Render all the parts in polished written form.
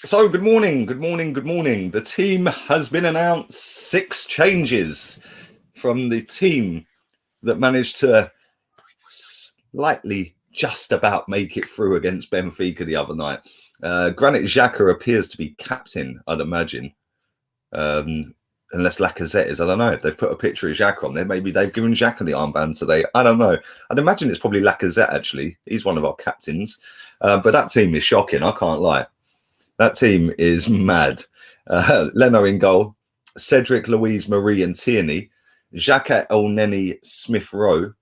So good morning. The team has been announced. 6 changes from the team that managed to slightly just about make it through against Benfica the other night. Granit Xhaka appears to be captain, I'd imagine. Unless Lacazette is, I don't know. They've put a picture of Xhaka on there. Maybe they've given Xhaka the armband today. I don't know. I'd imagine it's probably Lacazette, actually. He's one of our captains. But that team is shocking. I can't lie. That team is mad. Leno in goal. Cedric, Louise, Marie and Tierney. Xhaka, Elneny, Smith-Rowe.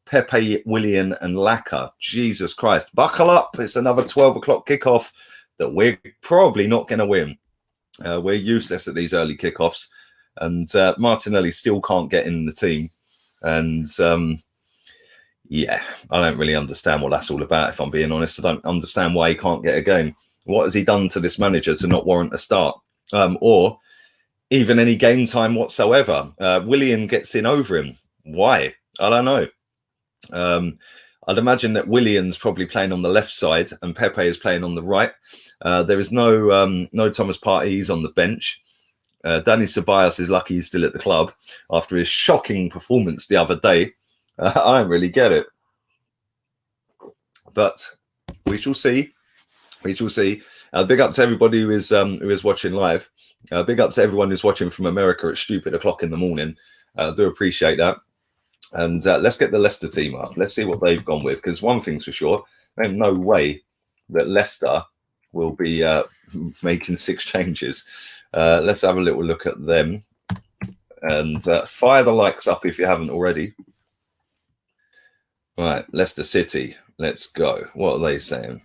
Pepe, Willian and Laka. Jesus Christ. Buckle up. It's another 12 o'clock kickoff that we're probably not going to win. We're useless at these early kickoffs. And Martinelli still can't get in the team. And yeah, I don't really understand what that's all about, if I'm being honest. I don't understand why he can't get a game. What has he done to this manager to not warrant a start? Or even any game time whatsoever? Willian gets in over him. Why? I don't know. I'd imagine that Willian's probably playing on the left side and Pepe is playing on the right. There is no Thomas Partey. He's on the bench. Danny Ceballos is lucky he's still at the club after his shocking performance the other day. I don't really get it. But we shall see. We shall see. Big up to everybody who is watching live. Big up to everyone who's watching from America at stupid o'clock in the morning. I do appreciate that. And let's get the Leicester team up. Let's see what they've gone with. Because one thing's for sure, there's no way that Leicester will be making 6 changes. Let's have a little look at them. And fire the likes up if you haven't already. Right, Leicester City. Let's go. What are they saying?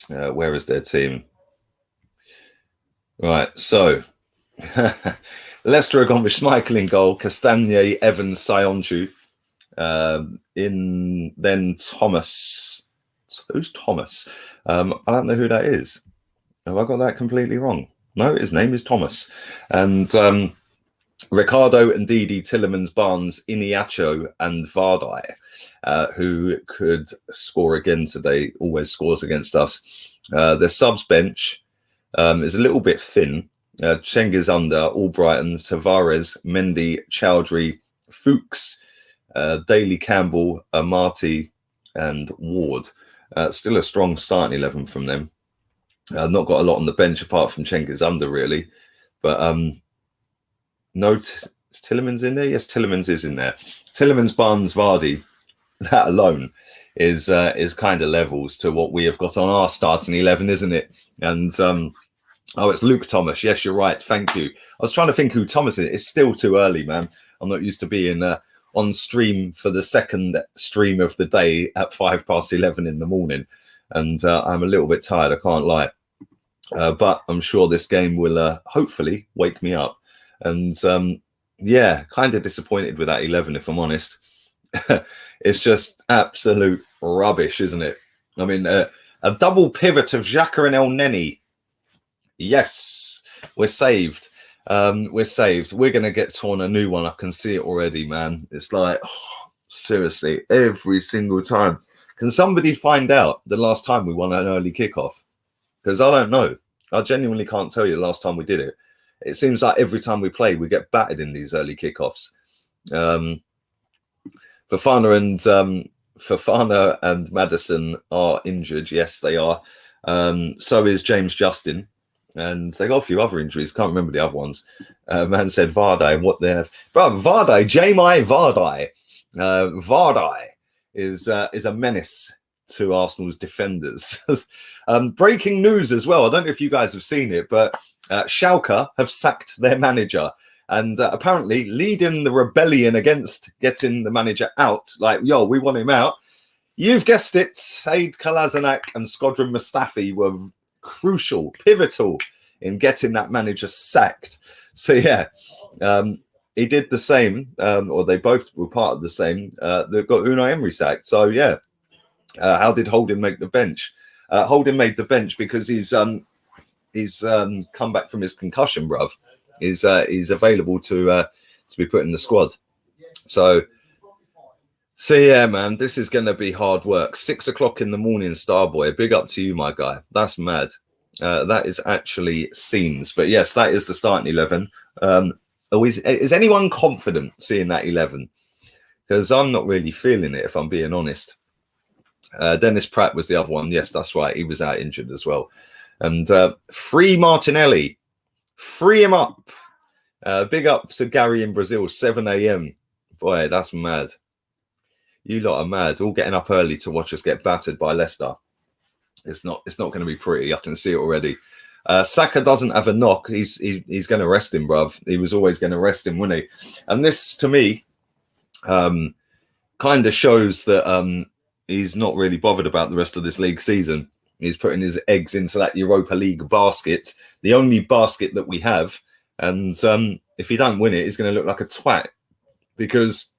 Where is their team? Right, so Leicester have gone with Schmeichel in goal, Castagne, Evans, Sionchu. Then Thomas. Who's Thomas? I don't know who that is. Have I got that completely wrong? No, his name is Thomas. And Ricardo and Didi, Tillemans, Barnes, Iniacho and Vardai, who could score again today, always scores against us. Their subs bench is a little bit thin. Cengiz under, Albrighton, Tavares, Mendy, Chowdhury, Fuchs, Daly, Campbell, Amati and Ward. Still a strong starting 11 from them. Not got a lot on the bench apart from Cengiz under, really. But no, Tillemans in there? Yes, Tillemans is in there. Tillemans, Barnes, Vardy, that alone is kind of levels to what we have got on our starting 11, isn't it? And oh, it's Luke Thomas. Yes, you're right. Thank you. I was trying to think who Thomas is. It's still too early, man. I'm not used to being on stream for the second stream of the day at 11:05 in the morning. And I'm a little bit tired, I can't lie. But I'm sure this game will hopefully wake me up. And yeah, kind of disappointed with that 11, if I'm honest. It's just absolute rubbish, isn't it? I mean, a double pivot of Xhaka and Elneny. Yes, we're saved. We're saved. We're going to get torn a new one. I can see it already, man. It's like, oh, seriously, every single time. Can somebody find out the last time we won an early kickoff? Because I don't know. I genuinely can't tell you the last time we did it. It seems like every time we play, we get battered in these early kickoffs. Fofana and Maddison are injured. Yes, they are. So is James Justin. And they got a few other injuries. Can't remember the other ones. Man said Vardai. What they're... Bro, Vardai. Jamai Vardai. Vardai is a menace to Arsenal's defenders. Breaking news as well. I don't know if you guys have seen it, but Schalke have sacked their manager. And apparently leading the rebellion against getting the manager out. Like, yo, we want him out. You've guessed it. Said Kolasinac and Skodran Mustafi were crucial, pivotal in getting that manager sacked. So, yeah, he did the same, or they both were part of the same. They've got Unai Emery sacked. So, yeah. How did Holding make the bench? Holding made the bench because he's come back from his concussion, bruv. He's available to be put in the squad. So yeah, man, this is going to be hard work. 6 o'clock in the morning, Starboy. Big up to you, my guy. That's mad. That is actually scenes. But yes, that is the starting 11. Is anyone confident seeing that 11? Because I'm not really feeling it, if I'm being honest. Dennis Pratt was the other one. Yes, that's right. He was out injured as well. And free Martinelli. Free him up. Big up to Gary in Brazil, 7 a.m. Boy, that's mad. You lot are mad. All getting up early to watch us get battered by Leicester. It's not going to be pretty. I can see it already. Saka doesn't have a knock. He's going to rest him, bruv. He was always going to rest him, wouldn't he? And this, to me, kind of shows that he's not really bothered about the rest of this league season. He's putting his eggs into that Europa League basket, the only basket that we have. And if he don't win it, he's going to look like a twat, because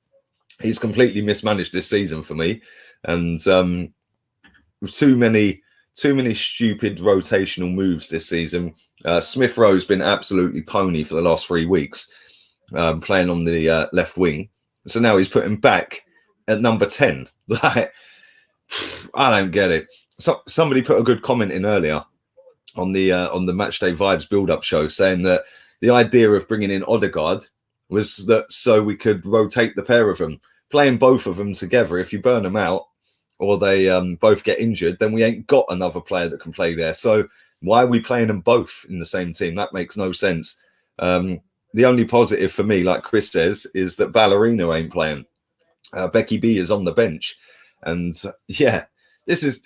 he's completely mismanaged this season for me. And too many stupid rotational moves this season. Smith Rowe's been absolutely pony for the last 3 weeks, playing on the left wing. So now he's put him back at number 10. Like, I don't get it. So somebody put a good comment in earlier on the Matchday Vibes build-up show, saying that the idea of bringing in Odegaard was that so we could rotate the pair of them, playing both of them together. If you burn them out, or they both get injured, then we ain't got another player that can play there. So why are we playing them both in the same team? That makes no sense. The only positive for me, like Chris says, is that Ballerino ain't playing. Becky B is on the bench. And yeah, this is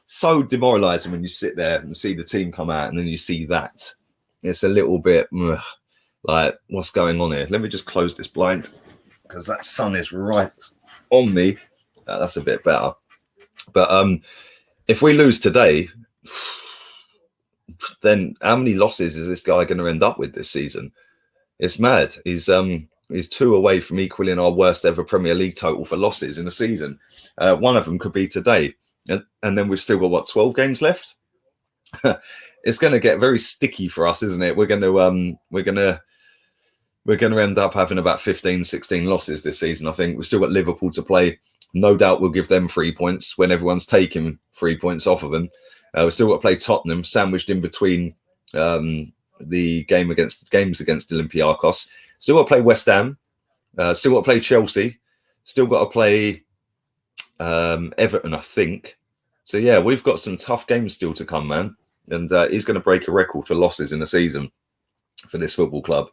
so demoralising when you sit there and see the team come out and then you see that. It's a little bit like, what's going on here? Let me just close this blind, because that sun is right on me. That's a bit better. But if we lose today, then how many losses is this guy going to end up with this season? It's mad. He's 2 away from equaling our worst ever Premier League total for losses in a season. One of them could be today, and then we've still got, what, 12 games left? It's going to get very sticky for us, isn't it? We're going to end up having about 15, 16 losses this season. I think we've still got Liverpool to play. No doubt we'll give them 3 points when everyone's taking 3 points off of them. We've still got to play Tottenham, sandwiched in between the games against Olympiacos. Still got to play West Ham. Still got to play Chelsea. Still got to play Everton, I think. So yeah, we've got some tough games still to come, man. And he's going to break a record for losses in a season for this football club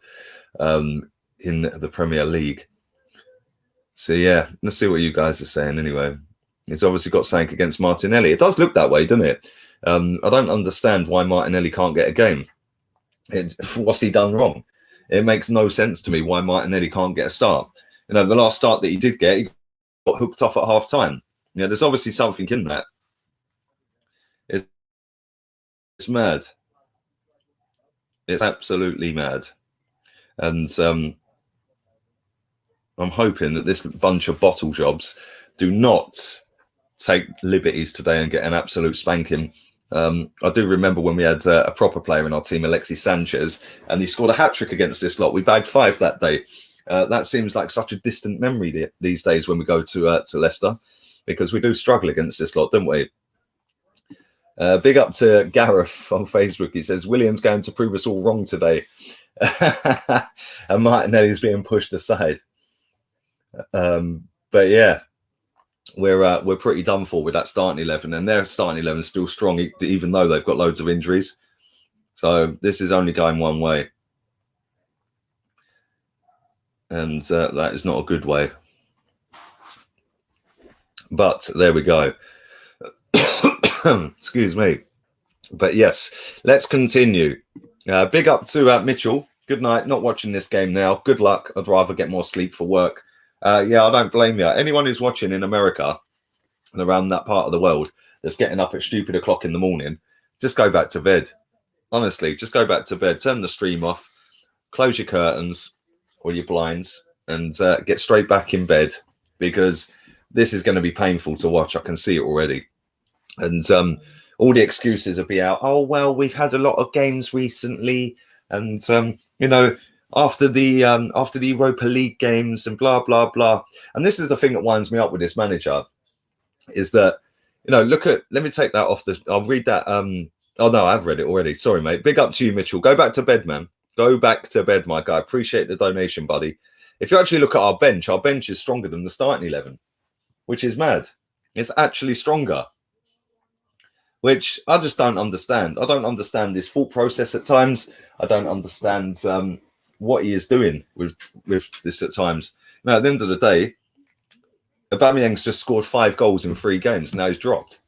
in the Premier League. So yeah, let's see what you guys are saying anyway. He's obviously got something against Martinelli. It does look that way, doesn't it? I don't understand why Martinelli can't get a game. What's he done wrong? It makes no sense to me why Martinelli can't get a start. You know, the last start that he did get, he got hooked off at half time. You know, there's obviously something in that. It's mad. It's absolutely mad. And I'm hoping that this bunch of bottle jobs do not take liberties today and get an absolute spanking. I do remember when we had a proper player in our team, Alexis Sanchez, and he scored a hat-trick against this lot. We bagged 5 that day. That seems like such a distant memory these days when we go to Leicester, because we do struggle against this lot, don't we? Big up to Gareth on Facebook. He says, William's going to prove us all wrong today. And Martinelli's being pushed aside. But yeah, we're pretty done for with that starting 11, and their starting 11 is still strong, even though they've got loads of injuries. So this is only going one way, and that is not a good way. But there we go. Excuse me. But yes, let's continue. Big up to Mitchell. Good night. Not watching this game now. Good luck. I'd rather get more sleep for work. Yeah, I don't blame you. Anyone who's watching in America and around that part of the world that's getting up at stupid o'clock in the morning, just go back to bed. Honestly, just go back to bed. Turn the stream off. Close your curtains or your blinds and get straight back in bed, because this is going to be painful to watch. I can see it already. And all the excuses will be out. Oh, well, we've had a lot of games recently. And, you know, after the Europa League games and blah, blah, blah. And this is the thing that winds me up with this manager, is that, you know, let me take that off I'll read that Oh, no, I've read it already. Sorry, mate. Big up to you, Mitchell. Go back to bed, man. Go back to bed, my guy. Appreciate the donation, buddy. If you actually look at our bench is stronger than the starting 11, which is mad. It's actually stronger, which I just don't understand. I don't understand this thought process at times. I don't understand what he is doing with this at times. Now, at the end of the day, Aubameyang's just scored 5 goals in 3 games. Now he's dropped.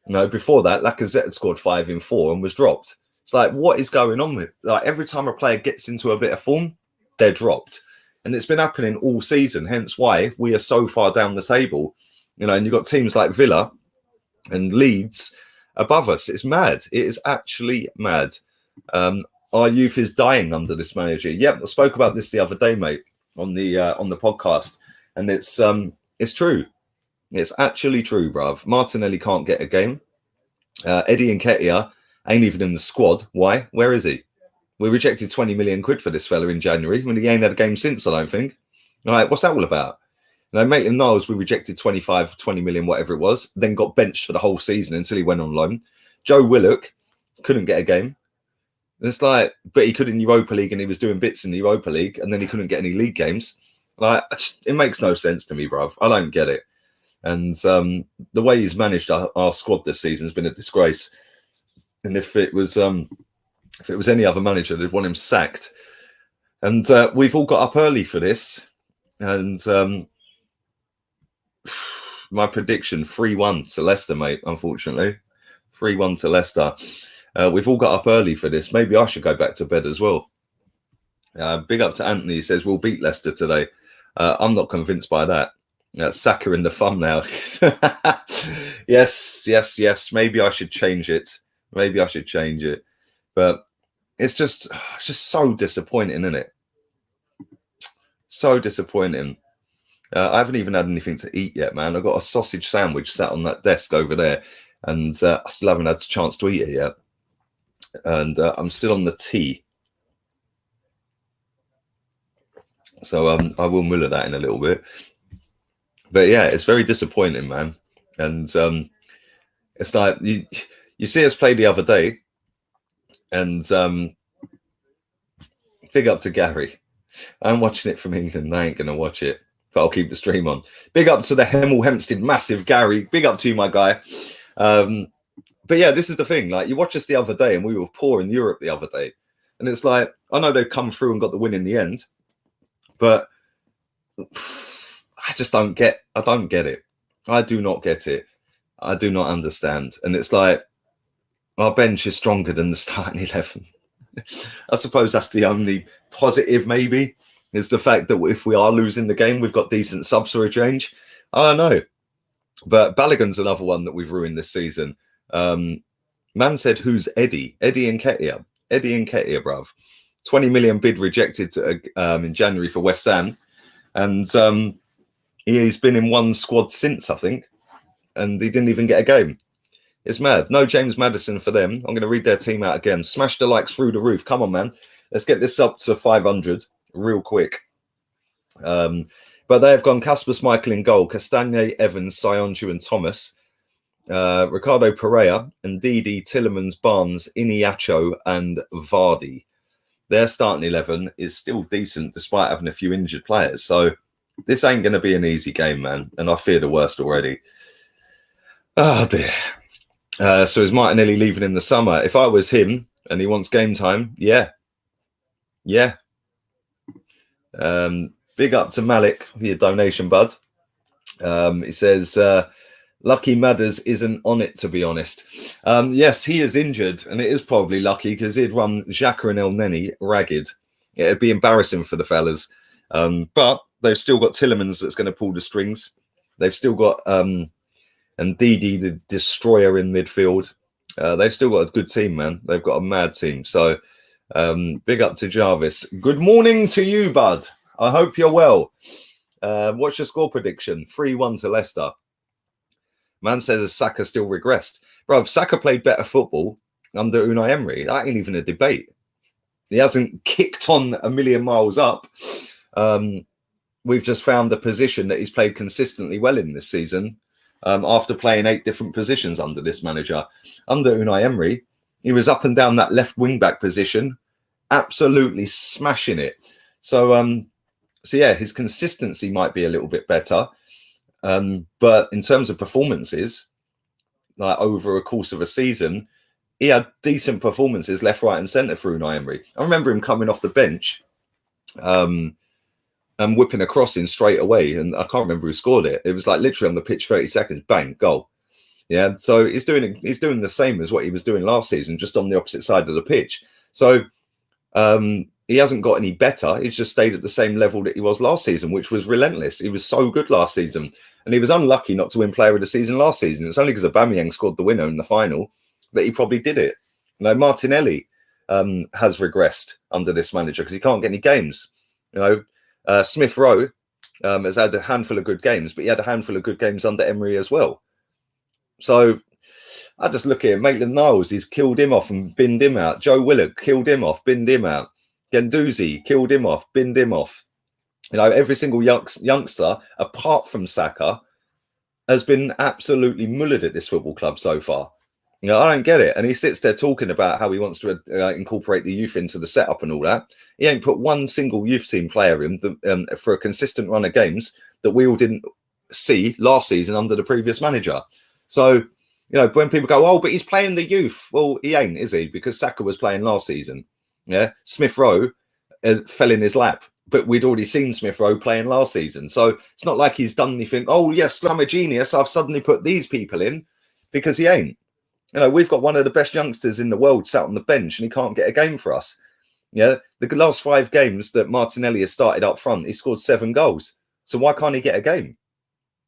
Before that, Lacazette had scored 5 in 4 and was dropped. It's like, what is going on with, like, every time a player gets into a bit of form, they're dropped. And it's been happening all season, hence why we are so far down the table. And you've got teams like Villa and Leeds above us. It's mad. It is actually mad. Our youth is dying under this manager. Yep, I spoke about this the other day, mate, on the podcast. And it's true. It's actually true, bruv. Martinelli can't get a game. Eddie Nketiah ain't even in the squad. Why? Where is he? We rejected 20 million quid for this fella in January when he ain't had a game since, I don't think. All right, what's that all about? Maitland-Niles, we rejected 20 million, whatever it was, then got benched for the whole season until he went on loan. Joe Willock couldn't get a game. And it's like, but he could in Europa League and he was doing bits in the Europa League and then he couldn't get any league games. Like, it makes no sense to me, bruv. I don't get it. And the way he's managed our squad this season has been a disgrace. And if it was any other manager, they'd want him sacked. And we've all got up early for this. And my prediction, 3-1 to Leicester, mate, unfortunately. 3-1 to Leicester. We've all got up early for this. Maybe I should go back to bed as well. Big up to Anthony. He says, we'll beat Leicester today. I'm not convinced by that. Saka in the thumbnail. Yes. Maybe I should change it. But it's just so disappointing, isn't it? So disappointing. I haven't even had anything to eat yet, man. I've got a sausage sandwich sat on that desk over there, and I still haven't had a chance to eat it yet. And I'm still on the tea. So I will mull at that in a little bit. But yeah, it's very disappointing, man. And it's like you see us play the other day, and big up to Gary. I'm watching it from England. I ain't going to watch it, but I'll keep the stream on. Big up to the Hemel Hempstead massive Gary. Big up to you, my guy. But yeah, this is the thing. Like, you watch us the other day, and we were poor in Europe the other day. And it's like, I know they've come through and got the win in the end, but I just don't get. I don't get it. I do not get it. I do not understand. And it's like, our bench is stronger than the starting 11. I suppose that's the only positive, maybe, is the fact that if we are losing the game, we've got decent subs for a change. I don't know. But Balogun's another one that we've ruined this season. Man said, who's Eddie? Eddie Nketiah. Eddie Nketiah, bruv. 20 million bid rejected in January for West Ham. And he's been in one squad since, I think. And he didn't even get a game. It's mad. No James Maddison for them. I'm going to read their team out again. Smash the likes through the roof. Come on, man. Let's get this up to 500 real quick. But they have gone Casper Schmeichel in goal, Castagne, Evans, Sionju and Thomas, Ricardo Pereira, and Ndidi, Tillemans, Barnes, Iniacho and Vardy. Their starting 11 is still decent despite having a few injured players. So this ain't going to be an easy game, man. And I fear the worst already. Oh, dear. So is Martinelli leaving in the summer? If I was him and he wants game time, yeah. Big up to Malik for your donation, bud. He says, lucky Madders isn't on it, to be honest. Yes, he is injured, and it is probably lucky because he'd run Xhaka and El Neni ragged. It'd be embarrassing for the fellas. But they've still got Tillemans that's going to pull the strings. They've still got... and Didi, the destroyer in midfield. They've still got a good team, man. They've got a mad team. So big up to Jarvis. Good morning to you, bud. I hope you're well. What's your score prediction? 3-1 to Leicester. Man says Saka still regressed. Bro, Saka played better football under Unai Emery. That ain't even a debate. He hasn't kicked on a million miles up. We've just found the position that he's played consistently well in this season. After playing 8 different positions under this manager. Under Unai Emery, He was up and down that left wing back position, absolutely smashing it. So yeah, his consistency might be a little bit better, but in terms of performances, like over a course of a season, he had decent performances left, right, and centre through Unai Emery. I remember him coming off the bench, and whipping a crossing straight away, and I can't remember who scored it. It was like literally on the pitch, 30 seconds, bang, goal. Yeah, so he's doing the same as what he was doing last season, just on the opposite side of the pitch. So he hasn't got any better. He's just stayed at the same level that he was last season, which was relentless. He was so good last season, and he was unlucky not to win Player of the Season last season. It's only because Aubameyang scored the winner in the final that he probably did it. You know, Martinelli has regressed under this manager because he can't get any games. You know, Smith Rowe has had a handful of good games, but he had a handful of good games under Emery as well. So I just look at him. Maitland-Niles, he's killed him off and binned him out. Joe Willock killed him off, binned him out. Guendouzi killed him off, binned him off. You know, every single youngster, apart from Saka, has been absolutely mullered at this football club so far. You know, I don't get it. And he sits there talking about how he wants to incorporate the youth into the setup and all that. He ain't put one single youth team player in for a consistent run of games that we all didn't see last season under the previous manager. So, you know, when people go, oh, but he's playing the youth. Well, he ain't, is he? Because Saka was playing last season. Yeah. Smith Rowe fell in his lap, but we'd already seen Smith Rowe playing last season. So it's not like he's done anything. Oh, yes, I'm a genius. I've suddenly put these people in, because he ain't. You know, we've got one of the best youngsters in the world sat on the bench and he can't get a game for us. Yeah. The last 5 games that Martinelli has started up front, he scored 7 goals. So why can't he get a game?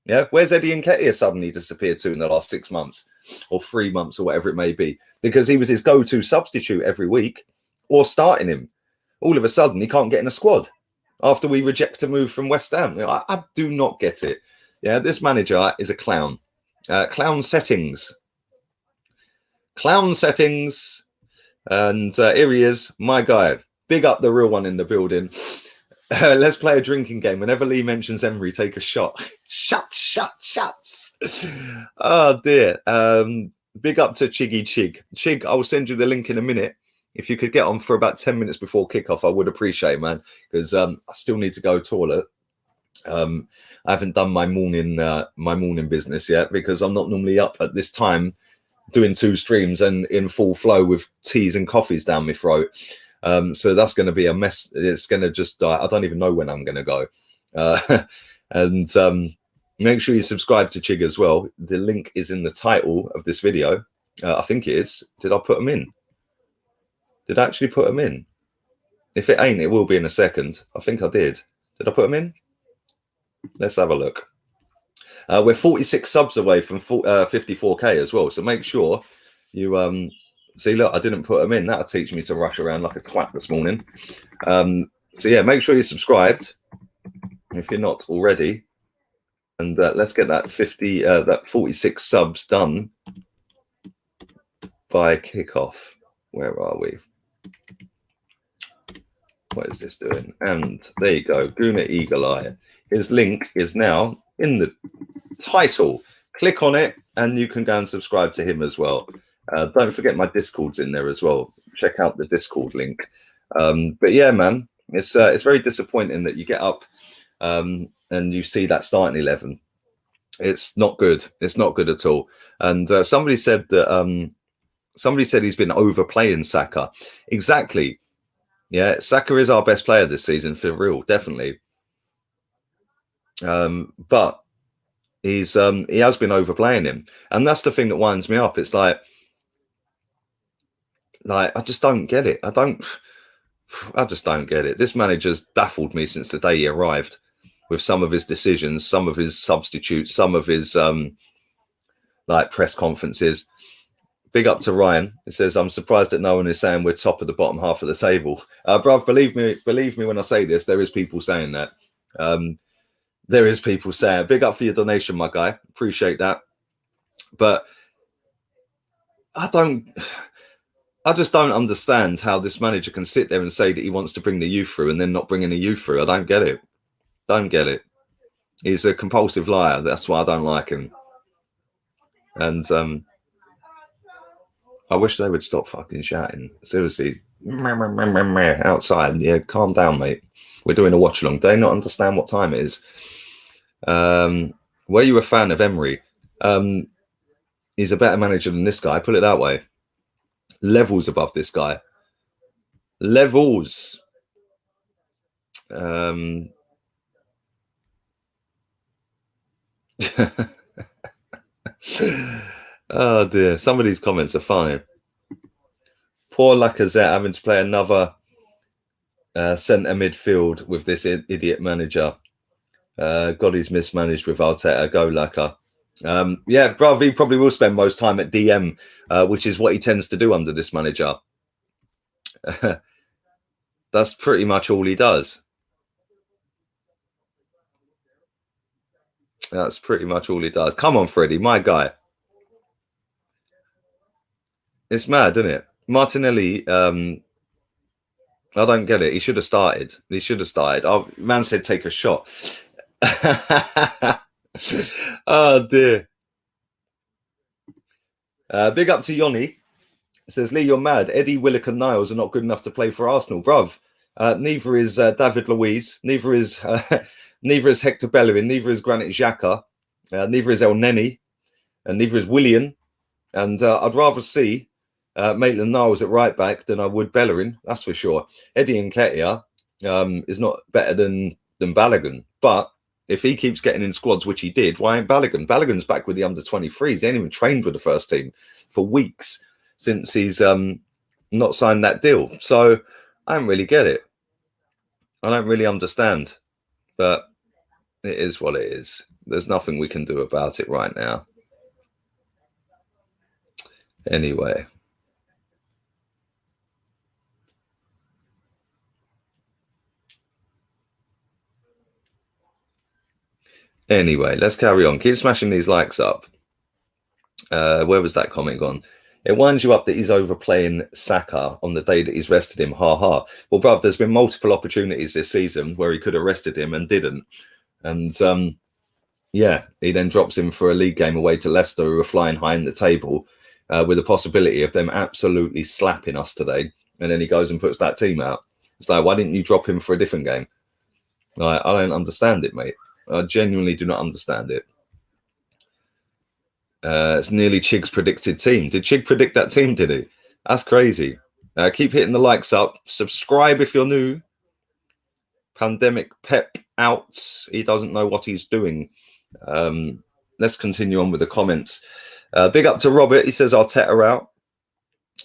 Yeah, where's Eddie Nketiah suddenly disappeared to in the last 6 months or 3 months or whatever it may be? Because he was his go-to substitute every week or starting him. All of a sudden, he can't get in a squad after we reject a move from West Ham. You know, I do not get it. Yeah, this manager is a clown. Clown settings. Clown settings. And here he is, my guy. Big up the real one in the building. Let's play a drinking game. Whenever Lee mentions Emery, take a shot. Shots. Oh, dear. Big up to Chiggy Chig. Chig, I'll send you the link in a minute. If you could get on for about 10 minutes before kickoff, I would appreciate it, man, because I still need to go toilet. I haven't done my morning business yet because I'm not normally up at this time doing 2 streams and in full flow with teas and coffees down my throat. So that's going to be a mess. It's going to just I don't even know when I'm going to go. And make sure you subscribe to Chig as well. The link is in the title of this video. I think it is. Did I put them in? Did I actually put them in? If it ain't, it will be in a second. I think I did. Did I put them in? Let's have a look. We're 46 subs away from 54k as well. So make sure you see, look, I didn't put them in. That'll teach me to rush around like a twat this morning. So yeah, make sure you're subscribed if you're not already. And let's get that 46 subs done by kickoff. Where are we? What is this doing? And there you go, Guna Eagle Eye. His link is now in the title. Click on it and you can go and subscribe to him as well. Don't forget my Discord's in there as well. Check out the Discord link. But yeah, man, it's very disappointing that you get up and you see that starting 11. It's not good. It's not good at all. And somebody said that he's been overplaying Saka. Exactly. Yeah, Saka is our best player this season for real, definitely. But he has been overplaying him, and that's the thing that winds me up. It's like I just don't get it. I just don't get it. This manager's baffled me since the day he arrived with some of his decisions, some of his substitutes, some of his press conferences. Big up to Ryan. It says, I'm surprised that no one is saying we're top of the bottom half of the table. Bruv, believe me when I say this, there is people saying that. There is people saying, big up for your donation, my guy. Appreciate that. But I just don't understand how this manager can sit there and say that he wants to bring the youth through and then not bringing the youth through. I don't get it. Don't get it. He's a compulsive liar. That's why I don't like him. And I wish they would stop fucking shouting. Seriously. Outside. Yeah, calm down, mate. We're doing a watch along. Do they not understand what time it is? Were you a fan of Emery? He's a better manager than this guy. Put it that way. Levels above this guy. Levels. Oh dear, some of these comments are funny. Poor Lacazette having to play another centre midfield with this idiot manager. God, he's mismanaged with Arteta. Go Lacazette. Yeah, bruv, he probably will spend most time at DM, which is what he tends to do under this manager. That's pretty much all he does. That's pretty much all he does. Come on, Freddie, my guy. It's mad, isn't it? Martinelli, I don't get it. He should have started. He should have started. Oh, man said take a shot. Oh, dear. Big up to Yoni. It says, Lee, you're mad. Eddie, Willock and Niles are not good enough to play for Arsenal. Bruv, neither is David Luiz. Neither is Hector Bellerin. Neither is Granit Xhaka. Neither is El Neni. And neither is Willian. And I'd rather see Maitland-Niles at right back than I would Bellerin. That's for sure. Eddie Nketiah is not better than Balogun. But if he keeps getting in squads, which he did, why ain't Balogun? Balogun's back with the under-23s. He ain't even trained with the first team for weeks since he's not signed that deal. So I don't really get it. I don't really understand. But it is what it is. There's nothing we can do about it right now. Anyway. Anyway, let's carry on. Keep smashing these likes up. Where was that comment gone? It winds you up that he's overplaying Saka on the day that he's rested him. Ha ha. Well, bruv, there's been multiple opportunities this season where he could have rested him and didn't. And yeah, he then drops him for a league game away to Leicester, who are flying high in the table, with the possibility of them absolutely slapping us today. And then he goes and puts that team out. It's like, why didn't you drop him for a different game? Like, I don't understand it, mate. I genuinely do not understand it. It's nearly Chig's predicted team. Did Chig predict that team, did he? That's crazy. Keep hitting the likes up. Subscribe if you're new. Pandemic Pep out. He doesn't know what he's doing. Let's continue on with the comments. Big up to Robert. He says Arteta out.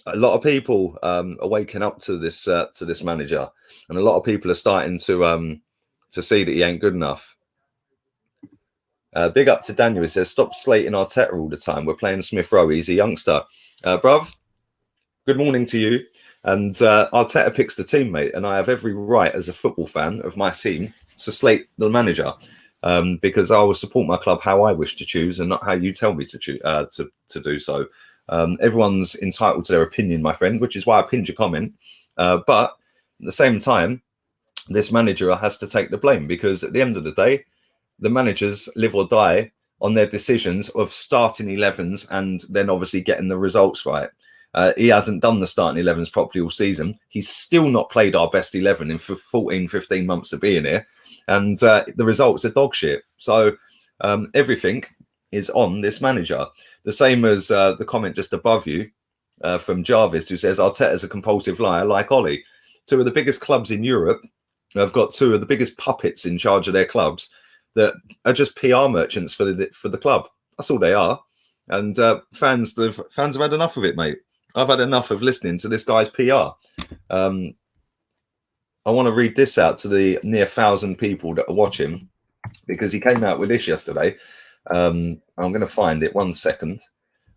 A lot of people are waking up to this manager, and a lot of people are starting to see that he ain't good enough. Big up to Daniel. He says, stop slating Arteta all the time. We're playing Smith Rowe. He's a youngster. Bruv, good morning to you. And Arteta picks the teammate, and I have every right as a football fan of my team to slate the manager, because I will support my club how I wish to choose and not how you tell me to choose to do so. Everyone's entitled to their opinion, my friend, which is why I pinned your comment. But at the same time, this manager has to take the blame, because at the end of the day, the managers live or die on their decisions of starting 11s and then obviously getting the results right. He hasn't done the starting 11s properly all season. He's still not played our best 11 in 14, 15 months of being here. And the results are dog shit. So everything is on this manager. The same as the comment just above you from Jarvis, who says, Arteta's a compulsive liar like Ollie. Two of the biggest clubs in Europe have got two of the biggest puppets in charge of their clubs that are just PR merchants for the club. That's all they are. And fans have had enough of it, mate. I've had enough of listening to this guy's PR. I want to read this out to the near 1,000 people that are watching, because he came out with this yesterday. I'm going to find it. 1 second.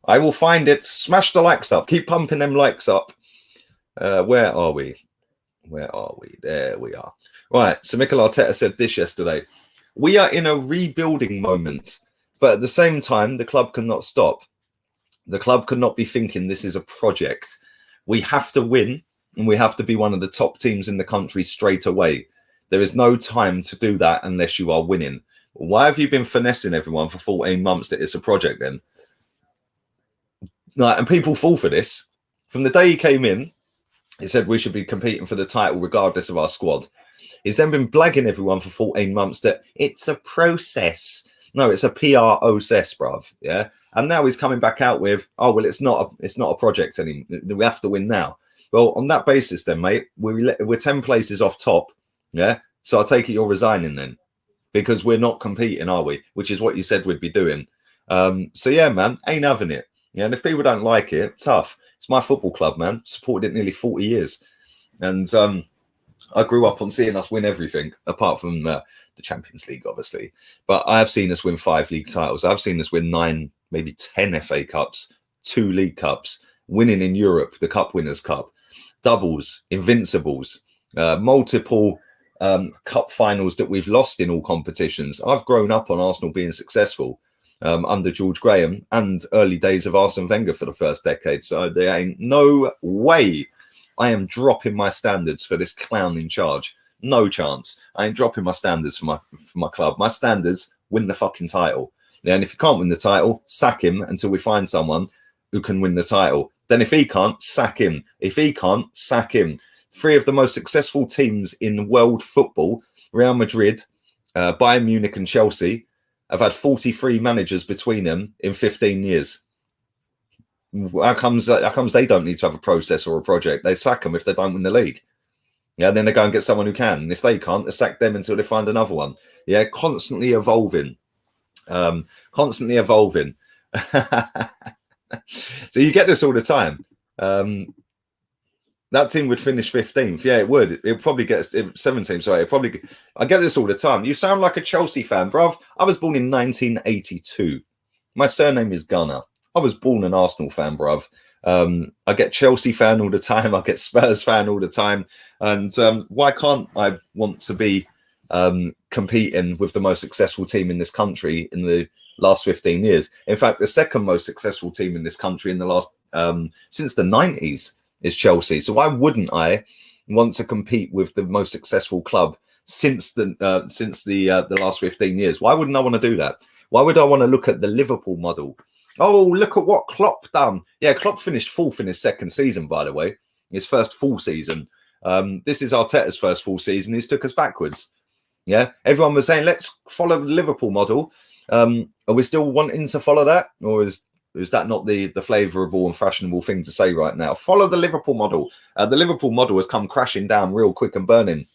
I will find it. Smash the likes up. Keep pumping them likes up. Where are we? Where are we? There we are. Right. So Mikel Arteta said this yesterday. We are in a rebuilding moment, but at the same time, the club cannot stop. The club cannot be thinking this is a project. We have to win, and we have to be one of the top teams in the country straight away. There is no time to do that unless you are winning. Why have you been finessing everyone for 14 months that it's a project then? Like, and people fall for this. From the day he came in, he said we should be competing for the title regardless of our squad. He's then been blagging everyone for 14 months that it's a process. No, it's a process, bruv. Yeah. And now he's coming back out with, oh, well, it's not a project anymore. We have to win now. Well, on that basis then, mate, we're 10 places off top. Yeah. So I take it you're resigning then, because we're not competing, are we? Which is what you said we'd be doing. So yeah, man, ain't having it. Yeah. And if people don't like it, tough. It's my football club, man. Supported it nearly 40 years. And I grew up on seeing us win everything, apart from the Champions League, obviously. But I have seen us win 5 league titles. I've seen us win 9, maybe 10 FA Cups, 2 League Cups, winning in Europe, the Cup Winners' Cup, doubles, invincibles, multiple cup finals that we've lost in all competitions. I've grown up on Arsenal being successful under George Graham and early days of Arsene Wenger for the first decade. So there ain't no way I am dropping my standards for this clown in charge. No chance. I ain't dropping my standards for my club. My standards, win the fucking title. Yeah, and if you can't win the title, sack him until we find someone who can win the title. Then if he can't, sack him. If he can't, sack him. 3 of the most successful teams in world football, Real Madrid, Bayern Munich and Chelsea, have had 43 managers between them in 15 years. How comes they don't need to have a process or a project? They sack them if they don't win the league. Yeah, then they go and get someone who can. And if they can't, they sack them until they find another one. Yeah, constantly evolving. Constantly evolving. So you get this all the time. That team would finish 15th. Yeah, it would. It'd probably get 17th. Sorry, I get this all the time. You sound like a Chelsea fan, bruv. I was born in 1982. My surname is Gunner. I was born an Arsenal fan, bruv. I get Chelsea fan all the time. I get Spurs fan all the time. And why can't I want to be competing with the most successful team in this country in the last 15 years? In fact, the second most successful team in this country in the last since the 90s is Chelsea. So why wouldn't I want to compete with the most successful club since the last 15 years? Why wouldn't I want to do that? Why would I want to look at the Liverpool model? Oh, look at what Klopp done. Yeah, Klopp finished 4th in his second season, by the way. His first full season. This is Arteta's first full season. He's took us backwards. Yeah, everyone was saying, let's follow the Liverpool model. Are we still wanting to follow that? Or is that not the favourable and fashionable thing to say right now? Follow the Liverpool model. The Liverpool model has come crashing down real quick and burning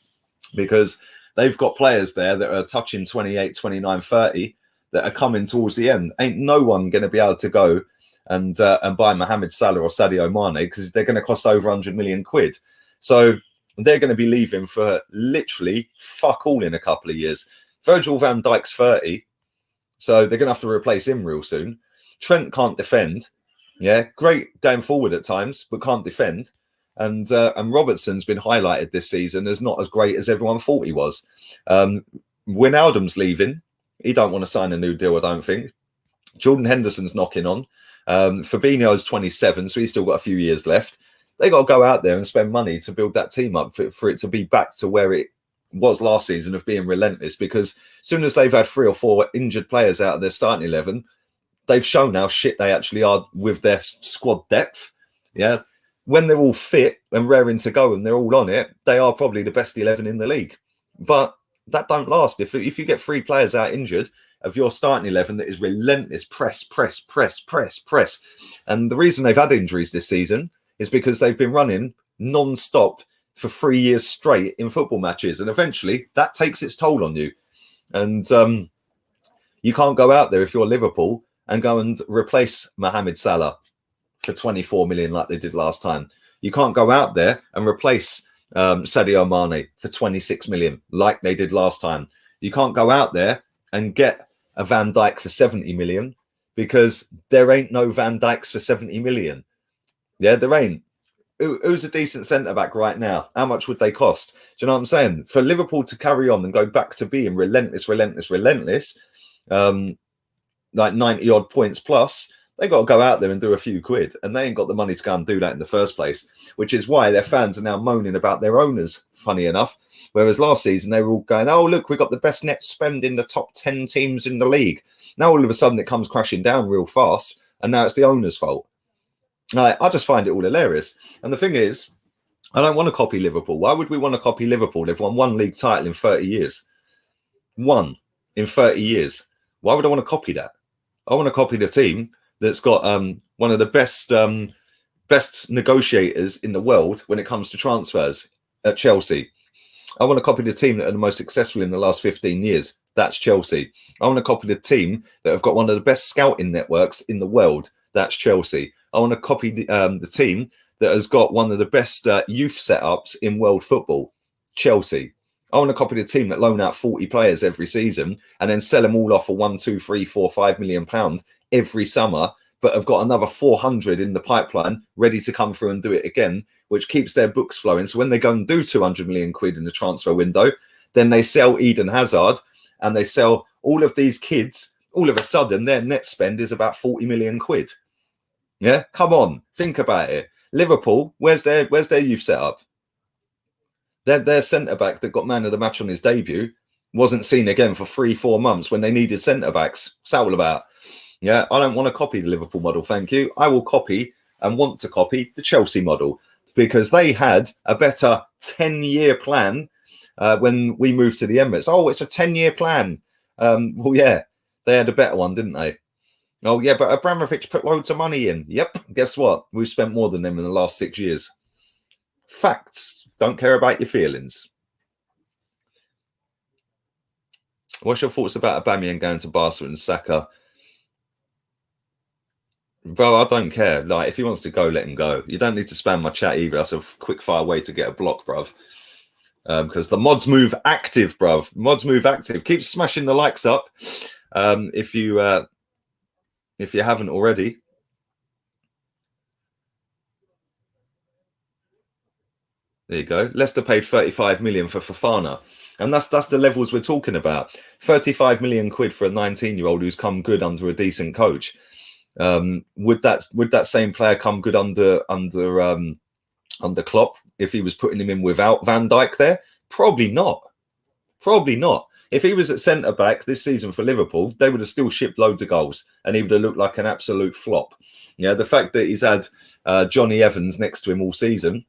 because they've got players there that are touching 28, 29, 30 that are coming towards the end. Ain't no one going to be able to go and buy Mohamed Salah or Sadio Mane because they're going to cost over 100 million quid. So they're going to be leaving for literally fuck all in a couple of years. Virgil van Dijk's 30, so they're going to have to replace him real soon. Trent can't defend. Yeah, great going forward at times, but can't defend. And Robertson's been highlighted this season as not as great as everyone thought he was. Wijnaldum's leaving. He don't want to sign a new deal, I don't think. Jordan Henderson's knocking on. Fabinho's 27, so he's still got a few years left. They got to go out there and spend money to build that team up for it to be back to where it was last season of being relentless. Because as soon as they've had 3 or 4 injured players out of their starting 11, they've shown how shit they actually are with their squad depth. Yeah, when they're all fit and raring to go and they're all on it, they are probably the best 11 in the league. But that don't last. If you get 3 players out injured of your starting 11 that is relentless, press. And the reason they've had injuries this season is because they've been running non-stop for 3 years straight in football matches. And eventually that takes its toll on you. And you can't go out there if you're Liverpool and go and replace Mohamed Salah for 24 million like they did last time. You can't go out there and replace Sadio Mane for 26 million like they did last time. You can't go out there and get a Van Dijk for 70 million because there ain't no Van Dijks for 70 million. Yeah, there ain't. Who's a decent centre-back right now? How much would they cost? Do you know what I'm saying? For Liverpool to carry on and go back to being relentless, like 90-odd points plus, they got to go out there and do a few quid. And they ain't got the money to go and do that in the first place, which is why their fans are now moaning about their owners, funny enough. Whereas last season, they were all going, oh, look, we got the best net spend in the top 10 teams in the league. Now, all of a sudden, it comes crashing down real fast. And now it's the owner's fault. I just find it all hilarious. And the thing is, I don't want to copy Liverpool. Why would we want to copy Liverpool? They've won one league title in 30 years. One in 30 years. Why would I want to copy that? I want to copy the team that's got one of the best negotiators in the world when it comes to transfers at Chelsea. I want to copy the team that are the most successful in the last 15 years. That's Chelsea. I want to copy the team that have got one of the best scouting networks in the world. That's Chelsea. I want to copy the team that has got one of the best youth setups in world football. Chelsea. I want to copy the team that loan out 40 players every season and then sell them all off for 1, 2, 3, 4, 5 million pounds every summer, but have got another 400 in the pipeline ready to come through and do it again, which keeps their books flowing. So when they go and do 200 million quid in the transfer window, then they sell Eden Hazard and they sell all of these kids. All of a sudden, their net spend is about 40 million quid. Yeah, come on, think about it. Liverpool, where's their youth setup? Their centre-back that got man of the match on his debut wasn't seen again for 3-4 months when they needed centre-backs. What's that all about? Yeah, I don't want to copy the Liverpool model, thank you. I will copy and want to copy the Chelsea model because they had a better 10-year plan when we moved to the Emirates. Oh, it's a 10-year plan. Well, yeah, they had a better one, didn't they? Oh, yeah, but Abramovich put loads of money in. Yep, guess what? We've spent more than them in the last 6 years. Facts. Don't care about your feelings. What's your thoughts about Aubameyang going to Barca and Saka? Bro, I don't care. Like, if he wants to go, let him go. You don't need to spam my chat either. That's a quick fire way to get a block, bruv. Because the mods move active, bruv. Mods move active. Keep smashing the likes up if you haven't already. There you go. Leicester paid 35 million for Fofana. And that's the levels we're talking about. 35 million quid for a 19-year-old who's come good under a decent coach. Would that same player come good under Klopp if he was putting him in without Van Dijk there? Probably not. Probably not. If he was at centre back this season for Liverpool, they would have still shipped loads of goals, and he would have looked like an absolute flop. Yeah, the fact that he's had Johnny Evans next to him all season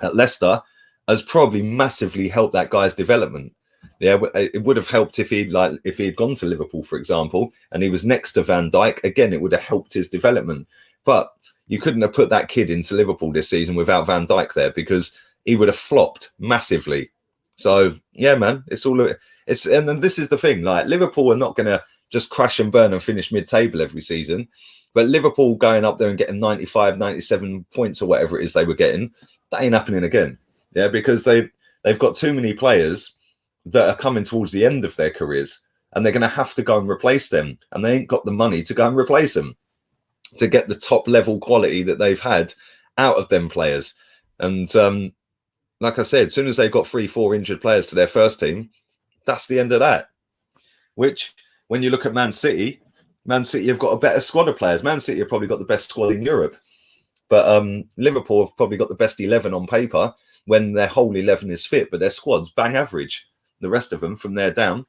at Leicester has probably massively helped that guy's development. Yeah, it would have helped if he had gone to Liverpool, for example, and he was next to Van Dijk. Again, it would have helped his development. But you couldn't have put that kid into Liverpool this season without Van Dijk there because he would have flopped massively. So yeah, man, and then this is the thing. Like, Liverpool are not going to just crash and burn and finish mid-table every season. But Liverpool going up there and getting 95, 97 points or whatever it is they were getting, that ain't happening again. Yeah, because they've got too many players that are coming towards the end of their careers, and they're going to have to go and replace them. And they ain't got the money to go and replace them to get the top level quality that they've had out of them players. And like I said, as soon as they've got 3-4 injured players to their first team, that's the end of that. Which, when you look at Man City have got a better squad of players. Man City have probably got the best squad in Europe. But Liverpool have probably got the best 11 on paper when their whole 11 is fit, but their squad's bang average. The rest of them from there down.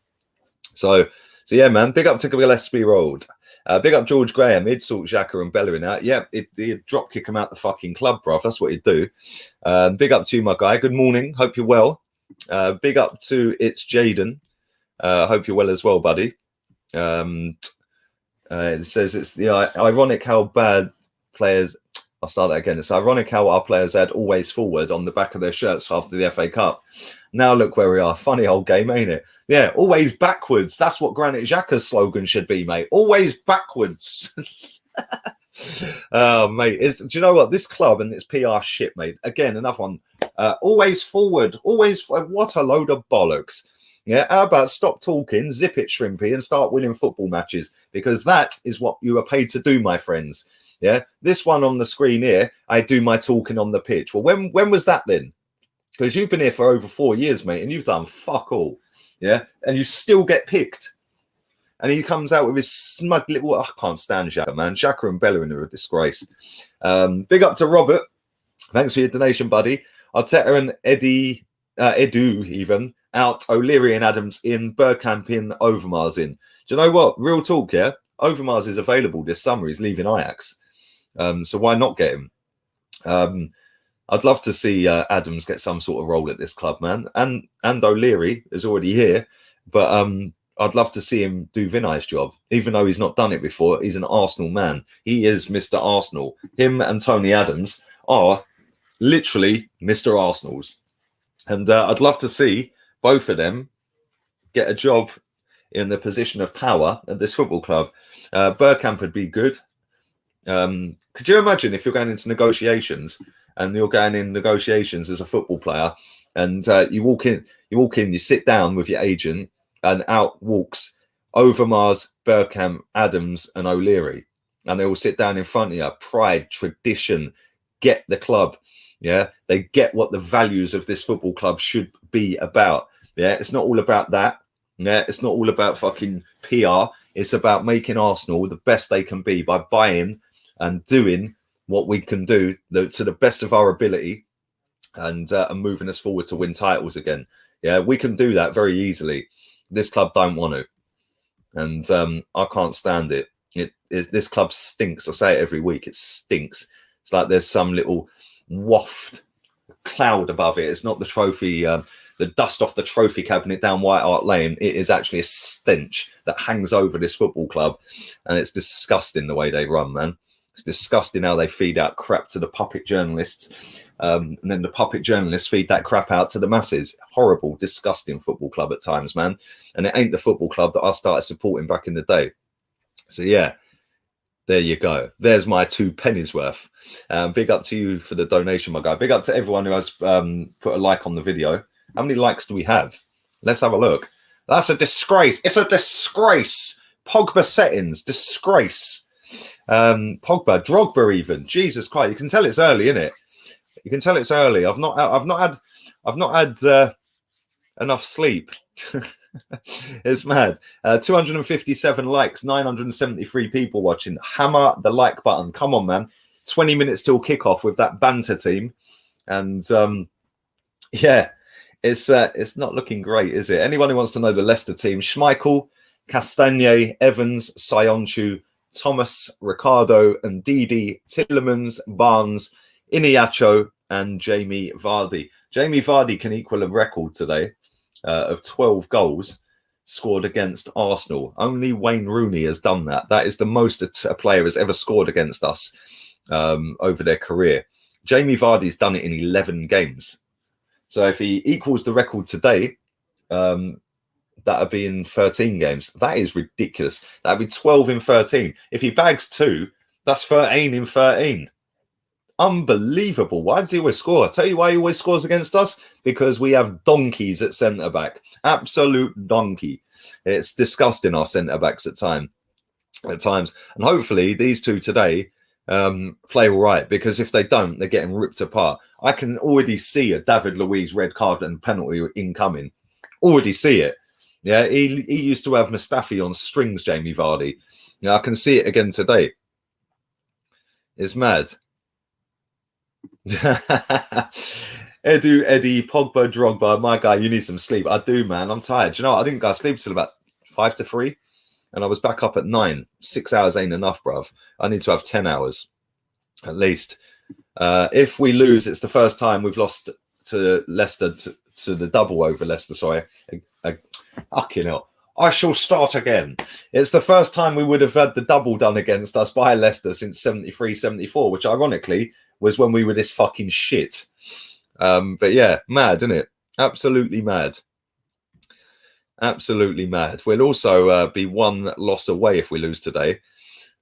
So yeah, man, big up to Gillespie Road. Big up George Graham. He'd sort Xhaka and Bellerin out. Yeah, he'd drop kick him out the fucking club, bruv. That's what he'd do. Big up to you, my guy. Good morning. Hope you're well. Big up to It's Jaden. Hope you're well as well, buddy. It says it's ironic how bad players... I'll start that again. It's ironic how our players had always forward on the back of their shirts after the FA Cup. Now look where we are. Funny old game, ain't it? Yeah, always backwards. That's what Granit Xhaka's slogan should be, mate. Always backwards. Oh, mate. Do you know what? This club and its PR shit, mate. Again, another one. Always forward. Always. What a load of bollocks. Yeah, how about stop talking, zip it, Shrimpy, and start winning football matches? Because that is what you are paid to do, my friends. Yeah, this one on the screen here, I do my talking on the pitch. Well, when was that then? Because you've been here for over 4 years, mate, and you've done fuck all. Yeah, and you still get picked. And he comes out with his smug little... I can't stand Xhaka, man. Xhaka and Bellerin are a disgrace. Big up to Robert. Thanks for your donation, buddy. Arteta and Edu even out. O'Leary and Adams in. Bergkamp in. Overmars in. Do you know what? Real talk, yeah? Overmars is available this summer. He's leaving Ajax. So why not get him? I'd love to see Adams get some sort of role at this club, man. And O'Leary is already here, but I'd love to see him do Vinay's job, even though he's not done it before. He's an Arsenal man. He is Mr. Arsenal. Him and Tony Adams are literally Mr. Arsenals. And I'd love to see both of them get a job in the position of power at this football club. Bergkamp would be good. Could you imagine if you're going into negotiations and you're going in negotiations as a football player and you walk in, you sit down with your agent and out walks Overmars, Bergkamp, Adams and O'Leary. And they all sit down in front of you. Pride, tradition, get the club. Yeah, they get what the values of this football club should be about. Yeah, it's not all about that. Yeah, it's not all about fucking PR. It's about making Arsenal the best they can be by buying and doing what we can do to the best of our ability and moving us forward to win titles again. Yeah, we can do that very easily. This club don't want to. And I can't stand it. This club stinks. I say it every week. It stinks. It's like there's some little waft cloud above it. It's not the trophy, the dust off the trophy cabinet down White Hart Lane. It is actually a stench that hangs over this football club. And it's disgusting the way they run, man. It's disgusting how they feed out crap to the puppet journalists. And then the puppet journalists feed that crap out to the masses. Horrible, disgusting football club at times, man. And it ain't the football club that I started supporting back in the day. So, yeah. There you go. There's my 2 pennies worth. Big up to you for the donation, my guy. Big up to everyone who has put a like on the video. How many likes do we have? Let's have a look. That's a disgrace. It's a disgrace. Pogba settings, disgrace. Pogba, Drogba, even. Jesus Christ, you can tell it's early, innit? You can tell it's early. I've not had enough sleep. It's mad. 257 likes, 973 people watching. Hammer the like button. Come on, man. 20 minutes till kickoff with that banter team. And yeah, it's not looking great, is it? Anyone who wants to know the Leicester team: Schmeichel, Castagne, Evans, Sionchu, Thomas, Ricardo, and Didi, Tillemans, Barnes, Iniacho, and Jamie Vardy. Jamie Vardy can equal a record today of 12 goals scored against Arsenal. Only Wayne Rooney has done that. That is the most a player has ever scored against us over their career. Jamie Vardy's done it in 11 games. So if he equals the record today, that would be in 13 games. That is ridiculous. That would be 12 in 13. If he bags 2, that's 13 in 13. Unbelievable. Why does he always score? I'll tell you why he always scores against us. Because we have donkeys at centre-back. Absolute donkey. It's disgusting, our centre-backs at times. And hopefully these 2 today play all right. Because if they don't, they're getting ripped apart. I can already see a David Luiz red card and penalty incoming. Already see it. Yeah, he used to have Mustafi on strings, Jamie Vardy. Yeah, I can see it again today. It's mad. Eddie, Pogba, Drogba, my guy, you need some sleep. I do, man. I'm tired. You know, I didn't go to sleep till about 5 to 3, and I was back up at 9. 6 hours ain't enough, bruv. I need to have 10 hours at least. If we lose, it's the first time we've lost to Leicester, to the double over Leicester. Sorry, fucking hell. I shall start again. It's the first time we would have had the double done against us by Leicester since 73-74, which ironically was when we were this fucking shit. But yeah, mad, isn't it? Absolutely mad. Absolutely mad. We'll also be 1 loss away if we lose today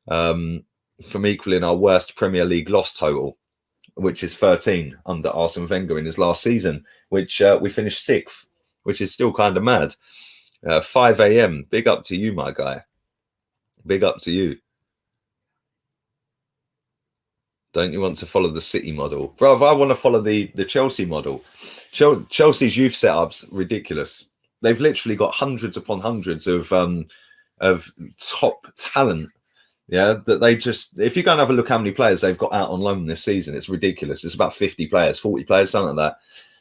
from equaling our worst Premier League loss total, which is 13 under Arsene Wenger in his last season, which we finished 6th, which is still kind of mad. 5 a.m. Big up to you, my guy. Big up to you. Don't you want to follow the City model? Bro, I want to follow the Chelsea model. Chelsea's youth setup's ridiculous. They've literally got hundreds upon hundreds of top talent. Yeah, that they just, if you go and have a look how many players they've got out on loan this season, it's ridiculous. It's about 50 players, 40 players, something like that.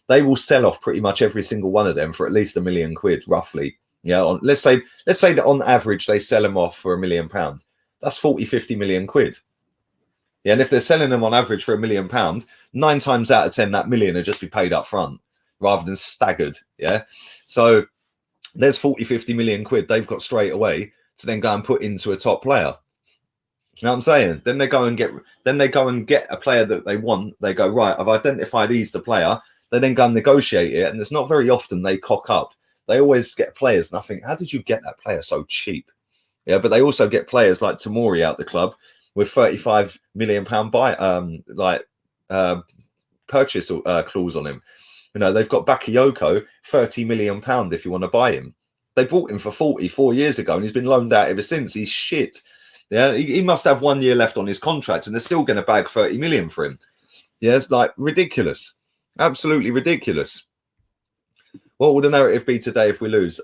They will sell off pretty much every single one of them for at least £1 million, roughly. Yeah, let's say that on average they sell them off for £1 million. That's 40, 50 million quid. Yeah, and if they're selling them on average for £1 million, 9 times out of 10, that million will just be paid up front rather than staggered. Yeah. So there's 40, 50 million quid they've got straight away to then go and put into a top player. You know what I'm saying? Then they go and get a player that they want. They go, right, I've identified he's the player. They then go and negotiate it. And it's not very often they cock up. They always get players. And I think, how did you get that player so cheap? Yeah, but they also get players like Tomori out the club with £35 million purchase clause on him. You know, they've got Bakayoko, £30 million if you want to buy him. They bought him for 44 years ago and he's been loaned out ever since. He's shit. Yeah, he must have 1 year left on his contract and they're still going to bag 30 million for him. Yeah, it's like ridiculous. Absolutely ridiculous. What would the narrative be today if we lose?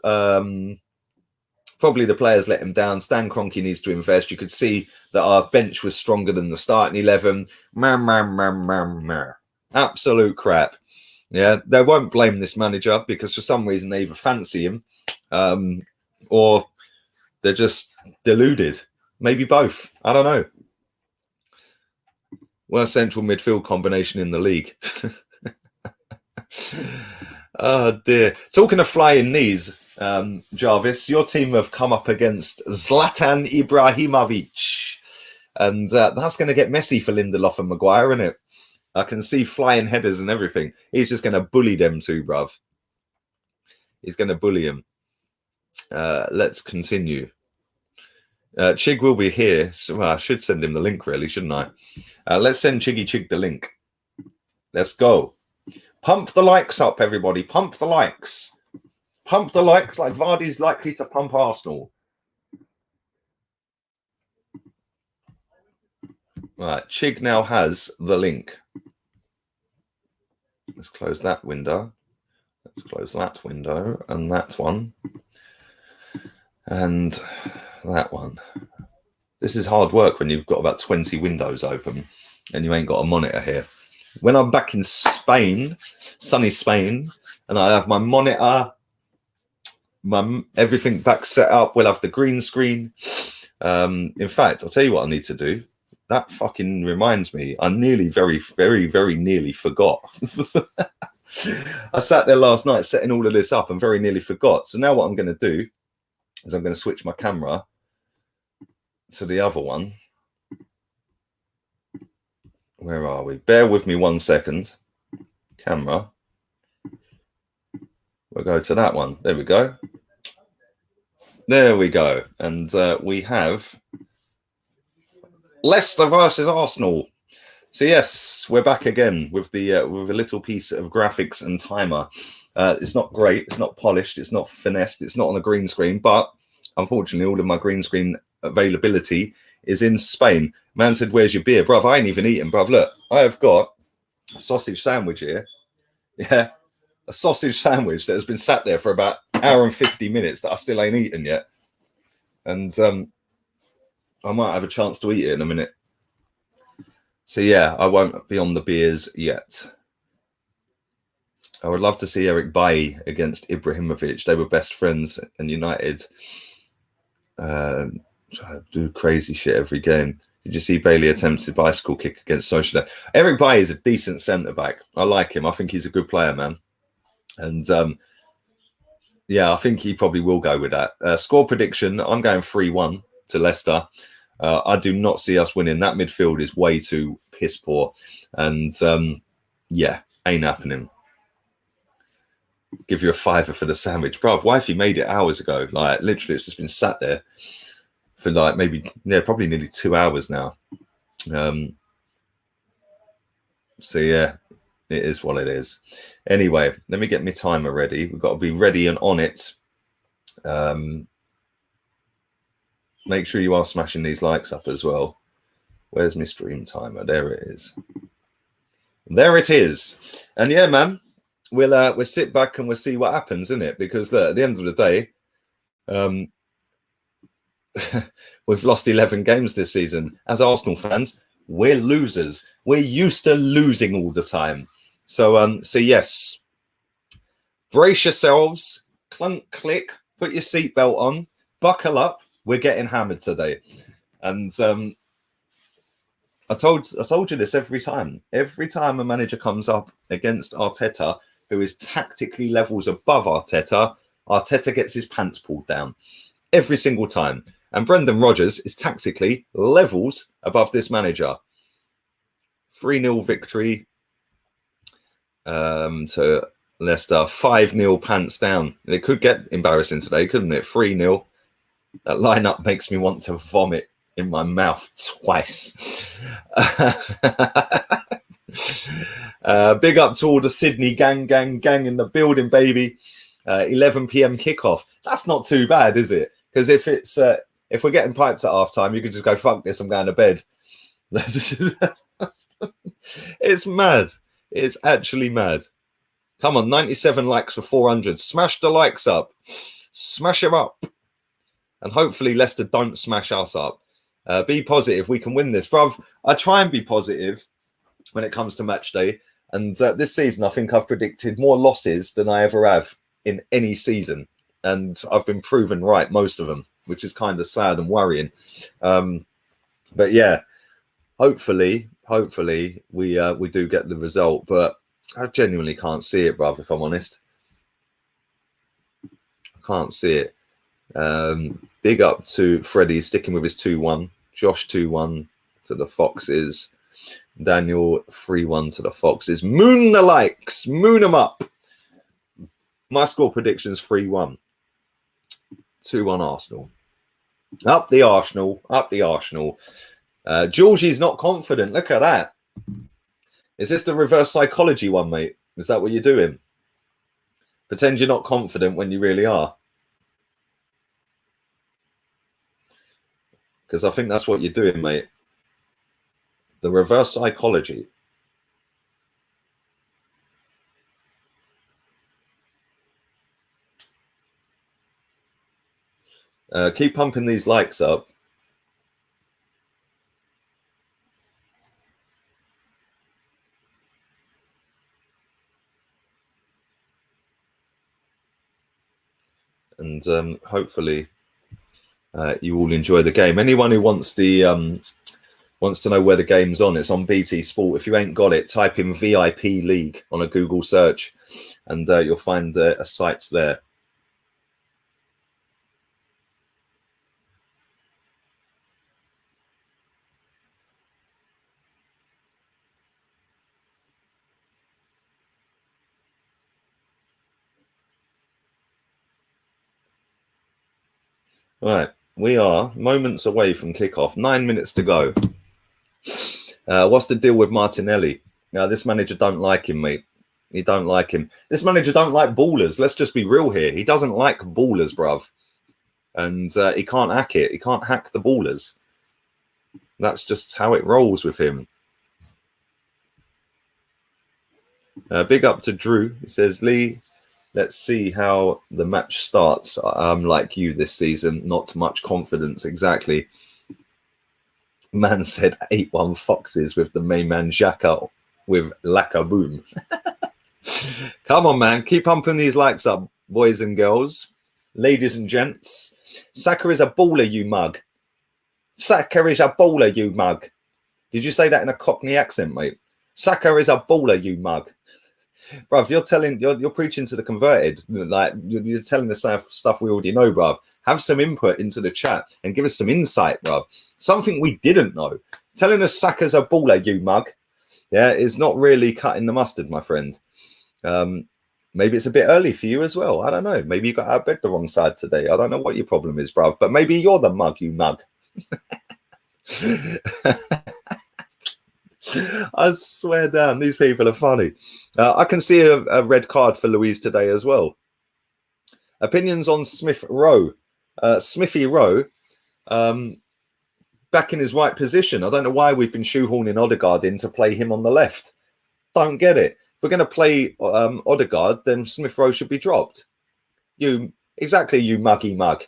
Probably the players let him down. Stan Kroenke needs to invest. You could see that our bench was stronger than the starting 11. Absolute crap. Yeah, they won't blame this manager because for some reason they either fancy him or they're just deluded. Maybe both. I don't know. Worst central midfield combination in the league. Oh dear. Talking of flying knees, Jarvis, your team have come up against Zlatan Ibrahimovic. And that's going to get messy for Lindelof and Maguire, isn't it? I can see flying headers and everything. He's just going to bully them too, bruv. He's going to bully him. Let's continue. Chig will be here. So I should send him the link, really, shouldn't I? Let's send Chiggy Chig the link. Let's go. Pump the likes up, everybody. Pump the likes. Pump the likes like Vardy's likely to pump Arsenal. Right, Chig now has the link. Let's close that window. Let's close that window and that one. And that one. This is hard work when you've got about 20 windows open and you ain't got a monitor here. When I'm back in Spain, sunny Spain, and I have my monitor, my everything back set up, we'll have the green screen. In fact, I'll tell you what I need to do. That fucking reminds me. I nearly, very, very, very nearly forgot. I sat there last night setting all of this up and very nearly forgot. So now what I'm going to do is I'm going to switch my camera to the other one. Where are we? Bear with me 1 second. Camera. We'll go to that one. There we go. There we go. And we have Leicester versus Arsenal. So yes, we're back again with the with a little piece of graphics and timer. It's not great. It's not polished. It's not finessed. It's not on a green screen. But unfortunately, all of my green screen availability is in Spain. Man said, "Where's your beer, bruv?" I ain't even eaten, bruv. Look, I have got a sausage sandwich here. Yeah, a sausage sandwich that has been sat there for about an hour and 50 minutes that I still ain't eaten yet. And I might have a chance to eat it in a minute. So yeah, I won't be on the beers yet. I would love to see Eric Bailly against Ibrahimovic. They were best friends and United do crazy shit every game. Did you see Bailey attempted bicycle kick against Sociedad? Eric Bailly is a decent centre-back. I like him. I think he's a good player, man. And yeah, I think he probably will go with that. Score prediction, I'm going 3-1 to Leicester. I do not see us winning. That midfield is way too piss poor. And yeah, ain't happening. Give you a fiver for the sandwich. Bruv, wifey made it hours ago. Like, literally, it's just been sat there for like maybe, yeah, probably nearly 2 hours now. So yeah, it is what it is. Anyway, let me get my timer ready. We've got to be ready and on it. Make sure you are smashing these likes up as well. Where's my stream timer? There it is. There it is. And yeah, man, we'll sit back and we'll see what happens, isn't it? Because look, at the end of the day, we've lost 11 games this season. As Arsenal fans, we're losers. We're used to losing all the time. So yes, brace yourselves, clunk, click, put your seatbelt on, buckle up. We're getting hammered today. And I told you this every time. Every time a manager comes up against Arteta, who is tactically levels above Arteta, Arteta gets his pants pulled down. Every single time. And Brendan Rodgers is tactically levels above this manager. 3-0 victory to Leicester. 5-0 pants down. It could get embarrassing today, couldn't it? 3-0. That lineup makes me want to vomit in my mouth twice. Big up to all the Sydney gang in the building, baby. 11 p.m. kickoff. That's not too bad, is it? Because if we're getting pipes at half time, you could just go, fuck this, I'm going to bed. It's mad. It's actually mad. Come on, 97 likes for 400. Smash the likes up. Smash them up. And hopefully Leicester don't smash us up. Be positive. We can win this. Bruv, I try and be positive when it comes to match day. And this season, I think I've predicted more losses than I ever have in any season. And I've been proven right, most of them, which is kind of sad and worrying. But yeah, hopefully we do get the result. But I genuinely can't see it, bruv, if I'm honest. I can't see it. Big up to Freddie sticking with his 2-1. Josh 2-1 to the Foxes. Daniel 3-1 to the Foxes. Moon the likes. Moon them up. My score predictions 3-1. 2-1 Arsenal. Up the Arsenal. Up the Arsenal. Georgie's not confident. Look at that. Is this the reverse psychology one, mate? Is that what you're doing? Pretend you're not confident when you really are. Because I think that's what you're doing, mate. The reverse psychology. Keep pumping these likes up. And hopefully you all enjoy the game. Anyone who wants the wants to know where the game's on, it's on BT Sport. If you ain't got it, type in VIP League on a Google search, and you'll find a site there. Right, we are moments away from kickoff. 9 minutes to go. What's the deal with Martinelli? Now, this manager don't like him, mate. He don't like him. This manager don't like ballers. Let's just be real here. He doesn't like ballers, bruv. And he can't hack it. He can't hack the ballers. That's just how it rolls with him. Big up to Drew. He says, Lee, let's see how the match starts. I'm like you this season. Not much confidence. Exactly. Man said 8-1 Foxes with the main man Xhaka with Laka Boom. Come on, man. Keep pumping these likes up, boys and girls. Ladies and gents. Saka is a baller, you mug. Saka is a baller, you mug. Did you say that in a Cockney accent, mate? Saka is a baller, you mug. Bruv, you're preaching to the converted. Like, you're telling us stuff we already know, bruv. Have some input into the chat and give us some insight, bruv. Something we didn't know. Telling us Saka's a baller, you mug. Yeah, is not really cutting the mustard, my friend. Maybe it's a bit early for you as well. I don't know. Maybe you got out of bed the wrong side today. I don't know what your problem is, bruv. But maybe you're the mug, you mug. I swear down, these people are funny. I can see a red card for Louise today as well. Opinions on Smith Rowe. Smithy Rowe, back in his right position. I don't know why we've been shoehorning Odegaard in to play him on the left. Don't get it. If we're going to play Odegaard, then Smith Rowe should be dropped. You muggy mug.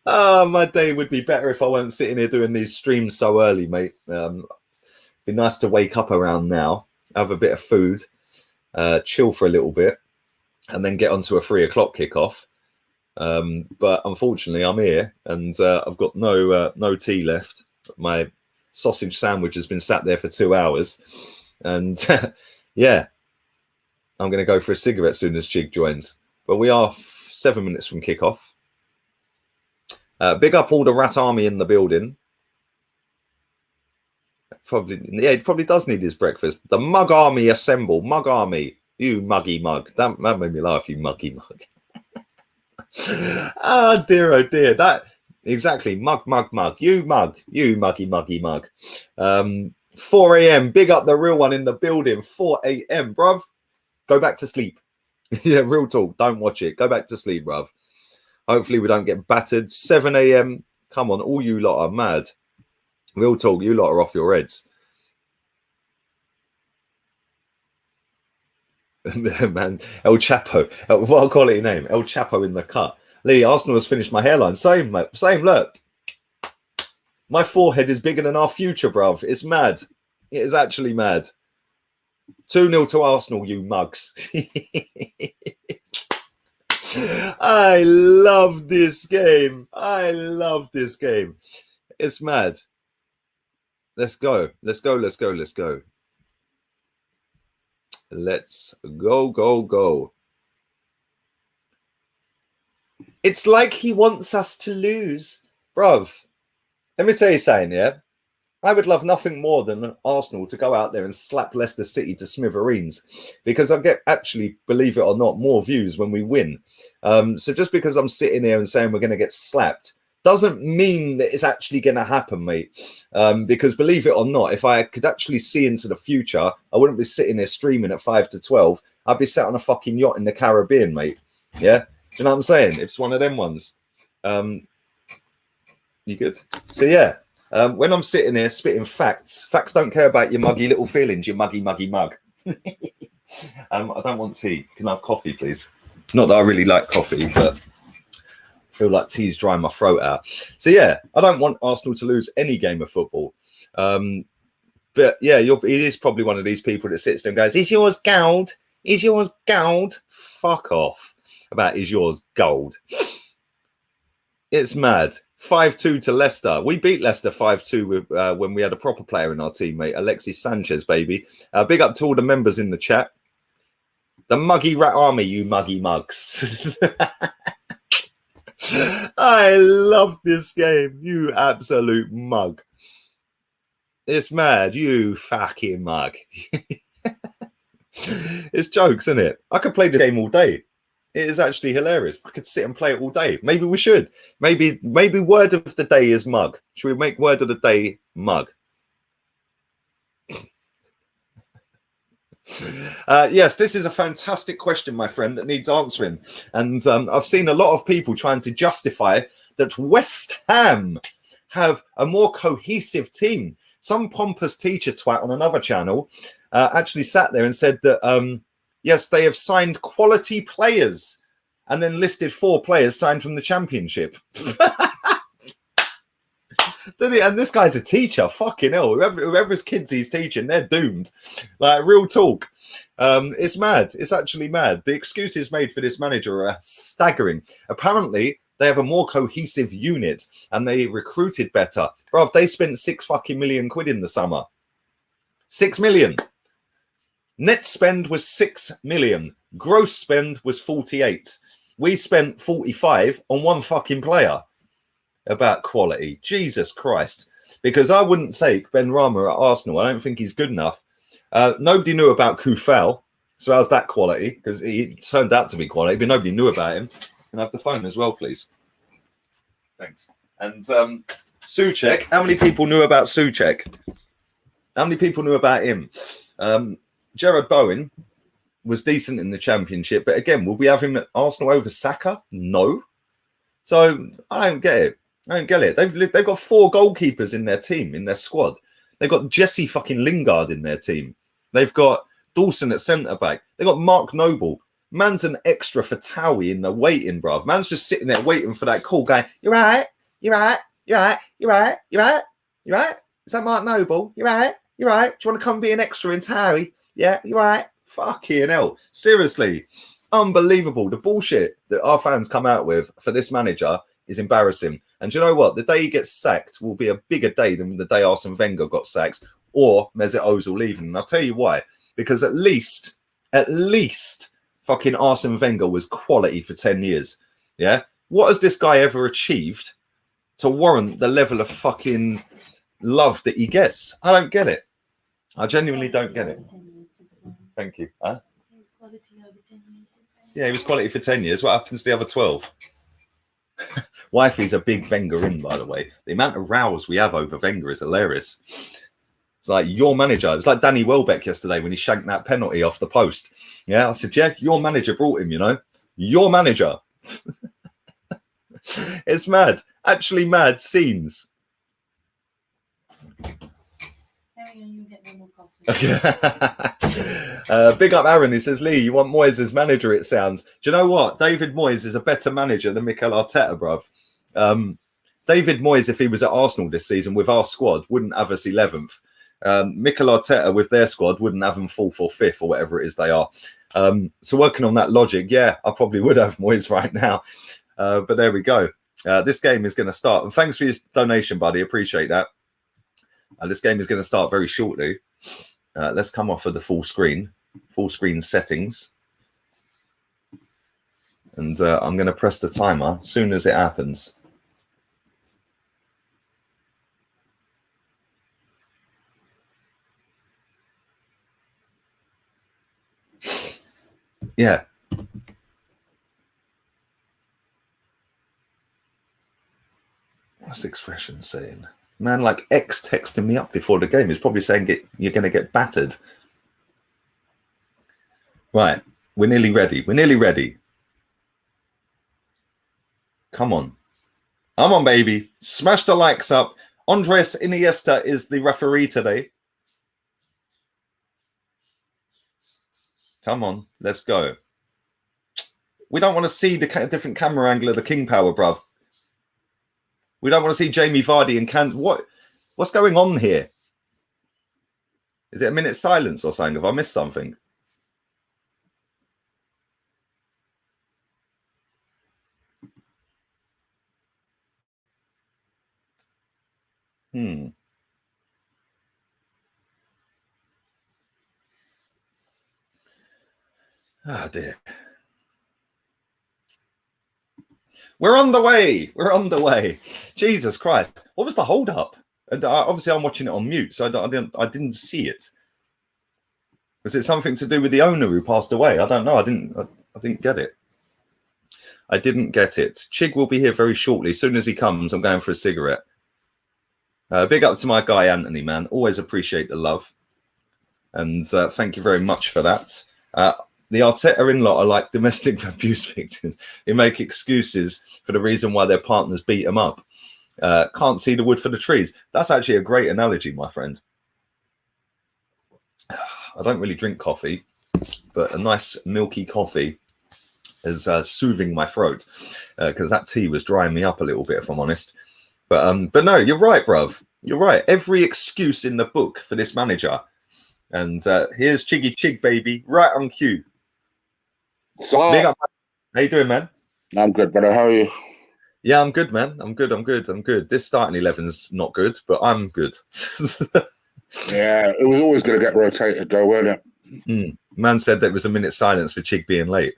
Oh, my day would be better if I weren't sitting here doing these streams so early, mate. Be nice to wake up around now, have a bit of food, chill for a little bit, and then get onto a 3 o'clock kickoff. But unfortunately, I'm here, and I've got no tea left. My sausage sandwich has been sat there for 2 hours, and yeah, I'm going to go for a cigarette as soon as Chig joins. But we are 7 minutes from kickoff. Big up all the rat army in the building. He probably does need his breakfast. The mug army assemble. Mug army, you muggy mug. That made me laugh, you muggy mug. Oh dear. That exactly. Mug. You muggy mug. 4 a.m. Big up the real one in the building. 4 a.m. bruv. Go back to sleep. Yeah, real talk. Don't watch it. Go back to sleep, bruv. Hopefully we don't get battered. 7 a.m. Come on, all you lot are mad. Real talk, you lot are off your heads. Man, El Chapo. What a quality name. El Chapo in the cut. Lee, Arsenal has finished my hairline. Same, mate. Same, look. My forehead is bigger than our future, bruv. It's mad. It is actually mad. 2-0 to Arsenal, you mugs. I love this game. It's mad. Let's go. Let's go. It's like he wants us to lose. Bruv, let me tell you something, yeah? I would love nothing more than Arsenal to go out there and slap Leicester City to smithereens, because I get, actually, believe it or not, more views when we win. So just because I'm sitting here and saying we're going to get slapped doesn't mean that it's actually going to happen, mate. Because believe it or not, if I could actually see into the future, I wouldn't be sitting there streaming at 5 to 12. I'd be sat on a fucking yacht in the Caribbean, mate. Yeah? Do you know what I'm saying? It's one of them ones. You good? So, yeah. When I'm sitting here spitting facts don't care about your muggy little feelings, you muggy mug. I don't want tea. Can I have coffee, please? Not that I really like coffee, but I feel like tea's drying my throat out. So, yeah, I don't want Arsenal to lose any game of football. But, yeah, he is probably one of these people that sits there and goes, is yours gold? Is yours gold? Fuck off about is yours gold. It's mad. 5-2 to Leicester. We beat Leicester 5-2 when we had a proper player in our team, mate. Alexis Sanchez, baby. Big up to all the members in the chat. The muggy rat army, you muggy mugs. I love this game, you absolute mug. It's mad, you fucking mug. It's jokes, isn't it? I could play the game all day. It is actually hilarious. I could sit and play it all day. Maybe we should. Maybe word of the day is mug. Should we make word of the day mug? Yes, this is a fantastic question, my friend, that needs answering. And I've seen a lot of people trying to justify that West Ham have a more cohesive team. Some pompous teacher twat on another channel actually sat there and said that yes, they have signed quality players, and then listed 4 players signed from the Championship. And this guy's a teacher. Fucking hell. Whoever's kids he's teaching, they're doomed. Like, real talk. It's mad. It's actually mad. The excuses made for this manager are staggering. Apparently, they have a more cohesive unit, and they recruited better. Bro, they spent 6 fucking million quid in the summer. 6 million. Net spend was 6 million. Gross spend was 48. We spent 45 on one fucking player. About quality. Jesus Christ. Because I wouldn't take Ben Rama at Arsenal. I don't think he's good enough. Nobody knew about Kufel. So how's that quality? Because he turned out to be quality, but nobody knew about him. Can I have the phone as well, please? Thanks. And Souček. How many people knew about Souček? How many people knew about him? Gerard Bowen was decent in the Championship, but again, will we have him at Arsenal over Saka? No. So I don't get it. They've got 4 goalkeepers in their team, in their squad. They've got Jesse fucking Lingard in their team. They've got Dawson at centre back. They've got Mark Noble. Man's an extra for Towie in the waiting, bruv. Man's just sitting there waiting for that call, going, "You're right. You're right. You're right. You're right. You're right. You're right. Is that Mark Noble? You're right. You're right. Do you want to come be an extra in Towie? Yeah, you're right." Fucking hell. Seriously. unbelievable. The bullshit that our fans come out with for this manager is embarrassing. And do you know what? The day he gets sacked will be a bigger day than the day Arsene Wenger got sacked or Mesut Ozil leaving. And I'll tell you why. Because at least fucking Arsene Wenger was quality for 10 years. Yeah? What has this guy ever achieved to warrant the level of fucking love that he gets? I don't get it. I genuinely don't get it. Thank you. Huh? Yeah, he was quality for 10 years. What happens to the other 12? Wifey's a big Wenger in, by the way. The amount of rows we have over Wenger is hilarious. It's like your manager. It's like Danny Welbeck yesterday when he shanked that penalty off the post. Yeah, I said, yeah, your manager brought him, you know. Your manager. It's mad. Actually mad scenes. Big up Aaron. He says, Lee, you want Moyes as manager, it sounds. Do you know what? David Moyes is a better manager than Mikel Arteta, bruv. David Moyes, if he was at Arsenal this season with our squad, wouldn't have us 11th. Mikel Arteta with their squad wouldn't have them 4th or 5th or whatever it is they are. So working on that logic, yeah, I probably would have Moyes right now. But there we go. This game is going to start. And thanks for your donation, buddy. Appreciate that. This game is going to start very shortly. Let's come off of the full screen settings. And I'm going to press the timer as soon as it happens. Yeah. What's the expression saying? Man, like X texting me up before the game. He's probably saying you're going to get battered. Right. We're nearly ready. We're nearly ready. Come on. Come on, baby. Smash the likes up. Andres Iniesta is the referee today. Come on. Let's go. We don't want to see the different camera angle of the King Power, bruv. We don't want to see Jamie Vardy and what's going on here? Is it a minute silence or something? Have I missed something? Oh dear. We're on the way. We're on the way. Jesus Christ. What was the hold up? And obviously I'm watching it on mute, so I didn't see it. Was it something to do with the owner who passed away? I don't know. I didn't get it. I didn't get it. Chig will be here very shortly. As soon as he comes, I'm going for a cigarette. Big up to my guy, Anthony, man. Always appreciate the love. And thank you very much for that. The Arteta in-law are like domestic abuse victims who make excuses for the reason why their partners beat them up. Can't see the wood for the trees. That's actually a great analogy, my friend. I don't really drink coffee, but a nice milky coffee is soothing my throat because that tea was drying me up a little bit, if I'm honest. But no, you're right, bruv. You're right. Every excuse in the book for this manager. And here's Chiggy Chig, baby, right on cue. So, big up. How you doing, man? I'm good, brother. How are you? Yeah, I'm good, man. I'm good. This starting 11's not good, but I'm good. Yeah, it was always going to get rotated, though, wasn't it? Man said that it was a minute silence for Chig being late.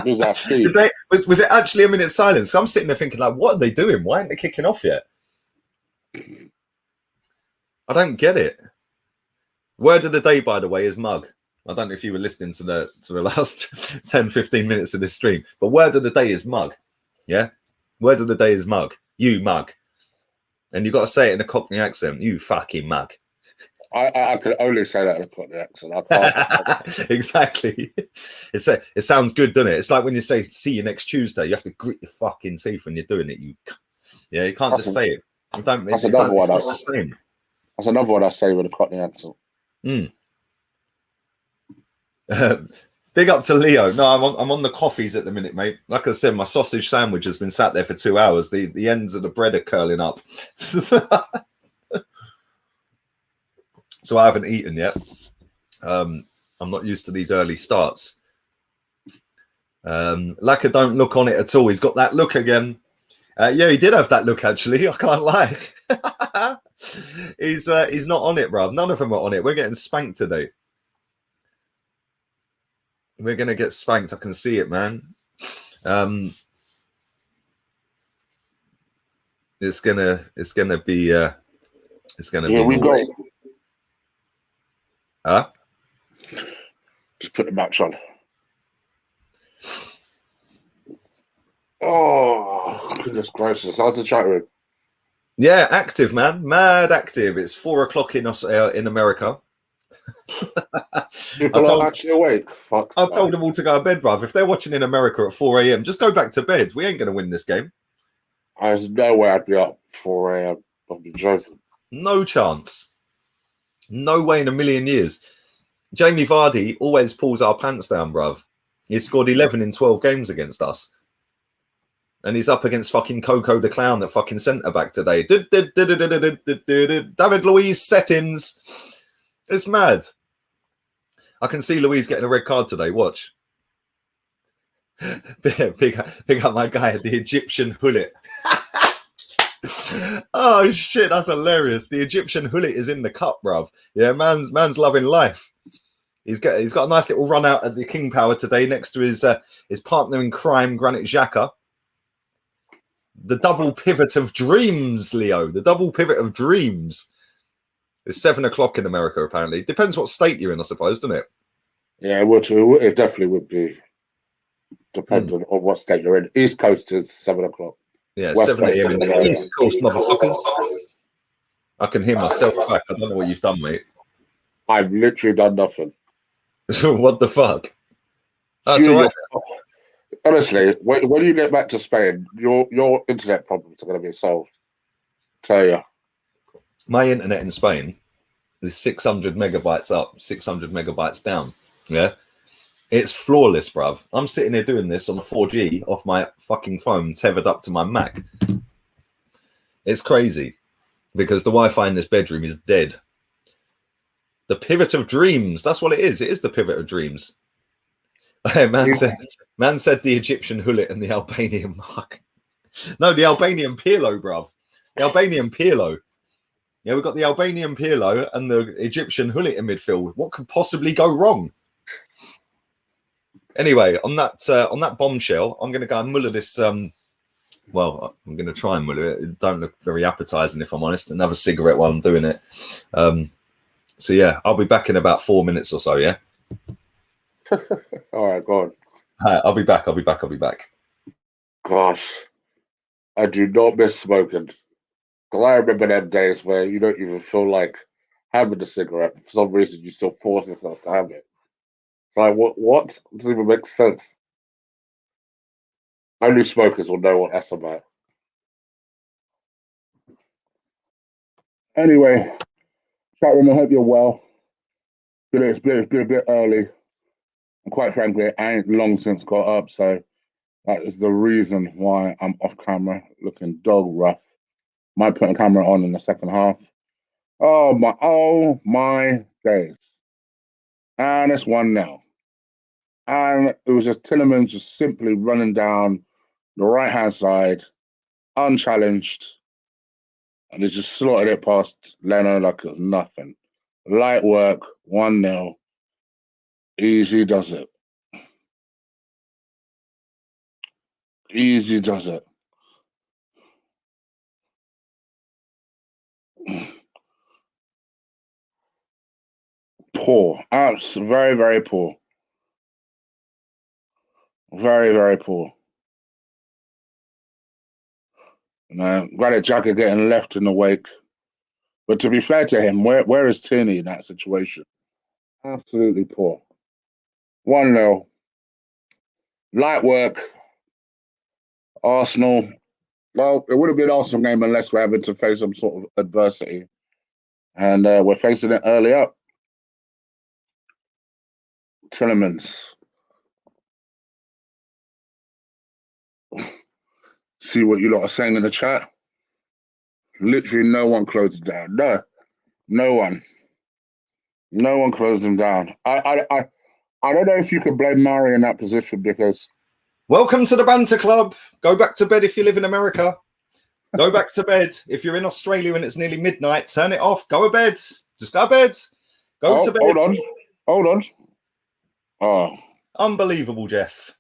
Was that Steve? Was it actually a minute silence? I'm sitting there thinking, like, what are they doing? Why aren't they kicking off yet? I don't get it. Word of the day, by the way, is mug. I don't know if you were listening to the last 10, 15 minutes of this stream, but word of the day is mug. Yeah? Word of the day is mug. You mug. And you've got to say it in a Cockney accent. You fucking mug. I could only say that in a Cockney accent. I can't. Exactly. It sounds good, doesn't it? It's like when you say, see you next Tuesday, you have to grit your fucking teeth when you're doing it. You can't just say it. That's another one I say with a Cockney accent. Big up to Leo. No, I'm on the coffees at the minute, mate. Like I said, my sausage sandwich has been sat there for 2 hours. The ends of the bread are curling up. So I haven't eaten yet. I'm not used to these early starts. Laka don't look on it at all. He's got that look again. Yeah, he did have that look, actually. I can't lie. He's not on it, bruv. None of them are on it. We're getting spanked today. We're going to get spanked. I can see it, man. It's gonna be Here be we go. Huh? Just put the match on. Oh, goodness gracious. How's the chat room? Yeah, active, man. Mad active. It's 4 o'clock in America. People are actually awake. Fuck. I told them all to go to bed, bruv. If they're watching in America at 4 a.m., just go back to bed. We ain't going to win this game. There's no way I'd be up 4 a.m. I'd be joking. No chance. No way in a million years. Jamie Vardy always pulls our pants down, bruv. He scored 11 in 12 games against us. And he's up against fucking Coco the Clown at fucking centre-back today. David Luiz settings. It's mad. I can see Luiz getting a red card today. Watch. Big up my guy, the Egyptian Hullet. Oh, shit. That's hilarious. The Egyptian Hullet is in the cup, bruv. Yeah, man's loving life. He's got a nice little run out at the King Power today next to his partner in crime, Granit Xhaka. The double pivot of dreams, Leo. The double pivot of dreams. It's 7 o'clock in America, apparently. Depends what state you're in, I suppose, doesn't it? Yeah, it definitely would be. Depends on what state you're in. East Coast is 7 o'clock. Yeah, West 7 a.m. in the East Coast, motherfuckers. I can hear myself back. I don't know what you've done, mate. I've literally done nothing. What the fuck? That's all right. Honestly, when you get back to Spain, your internet problems are going to be solved. Tell you. My internet in Spain is 600 megabytes up, 600 megabytes down. Yeah. It's flawless, bruv. I'm sitting here doing this on a 4G off my fucking phone tethered up to my Mac. It's crazy because the Wi-Fi in this bedroom is dead. The pivot of dreams. That's what it is. It is the pivot of dreams. Man said the Egyptian Hullet and the Albanian Mark. No, the Albanian Pirlo, bruv. The Albanian Pirlo. Yeah, we've got the Albanian Pirlo and the Egyptian Hullet in midfield. What could possibly go wrong? Anyway, on that bombshell, I'm going to go and muller this. Well, I'm going to try and muller it. It don't look very appetizing, if I'm honest. Another cigarette while I'm doing it. So yeah, I'll be back in about 4 minutes or so. Yeah. All right, go on. I'll be back. Gosh, I do not miss smoking. Because I remember them days where you don't even feel like having a cigarette. For some reason, you still force yourself to have it. It's like, what? It doesn't even make sense. Only smokers will know what that's about. Anyway, chat room, I hope you're well. It's been a bit early. And quite frankly, I ain't long since got up, so that is the reason why I'm off camera, looking dog rough. Might put the camera on in the second half. Oh my days. And it's 1-0. And it was just Tillerman just simply running down the right-hand side, unchallenged. And he just slotted it past Leno like it was nothing. Light work, 1-0. Easy does it. Easy does it. Poor. Very, very poor. Very, very poor. Granit Xhaka getting left in the wake. But to be fair to him, where is Tierney in that situation? Absolutely poor. 1-0. Light work. Arsenal. Well, it would have been an Arsenal game unless we're having to face some sort of adversity. And we're facing it early up. Tillemans. See what you lot are saying in the chat. Literally no one closed it down. No one. No one closed him down. I don't know if you could blame Mari in that position because Welcome to the Banter Club. Go back to bed if you live in America. Go back to bed. If you're in Australia and it's nearly midnight, turn it off. Go to bed. Just go to bed. Go to bed. Hold on. Oh. Unbelievable, Jeff.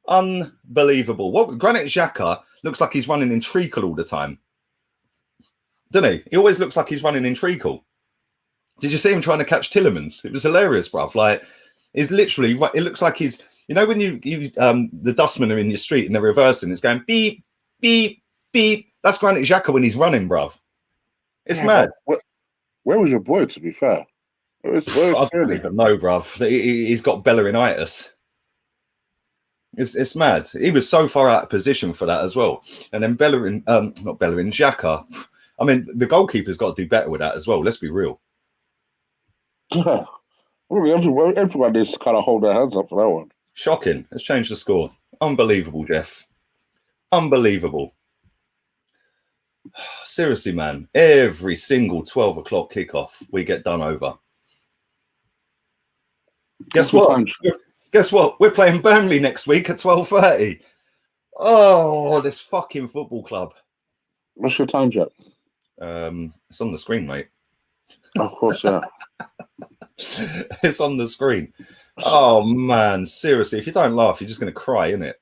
Unbelievable. What Granit Xhaka looks like he's running in treacle all the time. Doesn't he? He always looks like he's running in treacle. Did you see him trying to catch Tielemans? It was hilarious, bruv. Like, it's literally, it looks like he's, you know, when you the dustmen are in your street and they're reversing, it's going beep, beep, beep. That's Granit Xhaka when he's running, bruv. It's mad. Where was your boy, to be fair? I don't even know, bruv. He's got Bellerinitis. It's mad. He was so far out of position for that as well. And then Xhaka. I mean, the goalkeeper's got to do better with that as well. Let's be real. Yeah. Everyone needs to kind of hold their hands up for that one. Shocking. Let's change the score. Unbelievable, Jeff. Unbelievable. Seriously, man. Every single 12 o'clock kickoff, we get done over. Guess what? Guess what? We're playing Burnley next week at 12:30. Oh, this fucking football club. What's your time, Jack? It's on the screen, mate. Of course, yeah. It's on the screen. Oh, man. Seriously, if you don't laugh, you're just going to cry, innit?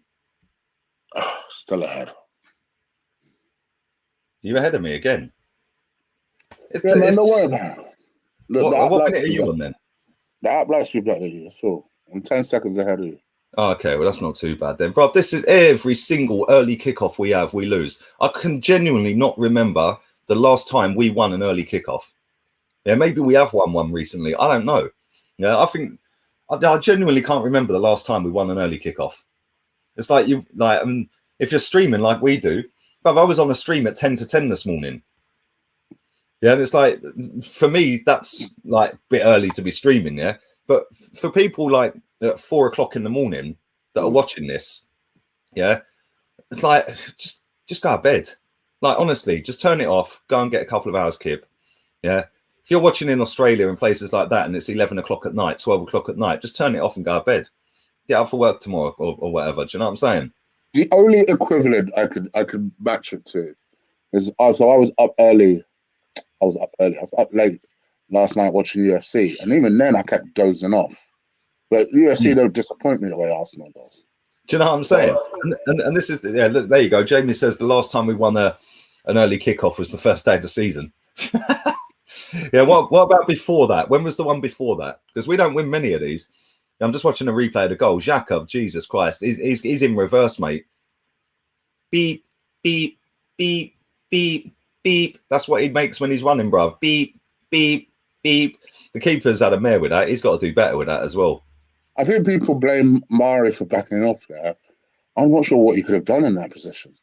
Still ahead. You ahead of me again? Yeah, man, don't worry about it. What minute are you on then? The app likes you better than you, so I'm 10 seconds ahead of you. Oh, okay, well, that's not too bad then. Bro, this is every single early kickoff we have, we lose. I can genuinely not remember the last time we won an early kickoff. Yeah, maybe we have won one recently. I don't know. Yeah, I think I genuinely can't remember the last time we won an early kickoff. It's like if you're streaming like we do, but I was on a stream at 10 to 10 this morning. Yeah, and it's like, for me, that's like a bit early to be streaming, yeah. But for people like at 4 o'clock in the morning that are watching this, yeah, it's like just go to bed. Like, honestly, just turn it off, go and get a couple of hours kip. Yeah. If you're watching in Australia and places like that and it's 11 o'clock at night, 12 o'clock at night, just turn it off and go to bed. Get up for work tomorrow or whatever. Do you know what I'm saying? The only equivalent I could match it to is so I was up early. I was up late last night watching UFC, and even then I kept dozing off. But UFC don't disappoint me the way Arsenal does. Do you know what I'm saying? And this is there you go. Jamie says the last time we won an early kickoff was the first day of the season. Yeah, what about before that? When was the one before that? Because we don't win many of these. I'm just watching a replay of the goal. Xhaka, Jesus Christ, he's in reverse, mate. Beep, beep, beep, beep, beep. That's what he makes when he's running, bruv. Beep, beep, beep. The keeper's had a mare with that. He's got to do better with that as well. I think people blame Mari for backing off there. I'm not sure what he could have done in that position,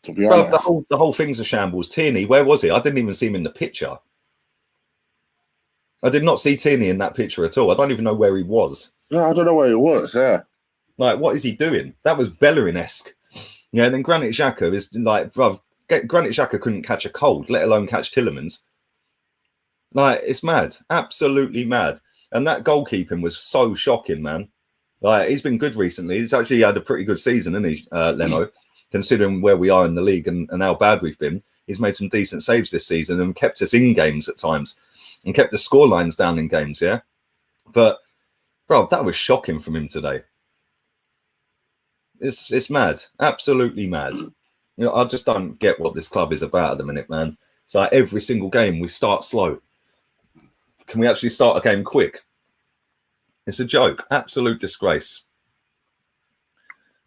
to be honest. The whole thing's a shambles. Tierney, where was he? I didn't even see him in the picture. I did not see Tierney in that picture at all. I don't even know where he was. Yeah, I don't know where he was, yeah. Like, what is he doing? That was Bellerin-esque. Yeah, and then Granit Xhaka is like, bruv, Granit Xhaka couldn't catch a cold, let alone catch Tielemans. Like, it's mad. Absolutely mad. And that goalkeeping was so shocking, man. Like, he's been good recently. He's actually had a pretty good season, isn't he, Leno? Considering where we are in the league and how bad we've been. He's made some decent saves this season and kept us in games at times and kept the scorelines down in games, yeah? But, bro, that was shocking from him today. It's mad. Absolutely mad. You know, I just don't get what this club is about at the minute, man. It's like every single game we start slow. Can we actually start a game quick? It's a joke. Absolute disgrace.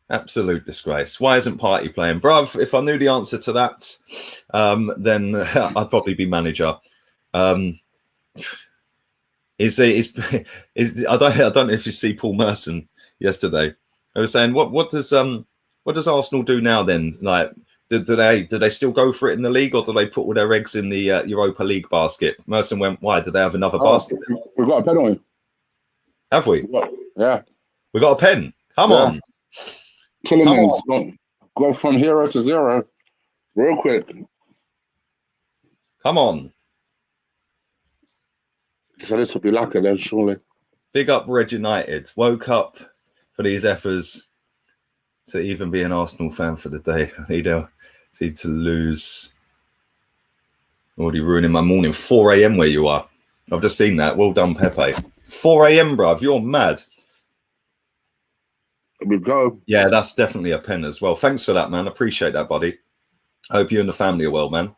Absolute disgrace. Why isn't Party playing? Bruv, if I knew the answer to that, then I'd probably be manager. I don't know if you see Paul Merson yesterday. I was saying, what does Arsenal do now then? Like, do they still go for it in the league, or do they put all their eggs in the Europa League basket? Merson went, why? Do they have another basket? We've got a penalty. Have we? Yeah. We got a pen. Come on. Tielemans, go from hero to zero real quick. Come on. So this will be lucky then, surely. Big up Red United. Woke up for these effers. to even be an Arsenal fan for the day. I need to lose. Already ruining my morning. 4 a.m. where you are. I've just seen that. Well done, Pepe. 4 a.m, bruv. You're mad. Here we go. Yeah, that's definitely a pen as well. Thanks for that, man. Appreciate that, buddy. Hope you and the family are well, man.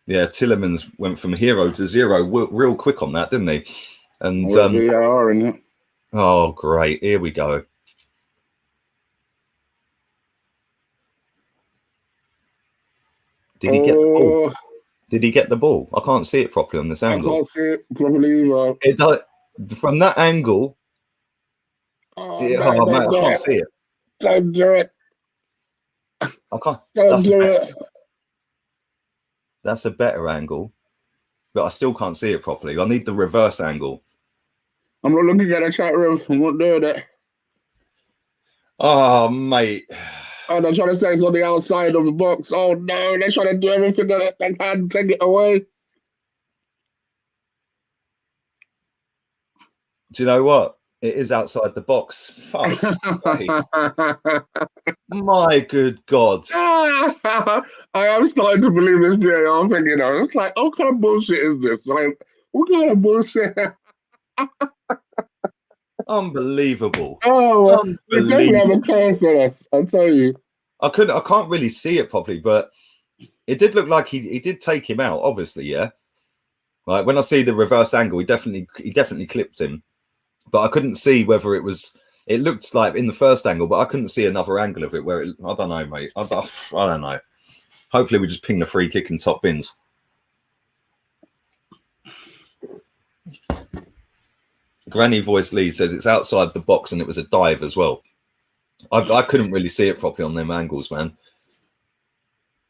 Yeah, Tillemans went from hero to zero real quick on that, didn't he? And VAR in it. Oh, great. Here we go. Did he get the ball? Did he get the ball? I can't see it properly on this angle. I can't see it properly either. It does, from that angle. Man, I can't see it. Don't do it. I can't. Don't do it. That's a better angle, but I still can't see it properly. I need the reverse angle. I'm not looking at the chat room. I'm not doing it. Oh, mate. Oh, they're trying to say it's on the outside of the box. Oh, no. They're trying to do everything that they can to take it away. Do you know what? It is outside the box. Fuck's sake. My good God. I am starting to believe this VAR. I'm thinking, it's like, what kind of bullshit is this? Like, what kind of bullshit? Unbelievable. Oh, we definitely have a curse on us, I'll tell you. I can't really see it properly, but it did look like he did take him out, obviously, yeah. Like when I see the reverse angle, he definitely clipped him. But I couldn't see whether it looked like in the first angle, but I couldn't see another angle of it where I don't know, mate. I don't know. Hopefully we just ping the free kick and top bins. Granny Voice Lee says it's outside the box and it was a dive as well. I couldn't really see it properly on them angles, man.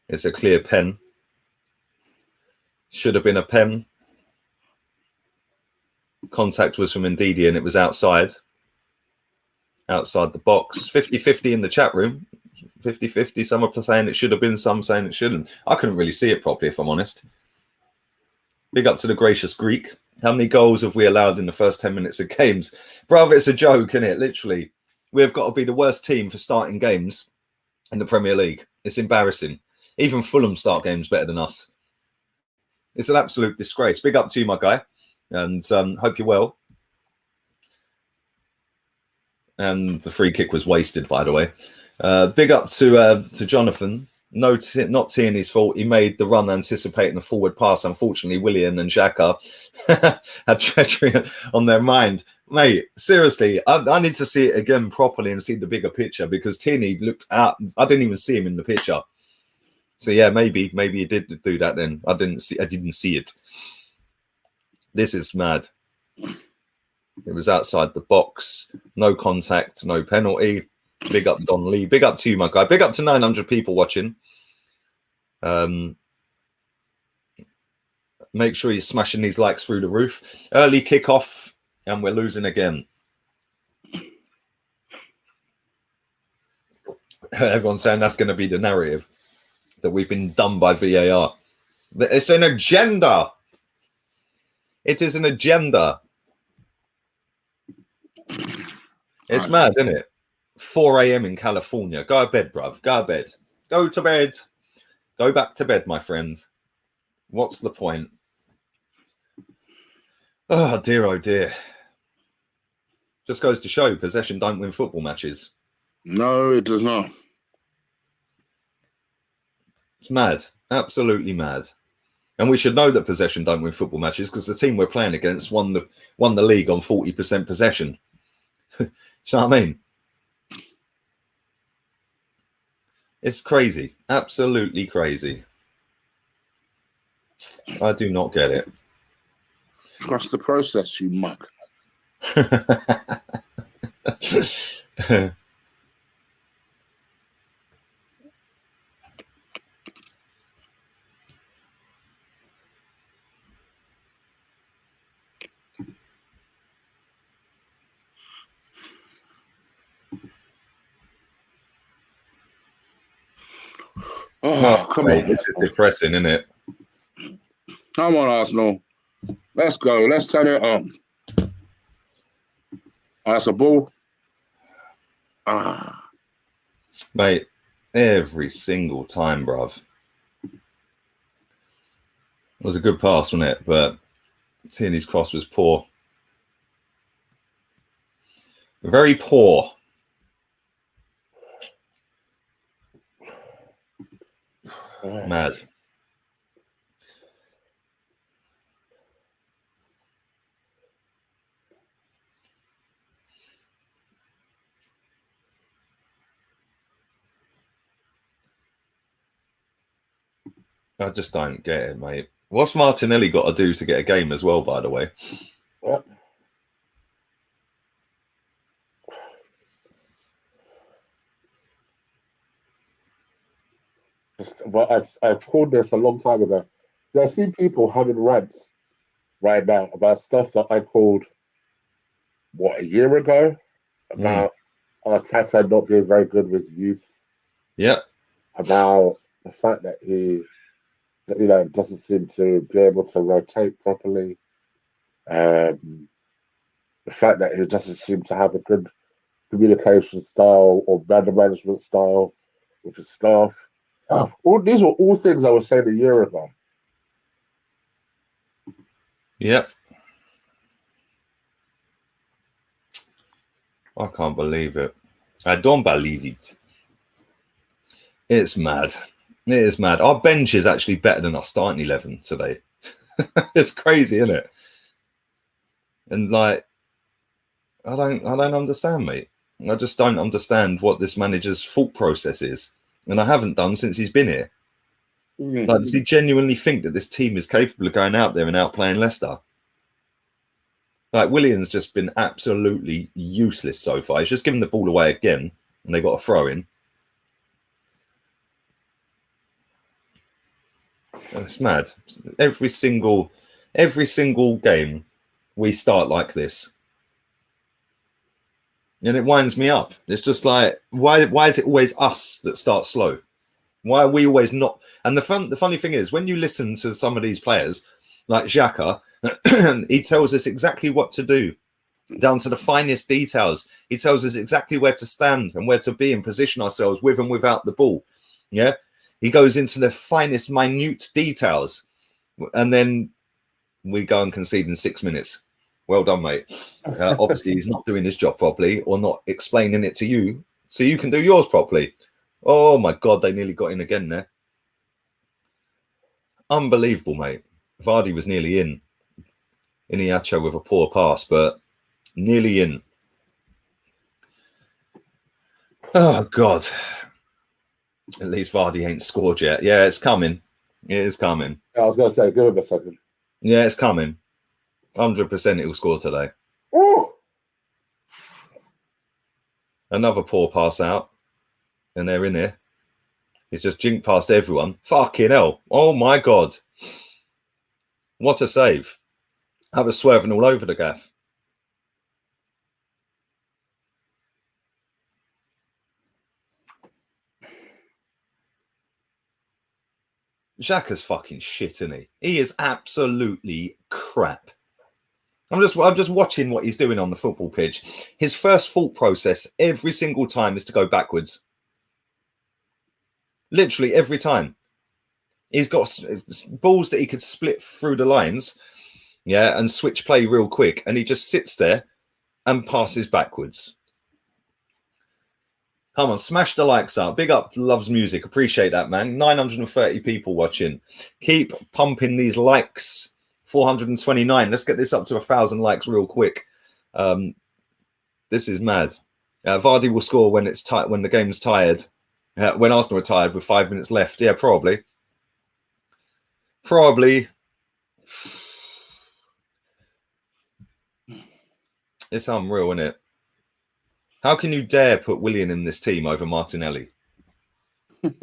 It's a clear pen. Should have been a pen. Contact was from Ndidi and it was outside the box. 50-50 in the chat room. 50-50. Some are saying it should have been, some saying it shouldn't. I couldn't really see it properly, if I'm honest. Big up to the gracious Greek. How many goals have we allowed in the first 10 minutes of games? Brother, it's a joke, isn't it? Literally. We've got to be the worst team for starting games in the Premier League. It's embarrassing. Even Fulham start games better than us. It's an absolute disgrace. Big up to you, my guy. And hope you're well. And the free kick was wasted, by the way. Big up to Jonathan. No, not Tierney's fault. He made the run anticipating the forward pass. Unfortunately, Willian and Xhaka had treachery on their mind. Mate, seriously, I need to see it again properly and see the bigger picture because Tierney looked out. I didn't even see him in the picture. So yeah, maybe he did do that then. I didn't see it. This is mad. It was outside the box. No contact, no penalty. Big up Don Lee. Big up to you, my guy. Big up to 900 people watching. Make sure you're smashing these likes through the roof. Early kickoff, and we're losing again. Everyone's saying that's going to be the narrative, that we've been done by VAR. It's an agenda. It is an agenda. It's mad, isn't it? 4 a.m. in California. Go to bed, bruv. Go to bed. Go to bed. Go back to bed, my friend. What's the point? Oh, dear, oh, dear. Just goes to show possession don't win football matches. No, it does not. It's mad. Absolutely mad. And we should know that possession don't win football matches because the team we're playing against won the league on 40% possession. Do you know what I mean? It's crazy. Absolutely crazy. I do not get it. Trust the process, you muck. Oh, come on. This is depressing, isn't it? Come on, Arsenal. Let's go. Let's turn it on. That's a ball. Mate, every single time, bruv. It was a good pass, wasn't it? But Tierney's cross was poor. Very poor. Mad. I just don't get it, mate. What's Martinelli got to do to get a game as well, by the way? Yep. But I've called this a long time ago. I've seen people having rants right now about stuff that I called a year ago about Arteta not being very good with youth. Yeah. About the fact that he, doesn't seem to be able to rotate properly. The fact that he doesn't seem to have a good communication style or management style with his staff. These were all things I was saying a year ago. Yep. I can't believe it. I don't believe it. It's mad. It is mad. Our bench is actually better than our starting 11 today. It's crazy, isn't it? And like, I don't understand, mate. I just don't understand what this manager's thought process is, and I haven't done since he's been here. Like, does he genuinely think that this team is capable of going out there and outplaying Leicester? Like, Willian's just been absolutely useless so far. He's just given the ball away again, and they got a throw in. It's mad. Every single game we start like this. And it winds me up. It's just like, why is it always us that start slow? Why are we always not? And the funny thing is, when you listen to some of these players, like Xhaka, he tells us exactly what to do, down to the finest details. He tells us exactly where to stand and where to be and position ourselves with and without the ball. Yeah, he goes into the finest, minute details, and then we go and concede in 6 minutes. Well done, mate. Obviously, he's not doing his job properly or not explaining it to you so you can do yours properly. Oh, my God, they nearly got in again there. Unbelievable, mate. Vardy was nearly in. Iniacho with a poor pass, but nearly in. Oh, God. At least Vardy ain't scored yet. Yeah, it's coming. It is coming. I was going to say, give him a second. Yeah, it's coming. 100% it will score today. Ooh. Another poor pass out. And they're in here. He's just jinked past everyone. Fucking hell. Oh, my God. What a save. I was swerving all over the gaff. Xhaka's fucking shit, isn't he? He is absolutely crap. I'm just watching what he's doing on the football pitch. His first thought process every single time is to go backwards. Literally every time. He's got balls that he could split through the lines, yeah, and switch play real quick. And he just sits there and passes backwards. Come on, smash the likes up. Big up Loves Music. Appreciate that, man. 930 people watching. Keep pumping these likes. 429. Let's get this up to 1,000 likes real quick. This is mad. Vardy will score when it's tight, when the game's tired. When Arsenal are tired with 5 minutes left. Yeah, probably. Probably. It's unreal, isn't it? How can you dare put Willian in this team over Martinelli? Because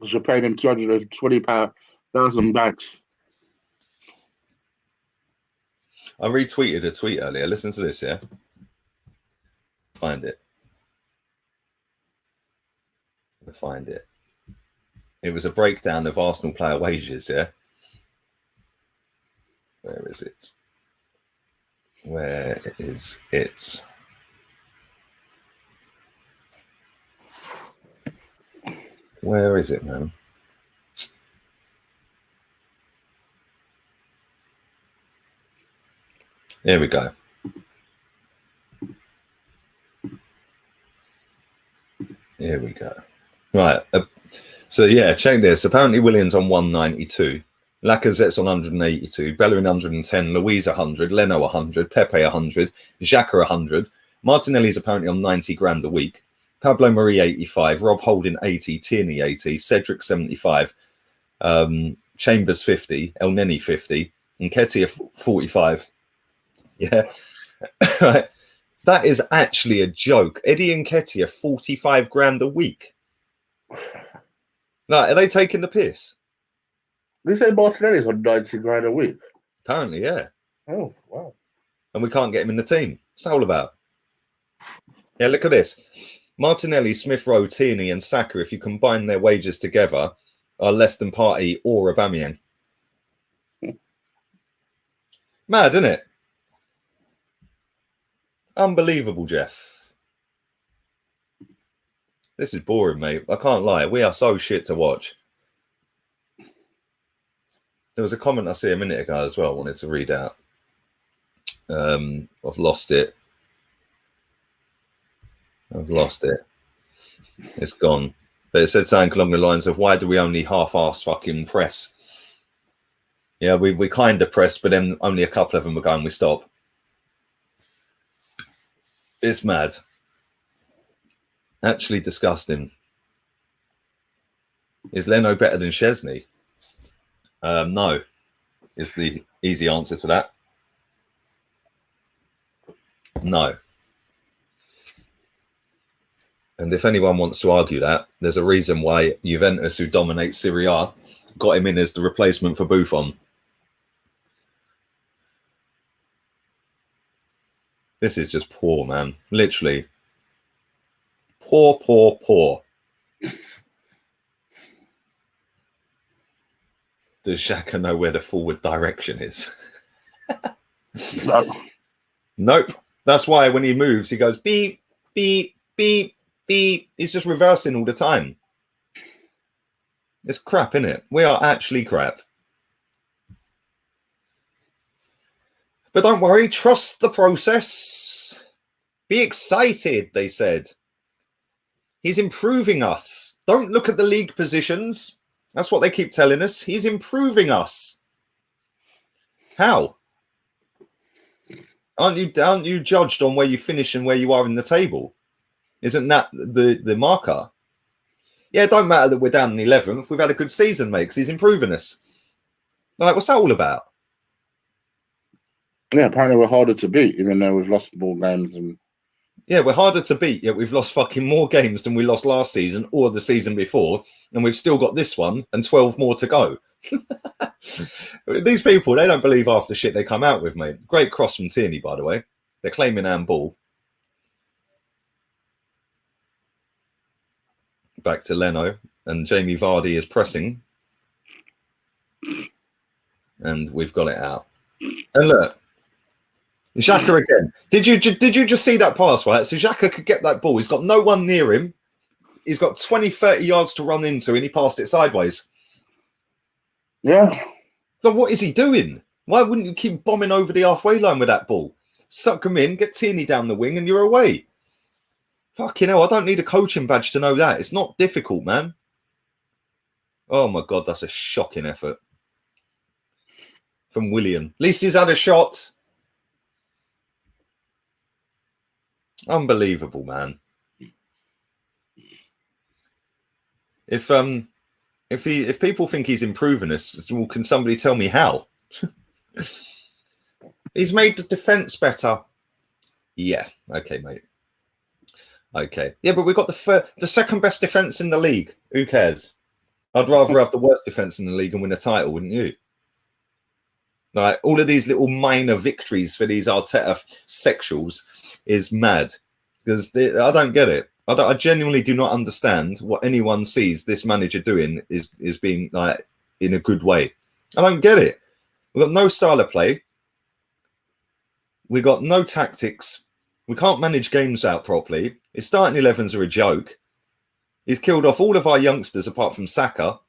you're paying him £220,000 bags. I retweeted a tweet earlier. Listen to this, yeah? Find it. Find it. It was a breakdown of Arsenal player wages, yeah? Where is it? Where is it? Where is it, man? Here we go. Here we go. Right. So, yeah, check this. Apparently, Willian's on 192. Lacazette's on 182. Bellerin 110. Louise 100. Leno 100. Pepe 100. Xhaka 100. Martinelli's apparently on 90 grand a week. Pablo Marie 85. Rob Holding 80. Tierney 80. Cedric 75. Chambers 50. El Neni 50. And Nketiah 45. Yeah. That is actually a joke. Eddie and Nketiah 45 grand a week. No, are they taking the piss? Did you say Martinelli's on 90 grand a week? Apparently, yeah. Oh, wow. And we can't get him in the team. What's that all about? Yeah, look at this. Martinelli, Smith Rowe, Tierney and Saka, if you combine their wages together, are less than Partey or Aubameyang. Mad, isn't it? Unbelievable, Jeff. This is boring, mate. I can't lie. We are so shit to watch. There was a comment I see a minute ago as well I wanted to read out. I've lost it. It's gone. But it said something along the lines of, why do we only half-arse fucking press? Yeah, we kind of press, but then only a couple of them are going, we stop. It's mad. Actually disgusting. Is Leno better than Szczesny? No, is the easy answer to that. No. And if anyone wants to argue that, there's a reason why Juventus, who dominate Serie A, got him in as the replacement for Buffon. This is just poor, man. Literally. Poor, poor, poor. Does Xhaka know where the forward direction is? No. Nope. That's why when he moves, he goes beep, beep, beep, beep. He's just reversing all the time. It's crap, isn't it? We are actually crap. But don't worry, trust the process. Be excited, they said. He's improving us. Don't look at the league positions. That's what they keep telling us. He's improving us. How? Aren't you judged on where you finish and where you are in the table? Isn't that the marker? Yeah, it don't matter that we're down in 11th. We've had a good season, mate, because he's improving us. Like, what's that all about? Yeah, apparently we're harder to beat, even though we've lost more games. And yeah, we're harder to beat, yet we've lost fucking more games than we lost last season or the season before, and we've still got this one and 12 more to go. These people, they don't believe half the shit they come out with, mate. Great cross from Tierney, by the way. They're claiming handball. Back to Leno, and Jamie Vardy is pressing. And we've got it out. And look, Xhaka again. Did you just see that pass, right? So Xhaka could get that ball. He's got no one near him. He's got 20, 30 yards to run into, and he passed it sideways. yeah. But what is he doing? Why wouldn't you keep bombing over the halfway line with that ball? Suck him in, get Tierney down the wing, and you're away. Fucking hell, I don't need a coaching badge to know that. It's not difficult, man. Oh, my God, that's a shocking effort. From Willian. At least he's had a shot. Unbelievable, man. If people think he's improving us, well, can somebody tell me how? He's made the defense better. Yeah, okay, mate. Okay, yeah, but we've got the second best defense in the league. Who cares? I'd rather have the worst defense in the league and win a title, wouldn't you? Like, all of these little minor victories for these Arteta sexuals is mad, because I don't get it. I genuinely do not understand what anyone sees this manager doing is being like in a good way. I don't get it. We've got no style of play. We got no tactics. We can't manage games out properly. His starting 11s are a joke. He's killed off all of our youngsters apart from Saka.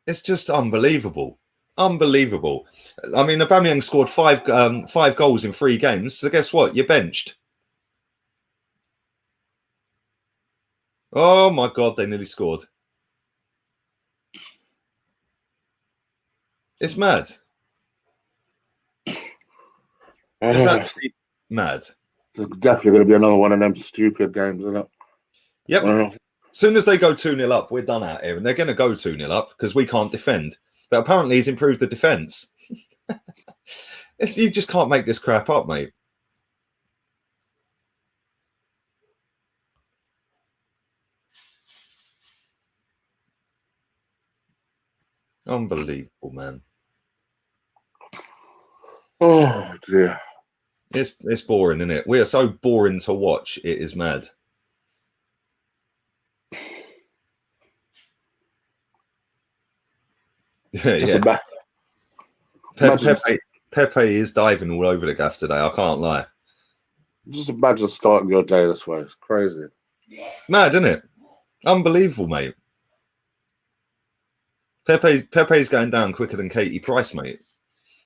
It's just unbelievable. Unbelievable. I mean, Aubameyang scored five goals in 3 games. So guess what? You're benched. Oh my God, they nearly scored. It's mad. It's actually mad. It's definitely going to be another one of them stupid games, isn't it? Yep. As soon as they go 2-0 up, we're done out here. And they're going to go 2-0 up because we can't defend. But apparently he's improved the defence. You just can't make this crap up, mate. Unbelievable, man. Oh, dear. It's boring, isn't it? We are so boring to watch. It is mad. Yeah. Pepe is diving all over the gaff today. I can't lie. Just imagine starting your day this way. It's crazy. Mad, isn't it? Unbelievable, mate. Pepe's going down quicker than Katie Price, mate.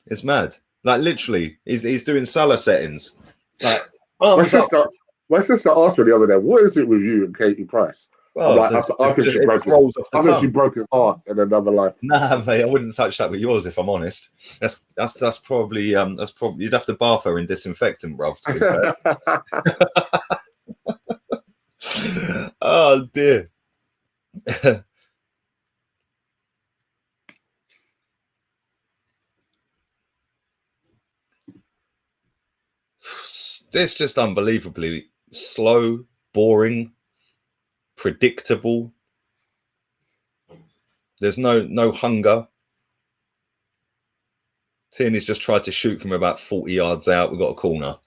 It's mad. Like literally, he's doing Salah settings. Like my sister asked me the other day, "What is it with you and Katie Price?" Well, like, I think she broke his heart in another life. Nah, mate, I wouldn't touch that with yours if I'm honest. That's probably you'd have to bath her in disinfectant, bruv. Oh dear. It's just unbelievably slow, boring, predictable. There's no hunger. Tierney's just tried to shoot from about 40 yards out. We've got a corner.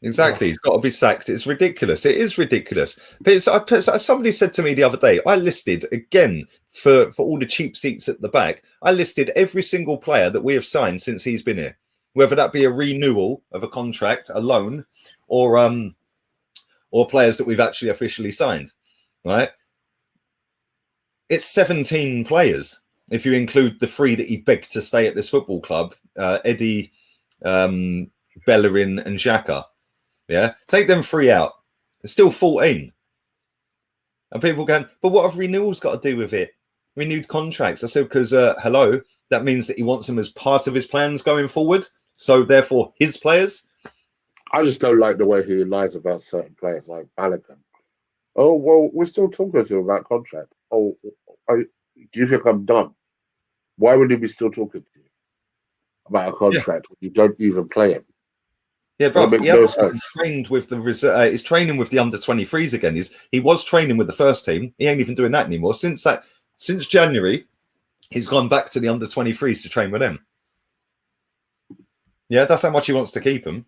Exactly. He's got to be sacked. It's ridiculous. It is ridiculous. But somebody said to me the other day, I listed, again, for all the cheap seats at the back, I listed every single player that we have signed since he's been here, whether that be a renewal of a contract, a loan, or players that we've actually officially signed, right? It's 17 players. If you include the 3 that he begged to stay at this football club, Eddie, Bellerin and Xhaka. Yeah, take them 3 out. It's still 14. And people going, but what have renewals got to do with it? Renewed contracts. I said, because, hello, that means that he wants them as part of his plans going forward. So, therefore, his players. I just don't like the way he lies about certain players, like Balogun. Oh, well, we're still talking to him about contract. Oh, do you think I'm done? Why would he be still talking to you about a contract when you don't even play him? Yeah, bro, he hasn't trained with the he's training with the under-23s again. He was training with the first team. He ain't even doing that anymore. Since January, he's gone back to the under-23s to train with them. Yeah, that's how much he wants to keep him.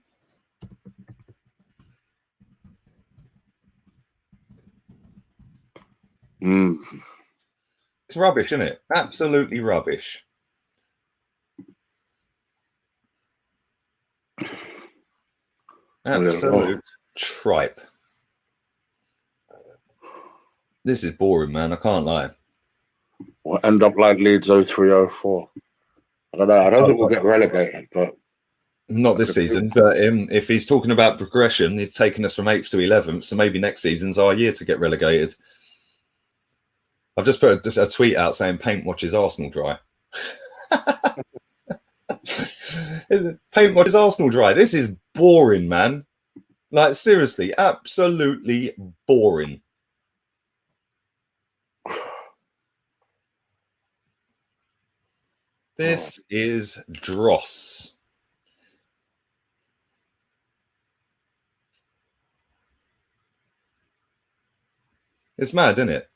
It's rubbish, isn't it? Absolutely rubbish. Absolute tripe. This is boring, man. I can't lie. We'll end up like Leeds 03-04. I don't know. I don't think we'll get relegated, but not this season. But if he's talking about progression, he's taking us from 8th to 11th. So maybe next season's our year to get relegated. I've just put a tweet out saying paint watches Arsenal dry. Paint watches Arsenal dry. This is boring, man. Like, seriously, absolutely boring. This is dross. It's mad, isn't it?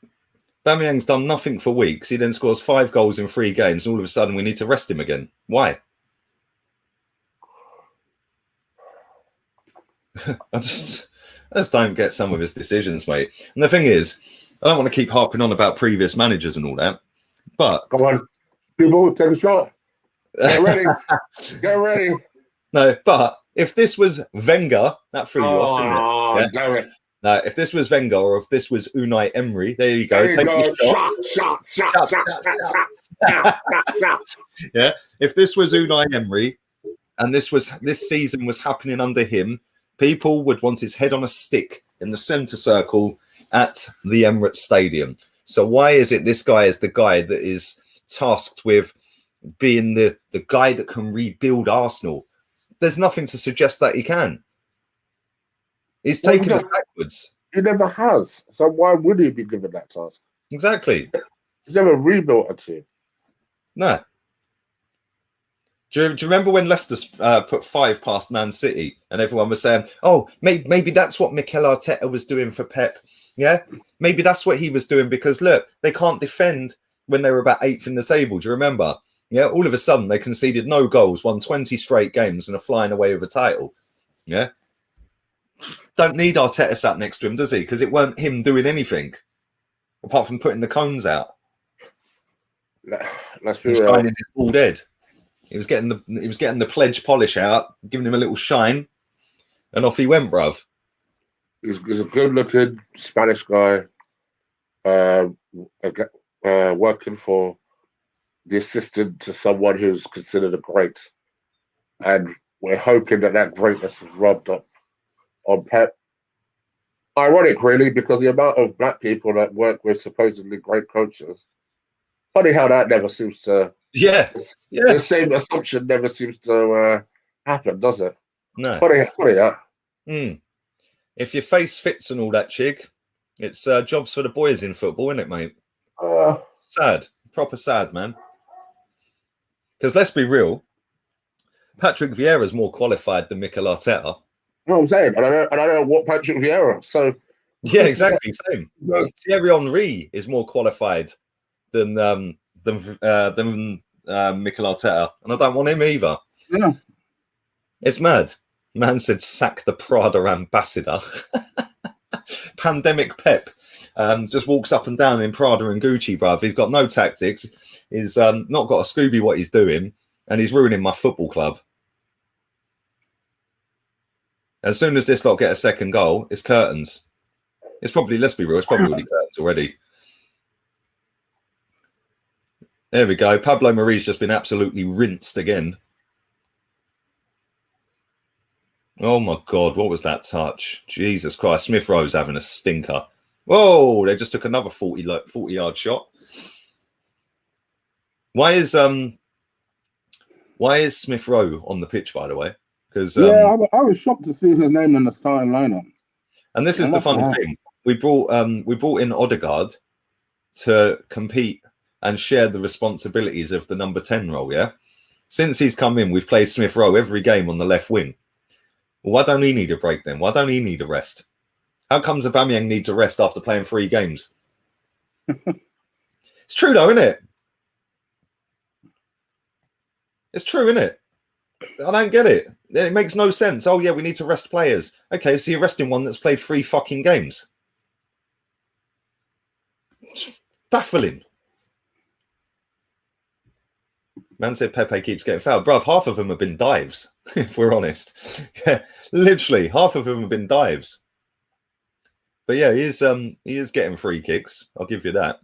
Aubameyang's done nothing for weeks. He then scores 5 goals in 3 games. And all of a sudden, we need to rest him again. Why? I just don't get some of his decisions, mate. And the thing is, I don't want to keep harping on about previous managers and all that. But come on. People, take a shot. Get ready. Get ready. No, but if this was Wenger, that threw you off, didn't it? Oh, damn it. No, if this was Wenger or if this was Unai Emery, there you go. There you Take go. your shot. Yeah. If this was Unai Emery and this season was happening under him, people would want his head on a stick in the centre circle at the Emirates Stadium. So why is it this guy is the guy that is tasked with being the guy that can rebuild Arsenal? There's nothing to suggest that he can. He's taken it backwards. He never has. So why would he be given that task? Exactly. He's never rebuilt a team. No. Do you remember when Leicester put 5 past Man City and everyone was saying, oh, maybe that's what Mikel Arteta was doing for Pep. Yeah, maybe that's what he was doing because, look, they can't defend when they were about 8th in the table. Do you remember? Yeah, all of a sudden they conceded no goals, won 20 straight games and are flying away with a title. Yeah. Don't need Arteta sat next to him, does he? Because it weren't him doing anything apart from putting the cones out. Let's be He's real. shining his bald head. He was getting the pledge polish out, giving him a little shine, and off he went, bruv. He's a good-looking Spanish guy, working for the assistant to someone who's considered a great, and we're hoping that greatness is rubbed up on Pep. Ironic, really, because the amount of black people that work with supposedly great coaches. Funny how that never seems to. Yeah. The same assumption never seems to happen, does it? No. Funny that. If your face fits and all that, chick, it's jobs for the boys in football, isn't it, mate? Sad. Proper sad, man. Because let's be real, Patrick Vieira's more qualified than Mikel Arteta. You know what I'm saying? And I don't know what Patrick Vieira. So yeah, exactly. Same. Thierry Henry is more qualified than Mikel Arteta, and I don't want him either. Yeah, it's mad. Man said, "Sack the Prada ambassador." Pandemic Pep just walks up and down in Prada and Gucci, bruv. He's got no tactics. He's not got a Scooby what he's doing, and he's ruining my football club. As soon as this lot get a second goal, it's curtains. It's probably, let's be real, it's probably already curtains already. There we go. Pablo Mari's just been absolutely rinsed again. Oh my God, what was that touch? Jesus Christ, Smith Rowe's having a stinker. Whoa, they just took another 40-yard shot. Why is Smith Rowe on the pitch, by the way? Because I was shocked to see his name in the starting lineup. And this is the funny thing. We brought in Odegaard to compete and share the responsibilities of the number 10 role, yeah? Since he's come in, we've played Smith Rowe every game on the left wing. Well, why don't he need a break then? Why don't he need a rest? How comes Aubameyang needs a rest after playing 3 games? It's true though, isn't it? It's true, isn't it? I don't get it. It makes no sense. Oh, yeah, we need to rest players. Okay, so you're resting one that's played 3 fucking games. It's baffling. Man said Pepe keeps getting fouled. Bruv, half of them have been dives, if we're honest. Yeah, literally, half of them have been dives. But yeah, he is getting free kicks. I'll give you that.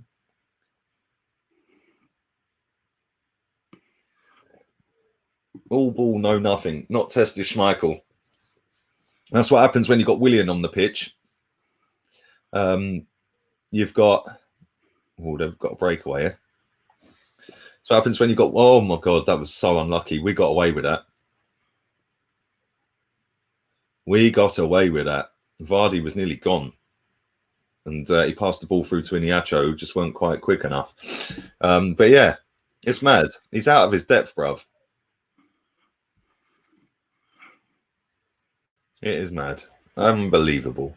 All ball, no nothing. Not tested Schmeichel. That's what happens when you've got Willian on the pitch. You've got... Oh, they've got a breakaway here. So what happens when you got... Oh, my God, that was so unlucky. We got away with that. We got away with that. Vardy was nearly gone. And he passed the ball through to Iniacho, who just weren't quite quick enough. But yeah, it's mad. He's out of his depth, bruv. It is mad. Unbelievable.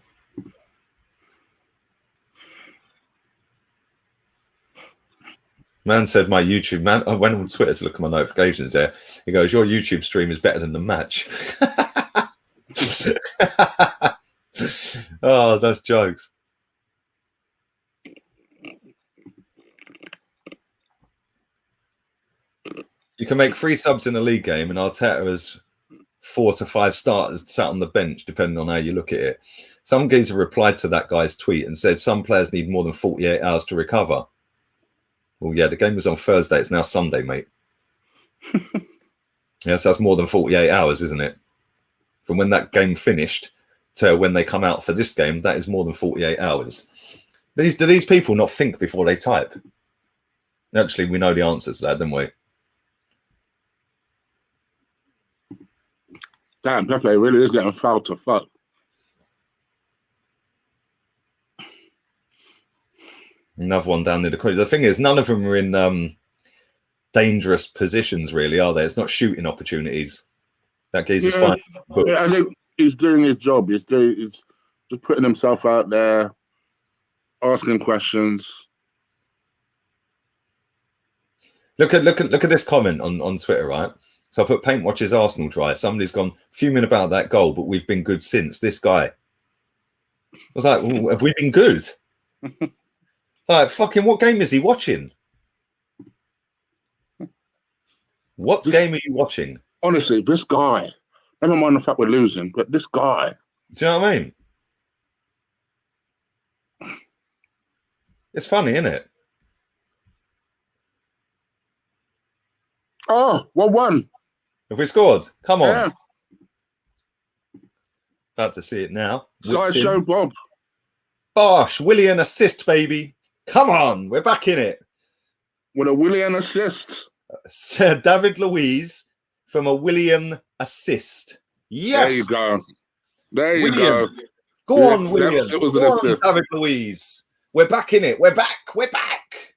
Man said my YouTube, man, I went on Twitter to look at my notifications there. He goes, your YouTube stream is better than the match. Oh, that's jokes. You can make 3 subs in a league game, and Arteta has 4 to 5 starters sat on the bench, depending on how you look at it. Some geezer replied to that guy's tweet and said some players need more than 48 hours to recover. Well, yeah, the game was on Thursday. It's now Sunday, mate. Yeah, so that's more than 48 hours, isn't it? From when that game finished to when they come out for this game, that is more than 48 hours. Do these people not think before they type? Actually, we know the answers to that, don't we? Damn, Pepe really is getting fouled to fuck. Another one down near the corner. The thing is, none of them are in dangerous positions, really, are they? It's not shooting opportunities. That geezer's fine. Yeah, I think he's doing his job. He's just putting himself out there, asking questions. Look at this comment on Twitter, right? So I put paint watches Arsenal dry. Somebody's gone fuming about that goal, but we've been good since. This guy. I was like, well, have we been good? Like, fucking, what game is he watching? What game are you watching? Honestly, this guy. Never mind the fact we're losing, but this guy. Do you know what I mean? It's funny, isn't it? Oh, 1-1. Have we scored? Come on. Yeah. About to see it now. Sideshow Bob. Bosh, Willian assist, baby. Come on, we're back in it. With a Willian assist. Sir David Luiz from a Willian assist. Yes. There you go. There you William. go. Go on, William. It was Go an on, assist. David Luiz. We're back in it. We're back. We're back.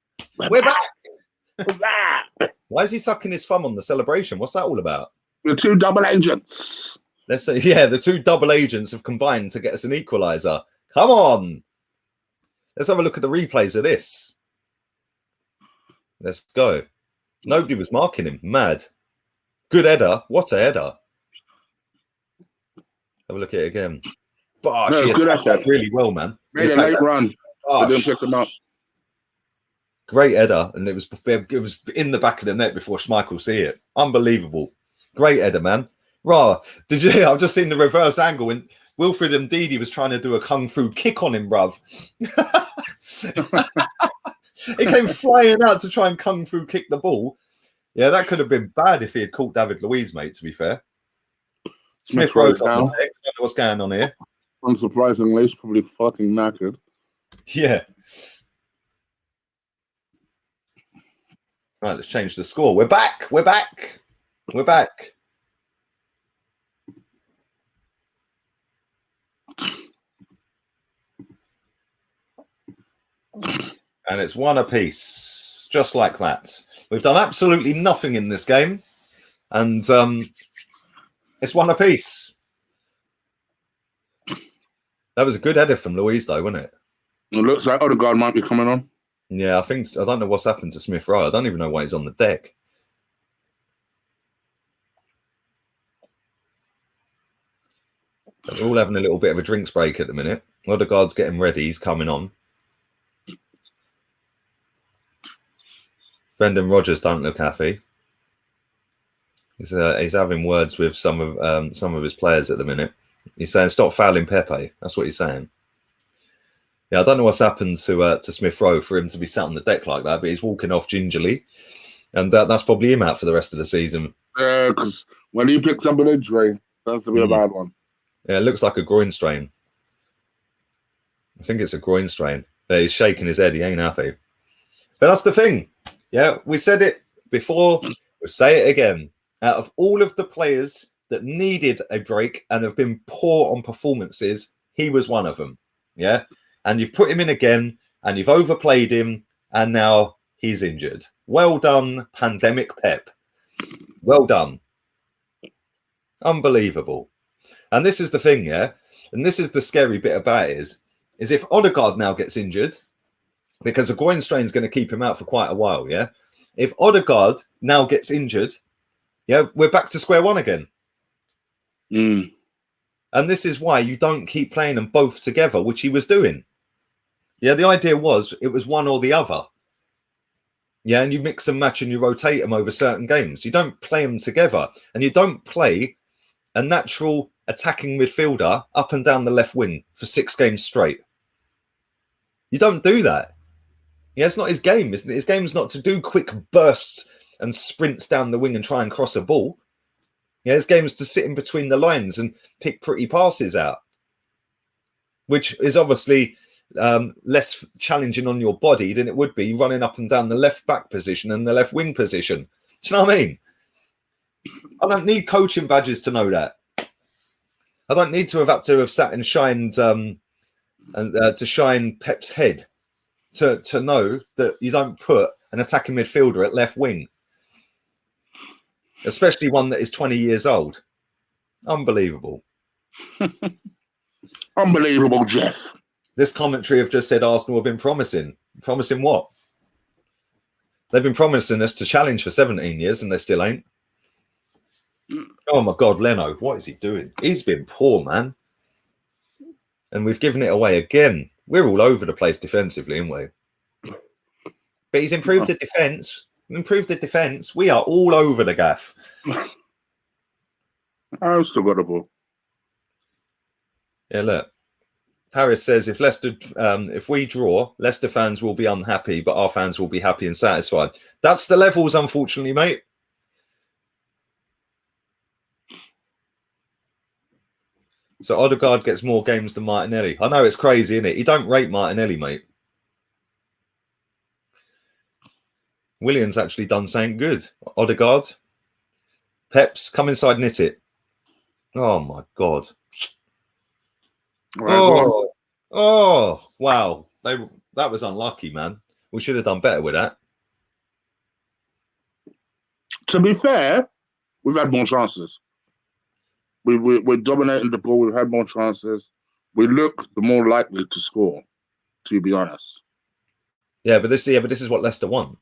We're back. Why is he sucking his thumb on the celebration? What's that all about? The 2 double agents. Let's say, yeah, the 2 double agents have combined to get us an equaliser. Come on. Let's have a look at the replays of this. Let's go. Nobody was marking him. Mad. Good header. What a header. Have a look at it again. Bosh, No, he good attacked that really well, man. Made a late run. But didn't pick them up. Great header, and it was in the back of the net before Schmeichel see it. Unbelievable. Great header, man. Rah, did you hear? I've just seen the reverse angle when Wilfred Ndidi was trying to do a kung fu kick on him, bruv. He came flying out to try and kung fu kick the ball. Yeah, that could have been bad if he had caught David Luiz, mate, to be fair. Smith Rowe's on the deck. I don't know what's going on here. Unsurprisingly, he's probably fucking knackered. Yeah. Right, let's change the score. We're back. We're back. We're back. And it's 1 apiece, just like that. We've done absolutely nothing in this game, and it's 1 apiece. That was a good header from Luiz, though, wasn't it? It looks like Odegaard might be coming on. Yeah, I think so. I don't know what's happened to Smith Rowe. I don't even know why he's on the deck. We're all having a little bit of a drinks break at the minute. Odegaard's getting ready. He's coming on. Brendan Rodgers don't look happy. He's having words with some of his players at the minute. He's saying, "Stop fouling Pepe." That's what he's saying. Yeah, I don't know what's happened to Smith Rowe for him to be sat on the deck like that, but he's walking off gingerly, and that's probably him out for the rest of the season. Yeah, because when he picks up an injury, that's to be a bad one. Yeah, it looks like a groin strain. I think it's a groin strain. Yeah, he's shaking his head. He ain't happy. But that's the thing. Yeah, we said it before. We'll say it again. Out of all of the players that needed a break and have been poor on performances, he was one of them. Yeah. And you've put him in again and you've overplayed him and now he's injured. Well done, Pandemic Pep. Well done. Unbelievable. And this is the thing, yeah? And this is the scary bit about it is if Odegaard now gets injured, because the groin strain is going to keep him out for quite a while, yeah? If Odegaard now gets injured, yeah, we're back to square one again. Mm. And this is why you don't keep playing them both together, which he was doing. Yeah, the idea was it was one or the other. Yeah, and you mix and match and you rotate them over certain games. You don't play them together, and you don't play a natural attacking midfielder up and down the left wing for 6 games straight. You don't do that. Yeah, it's not his game. His game's not to do quick bursts and sprints down the wing and try and cross a ball. Yeah, his game is to sit in between the lines and pick pretty passes out, which is obviously less challenging on your body than it would be running up and down the left back position and the left wing position. Do you know what I mean? I don't need coaching badges to know that. I don't need to have sat and shined to shine Pep's head to know that you don't put an attacking midfielder at left wing, especially one that is 20 years old. Unbelievable. Unbelievable, Jeff. This commentary have just said Arsenal have been promising. Promising what? They've been promising us to challenge for 17 years and they still ain't. Oh my God, Leno, what is he doing? He's been poor, man. And we've given it away again. We're all over the place defensively, aren't we? But he's improved the defence. Improved the defence. We are all over the gaff. I've still got the ball. Yeah, look. Paris says if Leicester, if we draw, Leicester fans will be unhappy, but our fans will be happy and satisfied. That's the levels, unfortunately, mate. So Odegaard gets more games than Martinelli. I know it's crazy, isn't it? He don't rate Martinelli, mate. Williams actually done something good. Odegaard. Peps, come inside, knit it. Oh, my God. Right, oh, wow. That was unlucky, man. We should have done better with that. To be fair, we've had more chances. We're dominating the ball. We've had more chances. We look the more likely to score, to be honest. Yeah, but this is what Leicester want.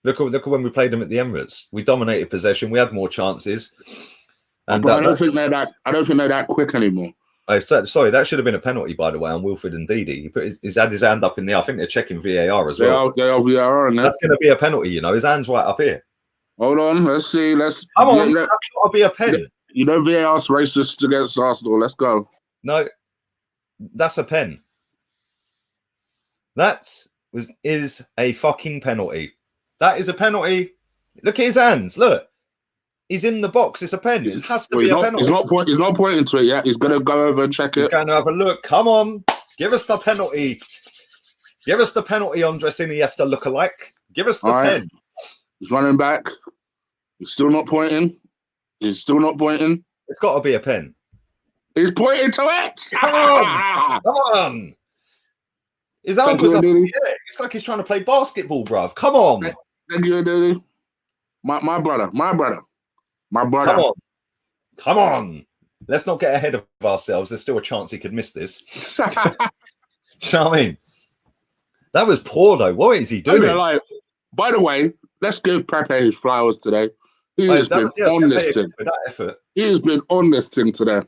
Look at when we played them at the Emirates. We dominated possession. We had more chances. And but I don't think they're that quick anymore. Oh, sorry, that should have been a penalty, by the way, on Wilfred and Ndidi. He put he's had his hand up in the air. I think they're checking VAR as well. They are VAR, and that's going to be a penalty. You know, his hand's right up here. Hold on, let's see. Come on, that's got to be a pen. You know, VAR's racist against Arsenal. Let's go. No, that's a pen. That is a fucking penalty. That is a penalty. Look at his hands. Look. He's in the box. It's a pen. It has to be a penalty. He's not pointing to it yet. He's going to go over and check it. He's going to have a look. Come on. Give us the penalty. Give us the penalty, Andres Iniesta lookalike. Give us the pen. He's running back. He's still not pointing. It's got to be a pen. He's pointing to it. Come on. Come on. His arm was up in the air. It's like he's trying to play basketball, bruv. Come on. Thank you, Duty. My brother. Come on. Let's not get ahead of ourselves. There's still a chance he could miss this. You know what I mean? That was poor, though. What is he doing? By the way, let's give Pepe his flowers today. He has been on this thing. That effort. He has been on this thing today.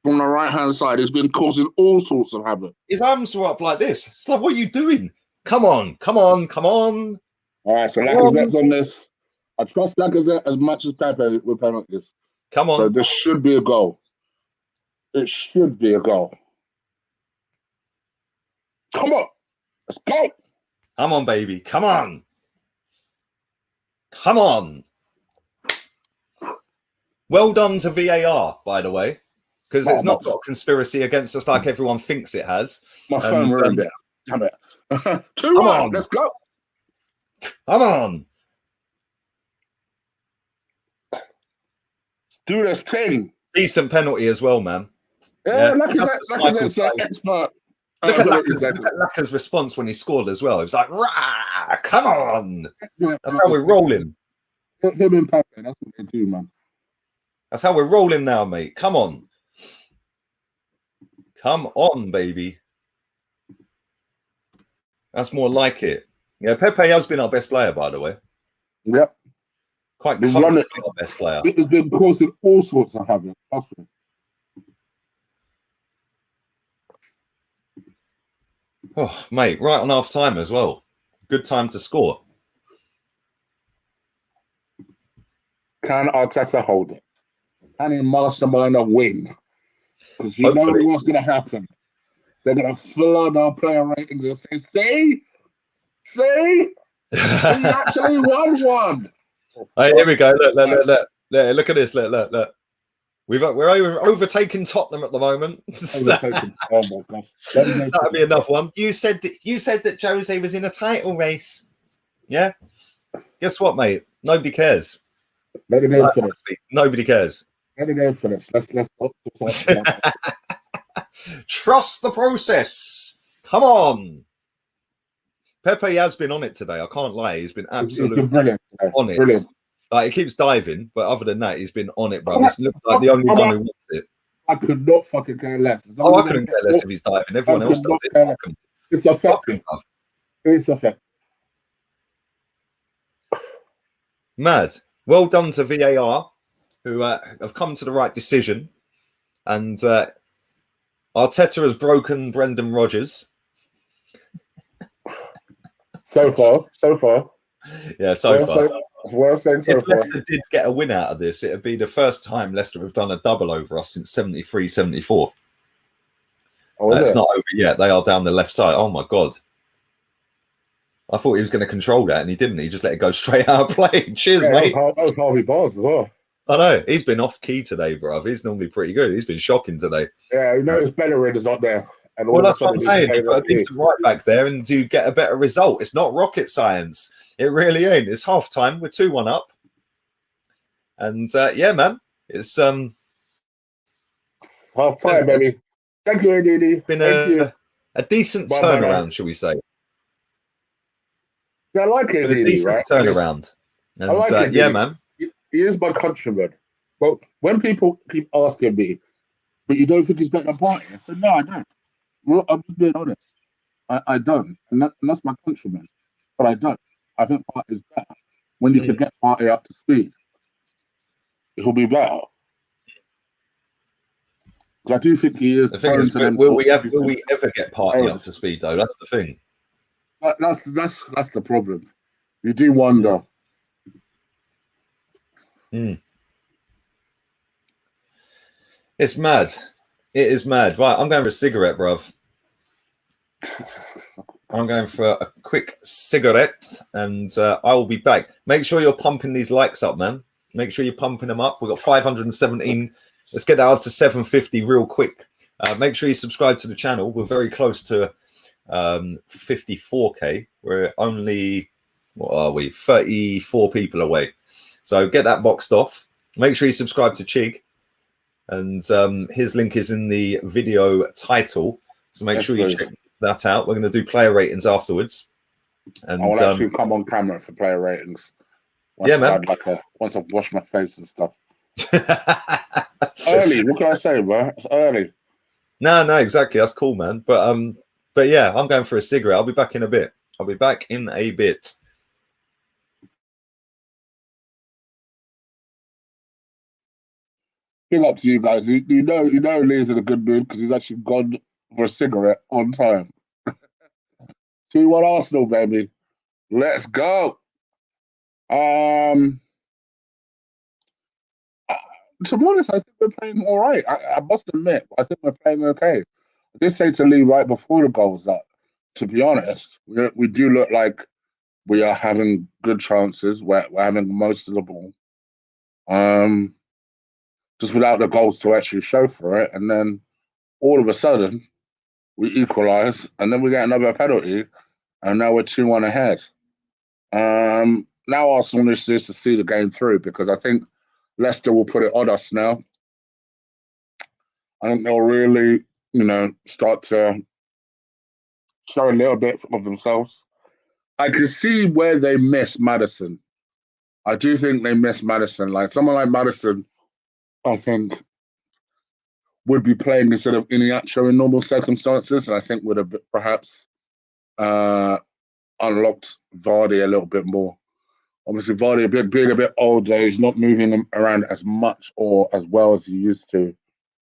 From the right-hand side, he's been causing all sorts of havoc. His arms were up like this. It's like, what are you doing? Come on. All right, so Lacazette's on this. I trust Lacazette as much as Pepe with penalties. Come on. So this should be a goal. It should be a goal. Come on. Let's go. Come on, baby. Come on. Come on. Well done to VAR, by the way, because it's not got a conspiracy against us like everyone thinks it has. My phone ruined it. Damn it. 2-1. Let's go. Come on. Do this thing. Decent penalty as well, man. Yeah. Lacazette's an expert. Look at Lacazette's response when he scored as well. He was like, rah, come on. That's how we're rolling. Him and Pepe, that's what they do, man. That's how we're rolling now, mate. Come on. Come on, baby. That's more like it. Yeah, Pepe has been our best player, by the way. Yep. Quite comfortably our best player. It has been causing all sorts of havoc. Oh, mate, right on half time as well. Good time to score. Can Arteta hold it? Can he mastermind a win? Because you know Hopefully. what's going to happen. They're going to flood our player ratings and say, see, he actually won one. Hey, here we go. Look at this. Look. We're overtaking Tottenham at the moment. Overtaken. Oh my gosh. That'll be enough one. You said that Jose was in a title race. Yeah. Guess what, mate? Nobody cares. Let it go for this. Nobody cares. Let it go for this. Let's Trust the process. Come on. Pepe has been on it today. I can't lie. He's been absolutely brilliant. on it. Brilliant. Like, he keeps diving, but other than that, he's been on it, bro. He's looked like the only one who wants it. I could not fucking care less. Oh, I couldn't care less if he's diving. Everyone else does it. It's effective. It's effective. Mad. Well done to VAR, who have come to the right decision. And Arteta has broken Brendan Rodgers. So far. Yeah, so far. It's worth saying so if far. Leicester did get a win out of this, it would be the first time Leicester have done a double over us since 73-74. Oh, It's not over yet. They are down the left side. Oh, my God. I thought he was going to control that, and he didn't. He just let it go straight out of play. Cheers, mate. That was Harvey Barnes as well. I know. He's been off-key today, bruv. He's normally pretty good. He's been shocking today. Yeah, you notice Bellerin is not there. And well, that's what I'm saying. You've got a decent right back there, and you get a better result. It's not rocket science. It really ain't. It's half-time. We're 2-1 up. And, yeah, man. It's half-time, baby. Thank you, Didi. Been a decent turnaround, shall we say. Yeah, I like it, a decent turnaround. And, I like it, yeah, man. He is my countryman. But when people keep asking me, but you don't think he's better than Party? I said, no, I don't. Well, I'm just being honest. I don't. And that's my countryman. But I don't. I think Party is better. When you can get Party up to speed, he'll be better. Because I do think he is. The thing is, will we ever get Party up to speed, though? That's the thing. That's the problem. You do wonder. It's mad. It is mad. Right, I'm going for a cigarette, bruv. I'm going for a quick cigarette, and I will be back. Make sure you're pumping these likes up, man. Make sure you're pumping them up. We've got 517. Let's get that out to 750 real quick. Make sure you subscribe to the channel. We're very close to 54k. We're only, what are we, 34 people away. So get that boxed off. Make sure you subscribe to Chig, and his link is in the video title. So make sure you check that out. We're going to do player ratings afterwards. And I will actually come on camera for player ratings. Once man. Once I've washed my face and stuff. Early. What can I say, bro? It's early. No, exactly. That's cool, man. But yeah, I'm going for a cigarette. I'll be back in a bit. Big up to you guys. You know Lee's in a good mood because he's actually gone for a cigarette on time. 2-1 Arsenal, baby. Let's go. To be honest, I think we're playing all right. I must admit, I think we're playing okay. I did say to Lee right before the goals that, to be honest, we do look like we are having good chances. We're having most of the ball. Just without the goals to actually show for it. And then all of a sudden, we equalise, and then we get another penalty, and now we're 2-1 ahead. Now Arsenal needs to see the game through, because I think Leicester will put it on us now. I think they'll really, start to show a little bit of themselves. I can see where they miss Maddison. I do think they miss Maddison. Like someone like Maddison, I think, would be playing instead of Iniacho in normal circumstances, and I think would have perhaps unlocked Vardy a little bit more. Obviously, Vardy being a bit older, he's not moving around as much or as well as he used to.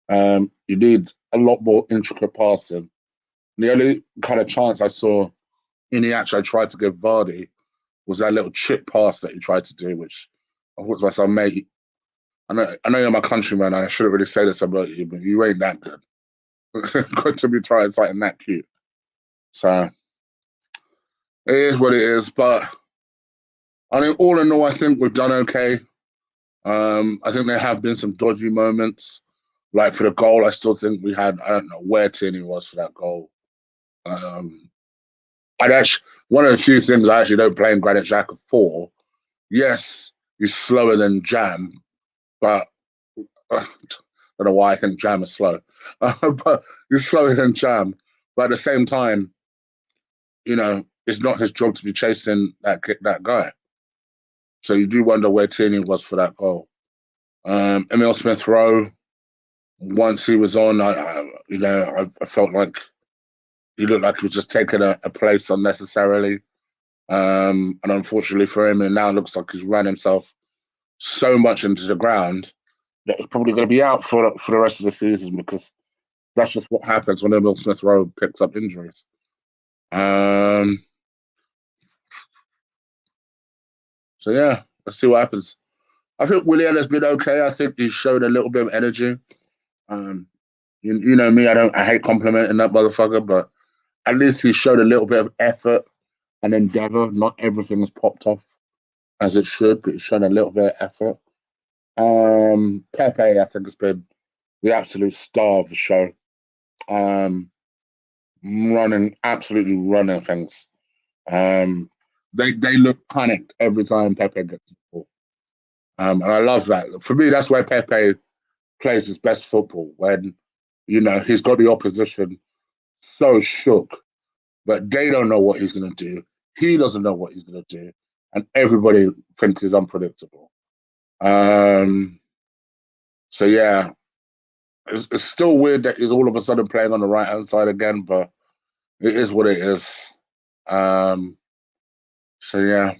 You need a lot more intricate passing. The only kind of chance I saw Iniacho tried to give Vardy was that little chip pass that he tried to do, which I thought to myself, mate, I know you're my countryman. I shouldn't really say this about you, but you ain't that good. Got to be trying something that cute. So it is what it is. But I mean, all in all, I think we've done okay. I think there have been some dodgy moments. Like for the goal, I still think we had, I don't know where Tierney was for that goal. One of the few things I actually don't blame Granit Xhaka for. Yes, he's slower than Jam, but I don't know why I think Jam is slow. But he's slower than Jam. But at the same time, it's not his job to be chasing that guy. So you do wonder where Tierney was for that goal. Emil Smith Rowe, once he was on, I felt like he looked like he was just taking a place unnecessarily. And unfortunately for him, it now looks like he's run himself so much into the ground that he's probably going to be out for the rest of the season, because that's just what happens when Emil Smith Rowe picks up injuries. So yeah, let's see what happens. I think Willian has been okay. I think he's showed a little bit of energy. You know me, I hate complimenting that motherfucker, but at least he showed a little bit of effort and endeavor. Not everything has popped off as it should, but he's shown a little bit of effort. Pepe, I think, has been the absolute star of the show. Absolutely running things. They look panicked every time Pepe gets the ball. And I love that. For me, that's where Pepe plays his best football, when, he's got the opposition so shook, but they don't know what he's going to do. He doesn't know what he's going to do. And everybody thinks he's unpredictable. So, yeah, it's still weird that he's all of a sudden playing on the right-hand side again, but it is what it is. So, yeah.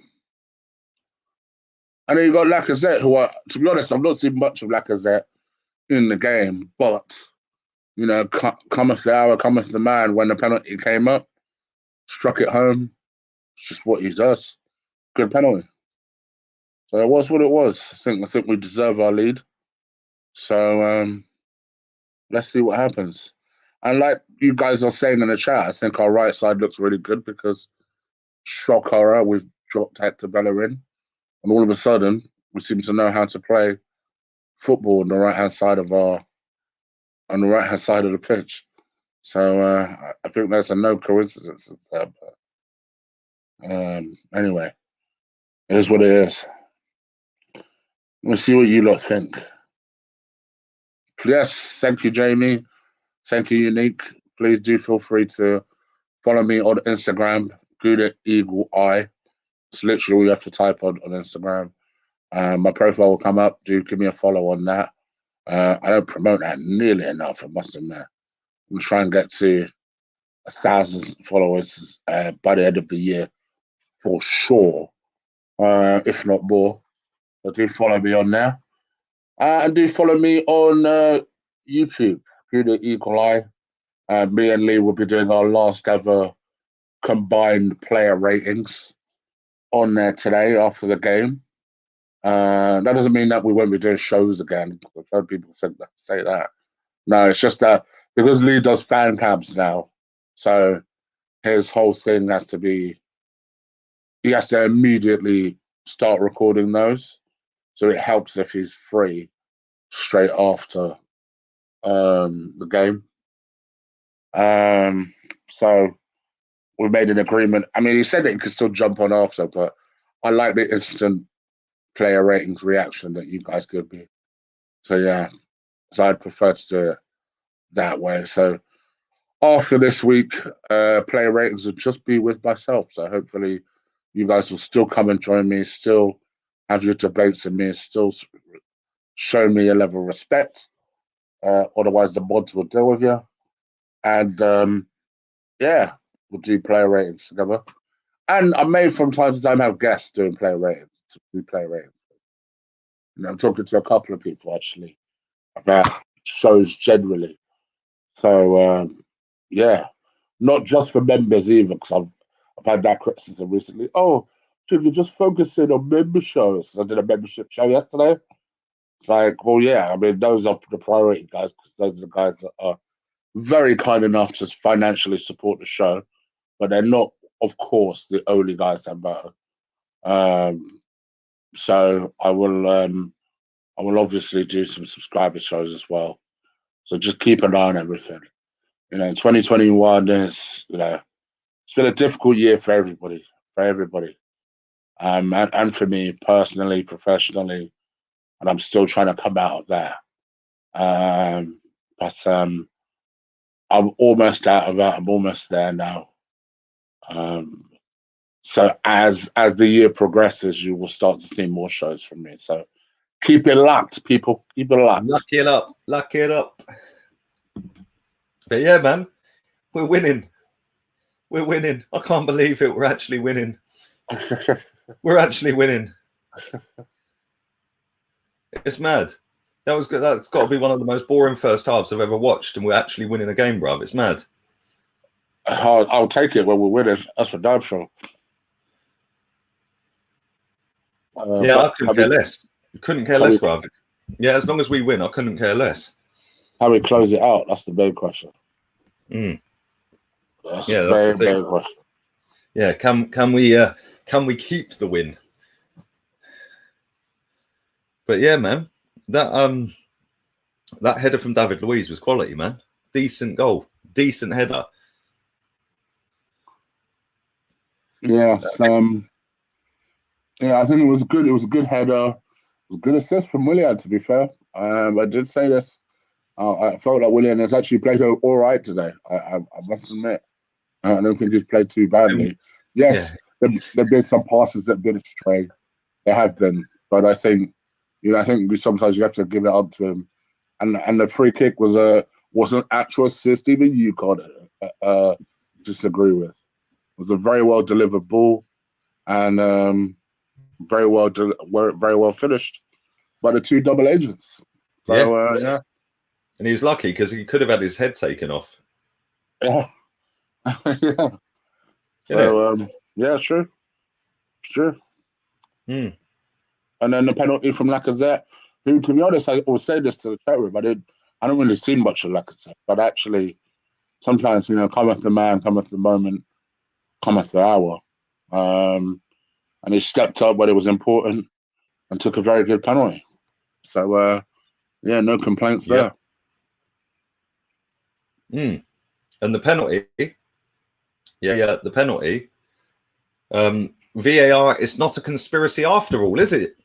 And then you got Lacazette, who to be honest, I've not seen much of Lacazette in the game, but, cometh the hour, cometh the man. When the penalty came up, struck it home. It's just what he does. Good penalty. So it was what it was. I think we deserve our lead. So let's see what happens. And like you guys are saying in the chat, I think our right side looks really good, because shock horror, we've dropped Hector Bellerin, and all of a sudden we seem to know how to play football on the right hand side of the pitch. So I think that's a no coincidence there. But anyway, it is what it is. Let me see what you lot think. Yes, thank you, Jamie. Thank you, Unique. Please do feel free to follow me on Instagram, Gouda Eagle Eye. It's literally all you have to type on Instagram. My profile will come up. Do give me a follow on that. I don't promote that nearly enough, I must admit. I'm trying to get to 1,000 followers by the end of the year, for sure, if not more. So do follow me on there. And do follow me on YouTube, Gouda Eagle Eye. Me and Lee will be doing our last ever combined player ratings on there today after the game. That doesn't mean that we won't be doing shows again. I've heard people say that. No, it's just that because Lee does fan cabs now, so his whole thing has to be, he has to immediately start recording those. So it helps if he's free straight after the game. So we made an agreement. I mean, he said that he could still jump on after, but I like the instant player ratings reaction that you guys give me. So yeah, so I'd prefer to do it that way. So after this week, player ratings will just be with myself. So hopefully you guys will still come and join me, still have your debates with me, still show me a level of respect. Otherwise the mods will deal with you. And yeah, we'll do player ratings together. And I may from time to time have guests doing player ratings. I'm talking to a couple of people actually about shows generally. So yeah, not just for members either, because I've had that criticism recently. Oh, Dude, you're just focusing on member shows. I did a membership show yesterday. It's like, well, yeah, I mean, those are the priority guys because those are the guys that are very kind enough to financially support the show, but they're not, of course, the only guys that matter. So I will obviously do some subscriber shows as well. So just keep an eye on everything. You know, 2021 is, you know, it's been a difficult year for everybody, and for me personally, professionally, and I'm still trying to come out of that. But I'm almost out of that. I'm almost there now. So as the year progresses, you will start to see more shows from me. So keep it locked, people. Keep it locked. Lock it up. Lock it up. But yeah, man, we're winning. We're winning. I can't believe it. We're actually winning. We're actually winning. It's mad. That was good. That's got to be one of the most boring first halves I've ever watched, and we're actually winning a game, bruv. It's mad. I'll take it when we're winning. That's for damn sure. Yeah, I couldn't care less. Couldn't care less, bruv. Yeah, as long as we win, I couldn't care less. How we close it out? That's the main question. That's yeah, the main question. Yeah, can we keep the win? But yeah, man, that header from David Luiz was quality, man. Decent goal, decent header. Yes, yeah, I think it was good. It was a good header. It was a good assist from Willian, to be fair. I did say this. I felt that Willian has actually played all right today. I must admit. I don't think he's played too badly. Yes, there have been some passes that have been astray. There have been, but I think, I think sometimes you have to give it up to him. And the free kick was an actual assist. Even you can't disagree with. It was a very well delivered ball, and very well finished by the two double agents. So yeah. And he was lucky because he could have had his head taken off. Yeah. Yeah. So yeah, sure. And then the penalty from Lacazette, who, to be honest, I will say this to the chat room. I don't really see much of Lacazette, but actually, sometimes cometh the man, cometh the moment, cometh the hour. And he stepped up when it was important and took a very good penalty. So yeah, no complaints there. And the penalty. Yeah, the penalty. VAR, it's not a conspiracy after all, is it?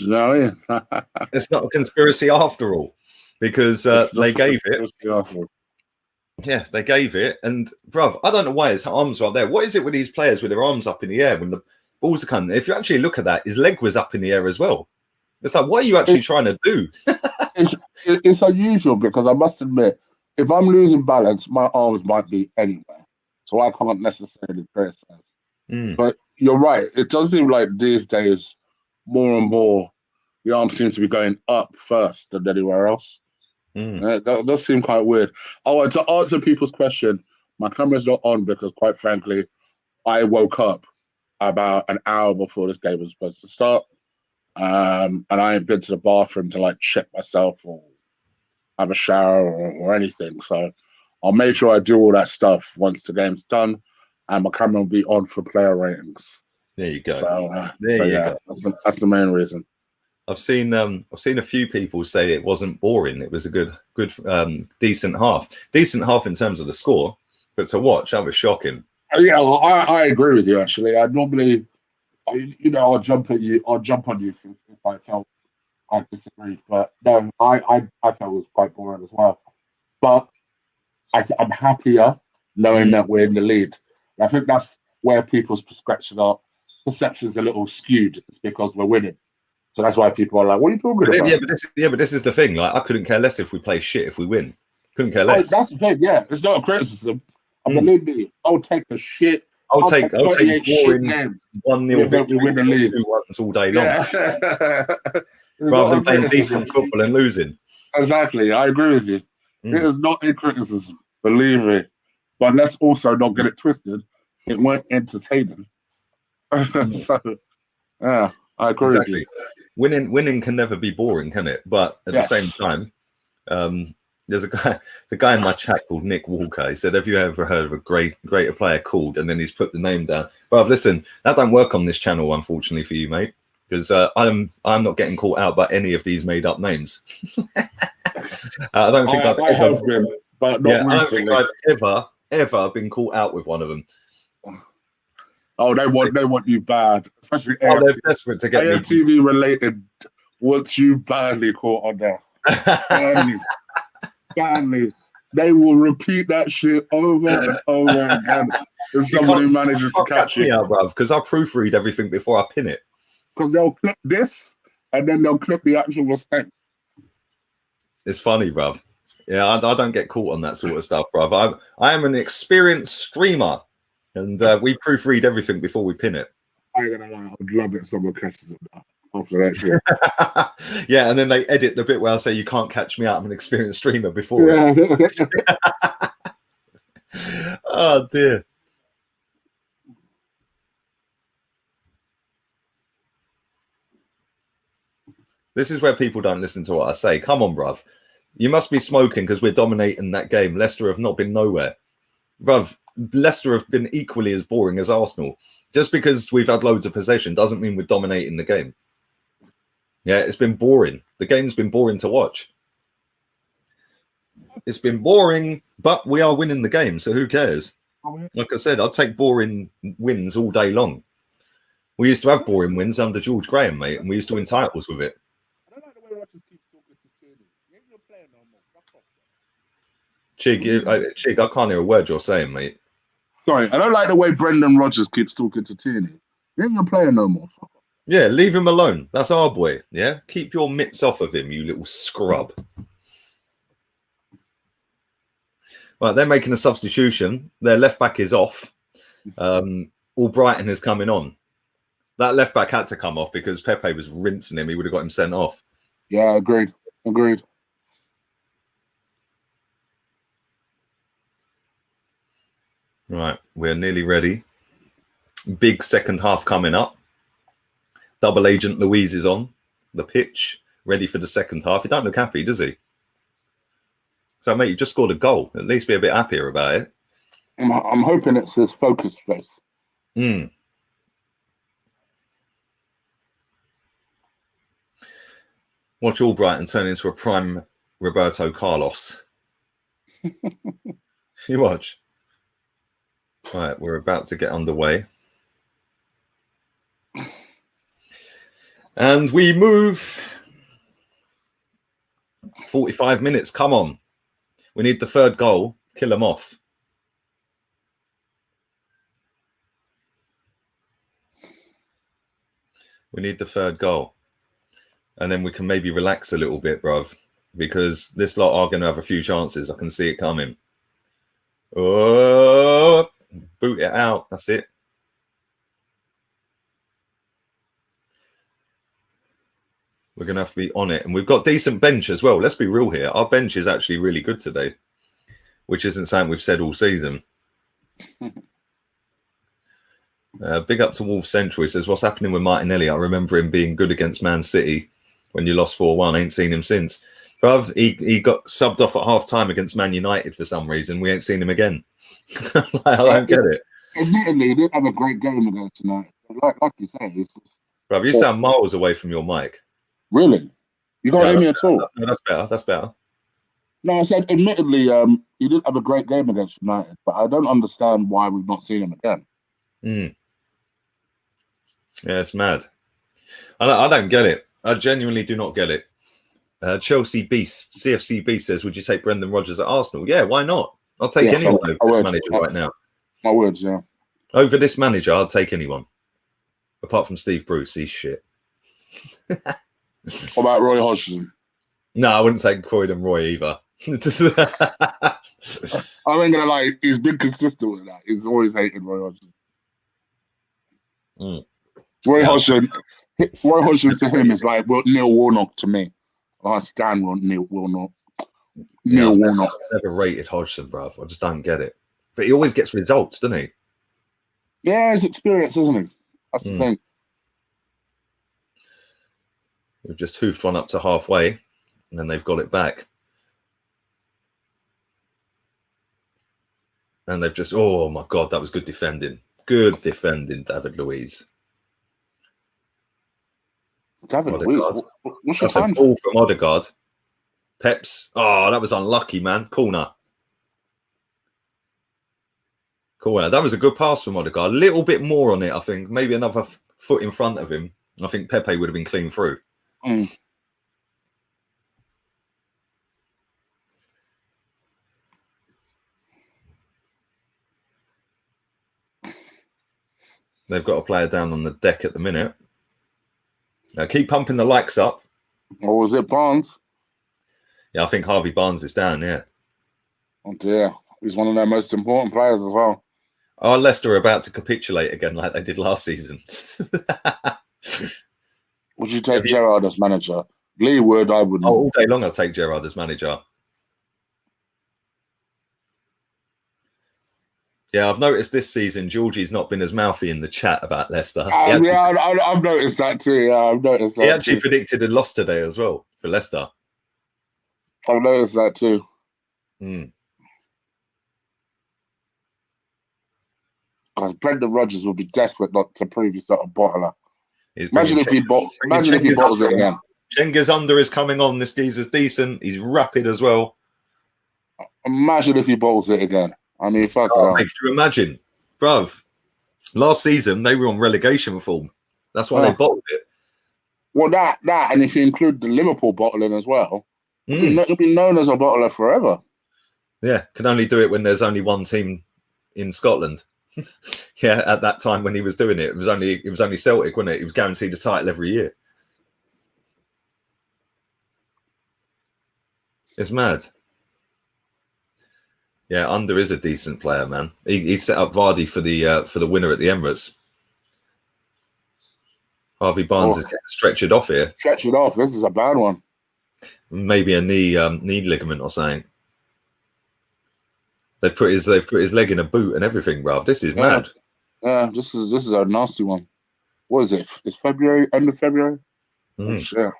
No, yeah. It's not a conspiracy after all, because they gave it. Yeah, they gave it. And, bruv, I don't know why his arms are up there. What is it with these players with their arms up in the air when the balls are coming? If you actually look at that, his leg was up in the air as well. It's like, what are you actually trying to do? It's unusual because I must admit, if I'm losing balance, my arms might be anywhere. So I can't necessarily criticize. But you're right. It does seem like these days, more and more, the arms seem to be going up first than anywhere else. That does seem quite weird. Oh, to answer people's question, my camera's not on because, quite frankly, I woke up about an hour before this game was supposed to start. And I ain't been to the bathroom to check myself or have a shower or anything. So I'll make sure I do all that stuff once the game's done, and my camera will be on for player ratings. There you go. So, go. That's the main reason. I've seen a few people say it wasn't boring. It was a good decent half. Decent half in terms of the score, but to watch, that was shocking. Yeah, well, I agree with you. Actually, I normally, I'll jump on you if I felt I disagreed. But no, I felt it was quite boring as well. But I'm happier knowing that we're in the lead. I think that's where people's perceptions a little skewed. It's because we're winning. So that's why people are like, "What are you talking about?" But this is the thing. I couldn't care less if we play shit if we win. Couldn't care less. That's the thing. Yeah, it's not a criticism. Believe me, I'll take the shit. I'll take boring 1-0 victory, win the league 2-1 all day long, rather than playing decent football and losing. Exactly, I agree with you. It is not a criticism, believe me. But let's also not get it twisted. It weren't entertaining. So, yeah, I agree with you. Winning can never be boring, can it? But at the same time, there's a guy in my chat called Nick Walker. He said, "Have you ever heard of a greater player called?" And then he's put the name down. But listen, that don't work on this channel, unfortunately for you, mate, because I'm not getting caught out by any of these made up names. I don't think I've ever been, but not recently. I don't think I've ever been caught out with one of them. Oh, they want you bad, especially they're desperate to get AFTV related. Wants you badly caught on there. Badly. They will repeat that shit over and over again. If somebody manages to catch you, bruv, because I proofread everything before I pin it. Because they'll clip this and then they'll clip the actual mistake. It's funny, bruv. Yeah, I don't get caught on that sort of stuff, bruv. I am an experienced streamer. And we proofread everything before we pin it. I ain't gonna lie, I would love it if someone catches it after that shit. Yeah, and then they edit the bit where I say you can't catch me out. I'm an experienced streamer before it. Oh dear. This is where people don't listen to what I say. Come on, bruv. You must be smoking because we're dominating that game. Leicester have not been nowhere. Bruv, Leicester have been equally as boring as Arsenal. Just because we've had loads of possession doesn't mean we're dominating the game. Yeah, it's been boring. The game's been boring to watch. It's been boring, but we are winning the game, so who cares? Like I said, I'd take boring wins all day long. We used to have boring wins under George Graham, mate, and we used to win titles with it. I don't like the way Rodgers keeps talking to Tierney. You ain't no player no more. Fuck off. Chig, I can't hear a word you're saying, mate. Sorry, I don't like the way Brendan Rodgers keeps talking to Tierney. You ain't gonna play no more. Fuck off. Yeah, leave him alone. That's our boy. Yeah, keep your mitts off of him, you little scrub. Right, they're making a substitution. Their left back is off. Albrighton is coming on. That left back had to come off because Pepe was rinsing him. He would have got him sent off. Yeah, agreed. Right, we're nearly ready. Big second half coming up. Double Agent Louise is on the pitch, ready for the second half. He don't look happy, does he? So, mate, you just scored a goal. At least be a bit happier about it. I'm hoping it's his focused face. Watch Albrighton turn into a prime Roberto Carlos. You watch. Right, we're about to get underway. And we move 45 minutes. Come on. We need the third goal. Kill them off. We need the third goal. And then we can maybe relax a little bit, bruv. Because this lot are going to have a few chances. I can see it coming. Oh, boot it out. That's it. We're going to have to be on it. And we've got decent bench as well. Let's be real here. Our bench is actually really good today, which isn't something we've said all season. Big up to Wolves Central. He says, what's happening with Martinelli? I remember him being good against Man City when you lost 4-1. Ain't seen him since. Bruv, he got subbed off at half-time against Man United for some reason. We ain't seen him again. I don't get it. Admittedly, he didn't have a great game against United. Like you say, bruv, you sound miles away from your mic. Really? You can't hear me at all? No, that's better. That's better. No, I said, admittedly, he didn't have a great game against United, but I don't understand why we've not seen him again. Yeah, it's mad. I don't get it. I genuinely do not get it. Chelsea Beast, CFC Beast says, would you take Brendan Rodgers at Arsenal? Yeah, why not? I'll take anyone over this manager right now. My words, yeah. Over this manager, I'll take anyone. Apart from Steve Bruce, he's shit. What about Roy Hodgson? No, I wouldn't take Croydon Roy either. I ain't gonna lie, he's been consistent with that. He's always hated Roy Hodgson. Roy Hodgson to him is like Neil Warnock to me. I stand on Neil Warnock. Warnock. I've never rated Hodgson, bruv. I just don't get it. But he always gets results, doesn't he? Yeah, his experience, isn't he? That's the thing. We've just hoofed one up to halfway, and then they've got it back. And they've just, oh my God, that was good defending. Good defending, David Luiz. David Luiz, what's your That's a time? ball from Odegaard. Peps. Oh, that was unlucky, man. Corner. That was a good pass from Odegaard. A little bit more on it, I think. Maybe another foot in front of him. I think Pepe would have been clean through. They've got a player down on the deck at the minute. Now keep pumping the likes up. Or was it Barnes? Yeah, I think Harvey Barnes is down, yeah. Oh dear. He's one of their most important players as well. Oh, Leicester are about to capitulate again like they did last season. Would you take Gerrard as manager? Lee would, I wouldn't. Oh, all day long I'll take Gerrard as manager. Yeah, I've noticed this season Georgie's not been as mouthy in the chat about Leicester. I've noticed that too. Yeah, I've noticed that. He actually predicted a loss today as well for Leicester. I've noticed that too. Because Brendan Rodgers would be desperate not to prove he's not a bottler. Imagine if he bottles it again. Cengiz Under is coming on. This geezer's decent. He's rapid as well. Imagine if he bottles it again. I mean, fuck it. Mate, can you imagine, bruv? Last season they were on relegation form. That's why they bottled it. Well, that, and if you include the Liverpool bottling as well, he'll be known as a bottler forever. Yeah, can only do it when there's only one team in Scotland. Yeah, at that time when he was doing it, it was only Celtic, wasn't it? He was guaranteed a title every year. It's mad. Yeah, Under is a decent player, man. He set up Vardy for the winner at the Emirates. Harvey Barnes is getting stretchered off here. Stretchered off. This is a bad one. Maybe a knee ligament or something. They've put his leg in a boot and everything, bruv. This is mad. Yeah, this is a nasty one. What is it? It's February, end of February. Oh, shit.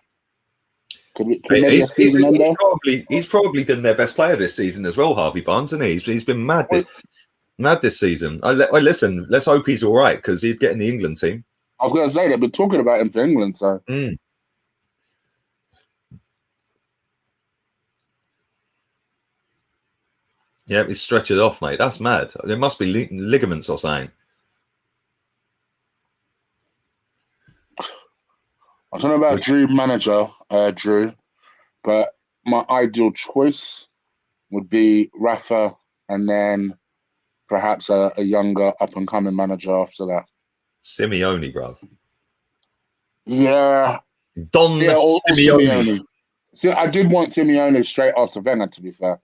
He's probably been their best player this season as well, Harvey Barnes, isn't he? He's been mad this season. Listen, let's hope he's all right because he'd get in the England team. I was going to say they've been talking about him for England, so. Yeah, he's stretched it off, mate. That's mad. There must be ligaments or something. I don't know about Drew manager, Drew, but my ideal choice would be Rafa and then perhaps a younger up-and-coming manager after that. Simeone, bruv. Yeah. Simeone. See, I did want Simeone straight after Wenger, to be fair.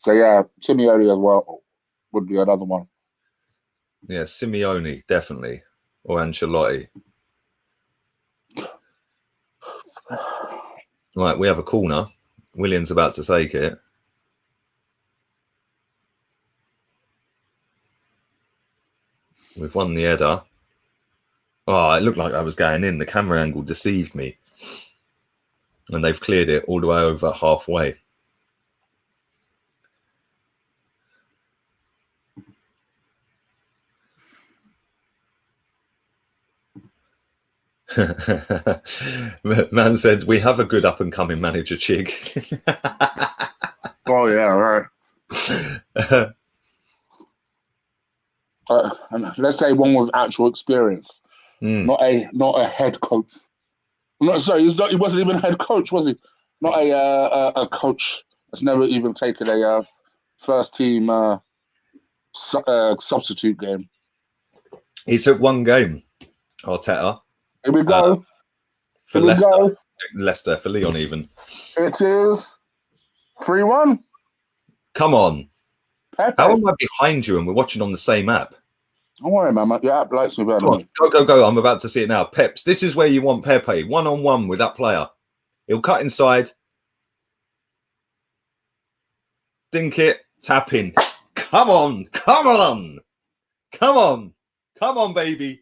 So, yeah, Simeone as well would be another one. Yeah, Simeone, definitely. Or Ancelotti. Right, we have a corner. William's about to take it. We've won the header. Oh, it looked like I was going in. The camera angle deceived me. And they've cleared it all the way over halfway. Man said, we have a good up-and-coming manager, Chig. Oh, yeah, right. And let's say one with actual experience, not a head coach. No, sorry, he wasn't even a head coach, was he? Not a coach that's never even taken a first team substitute game. He took one game, Arteta. Here we go. For Leicester. Leicester, for Leon even. It is 3-1. Come on. Pepe. How am I behind you and we're watching on the same app? Don't worry, man. Your app likes me better. Come on, go. I'm about to see it now. Peps, this is where you want Pepe. One-on-one with that player. He'll cut inside. Dink it. Tap in. Come on. Come on, baby.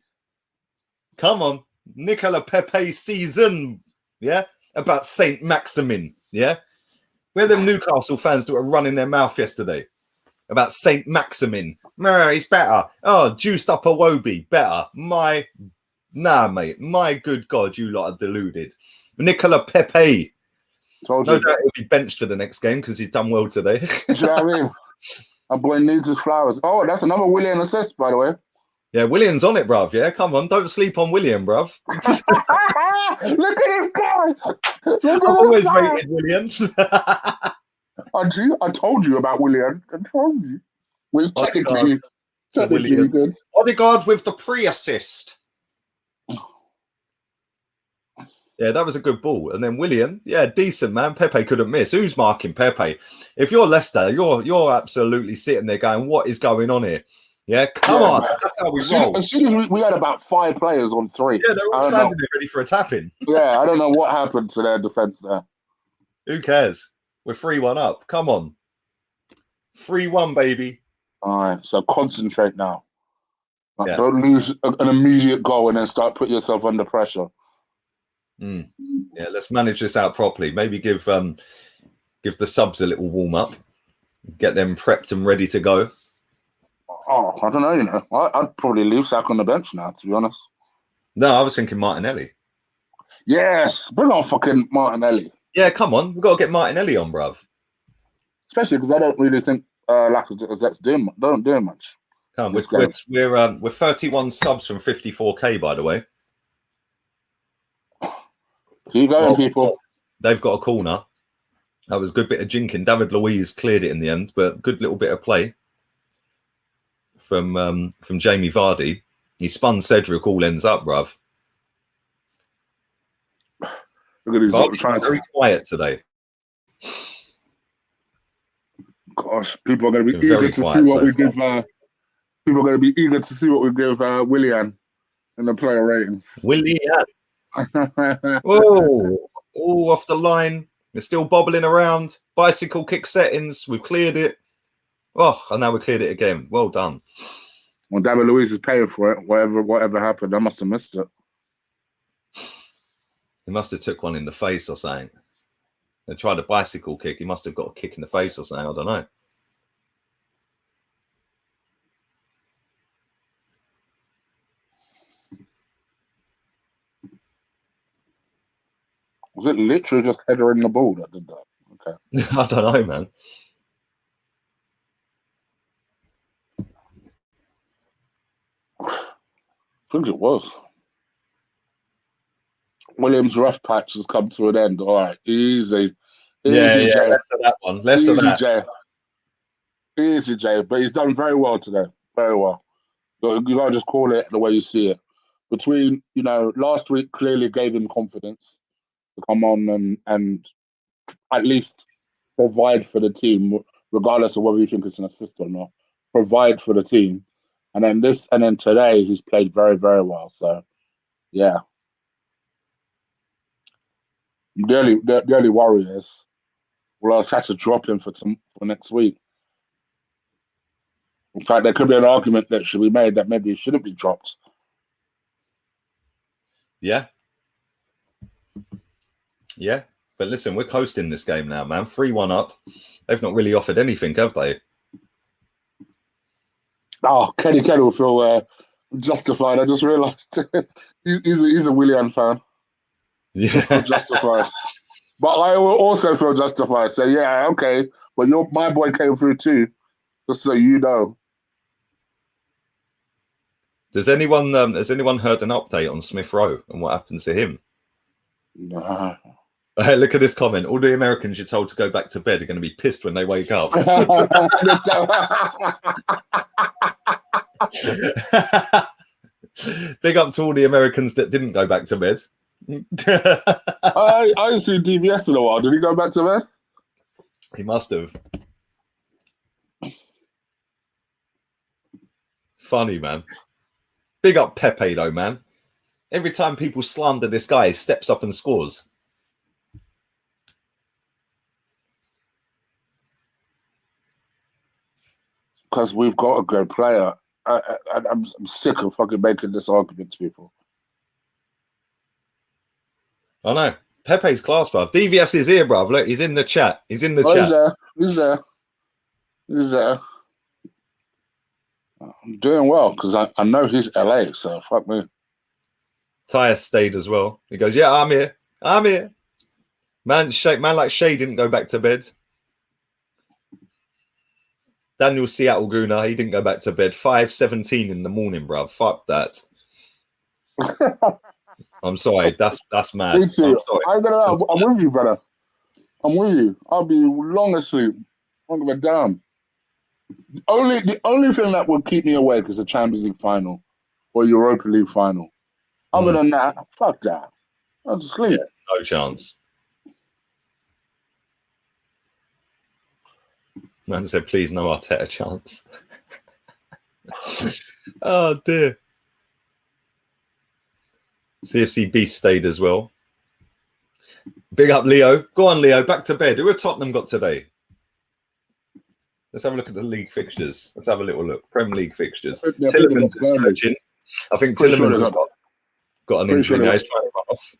Come on. Nicola Pepe season. Yeah. About Saint Maximin. Yeah. We're them Newcastle fans that were running their mouth yesterday about Saint Maximin. No, he's better. Oh, juiced up Iwobi. Better. Nah, mate. My good God, you lot are deluded. Nicola Pepe. Told No you. doubt he'll be benched for the next game because he's done well today. Do you know what I mean? My boy needs his flowers. Oh, that's another Willian assist, by the way. Yeah, William's on it, bruv. Yeah, come on. Don't sleep on William, bruv. Look at this guy. Look at I've this always guy. rated William. I told you about William. I told you. Well, technically William. he did. Odegaard with the pre-assist. Yeah, that was a good ball. And then William, yeah, decent, man. Pepe couldn't miss. Who's marking Pepe? If you're Leicester, you're absolutely sitting there going, what is going on here? Yeah, come on. That's how we roll. As soon as we had about 5 players on 3. Yeah, they're all standing there ready for a tap-in. Yeah, I don't know what happened to their defence there. Who cares? We're 3-1 up. Come on. 3-1, baby. All right, so concentrate now. Don't lose an immediate goal and then start putting yourself under pressure. Yeah, let's manage this out properly. Maybe give the subs a little warm up, get them prepped and ready to go. Oh, I don't know. You know, I'd probably leave Saka on the bench now, to be honest. No, I was thinking Martinelli. Yes, bring on fucking Martinelli. Yeah, come on, we've got to get Martinelli on, bruv. Especially because I don't really think Lacazette's doing much. Come, we're 31 subs from 54k, by the way. Keep going, people. They've got a corner. That was a good bit of jinking. David Luiz cleared it in the end, but good little bit of play from Jamie Vardy. He spun Cedric all ends up, bruv. Look at these Vardy's very quiet today. Gosh, people are going to be eager to see what we give. People are going to be eager to see what we give Willian in the player ratings. Willian. Oh, off the line. It's still bobbling around. Bicycle kick settings. We've cleared it. Oh, and now we cleared it again. Well done. Well, David Luiz is paying for it. Whatever happened, I must have missed it. He must have took one in the face or something. They tried a bicycle kick. He must have got a kick in the face or something. I don't know. Was it literally just headering the ball that did that? Okay. I don't know, man. I think it was. William's rough patch has come to an end. All right, easy. Yeah, Jay. Less of that one. Less of that. Jay. Easy, Jay. But he's done very well today. Very well. You gotta just call it the way you see it. Between, last week clearly gave him confidence to come on and at least provide for the team, regardless of whether you think it's an assist or not. Provide for the team. And then today he's played very, very well. So yeah. The only worry is we'll have to drop him for next week. In fact, there could be an argument that should be made that maybe he shouldn't be dropped. Yeah. Yeah. But listen, we're coasting this game now, man. 3-1 up. They've not really offered anything, have they? Oh, Kenny will feel justified. I just realised he's a Willian fan. Yeah. Justified. But I will also feel justified. So, yeah, okay. But my boy came through too, just so you know. Has anyone heard an update on Smith Rowe and what happened to him? No. Look at this comment. All the Americans you're told to go back to bed are going to be pissed when they wake up. Big up to all the Americans that didn't go back to bed. I haven't seen DVS in a while. Did he go back to bed? He must have. Funny, man. Big up Pepe, though, man. Every time people slander this guy, he steps up and scores. Because we've got a good player I'm sick of fucking making this argument to people. I know. Pepe's class, bruv. DVS is here, bruv. Look, he's in the chat. He's in the chat. He's there. He's there. He's there. I'm doing well because I know he's LA, so fuck me. Tyus stayed as well. He goes, yeah, I'm here. I'm here. Man like Shay didn't go back to bed. Daniel Seattle Guna, he didn't go back to bed. 5:17 in the morning, bruv. Fuck that. I'm sorry. That's mad. Me too. I'm sorry. I'm with you, brother. I'm with you. I'll be long asleep. I don't give a damn. The only thing that will keep me awake is the Champions League final or Europa League final. Other than that, fuck that. I'll just sleep. Yeah, no chance. Man said, please, no Arteta chance. Oh, dear. CFC Beast stayed as well. Big up, Leo. Go on, Leo. Back to bed. Who have Tottenham got today? Let's have a look at the league fixtures. Let's have a little look. Premier League fixtures. Tillemans is stretching. I think Tillemans has got an injury now. He's trying to run off.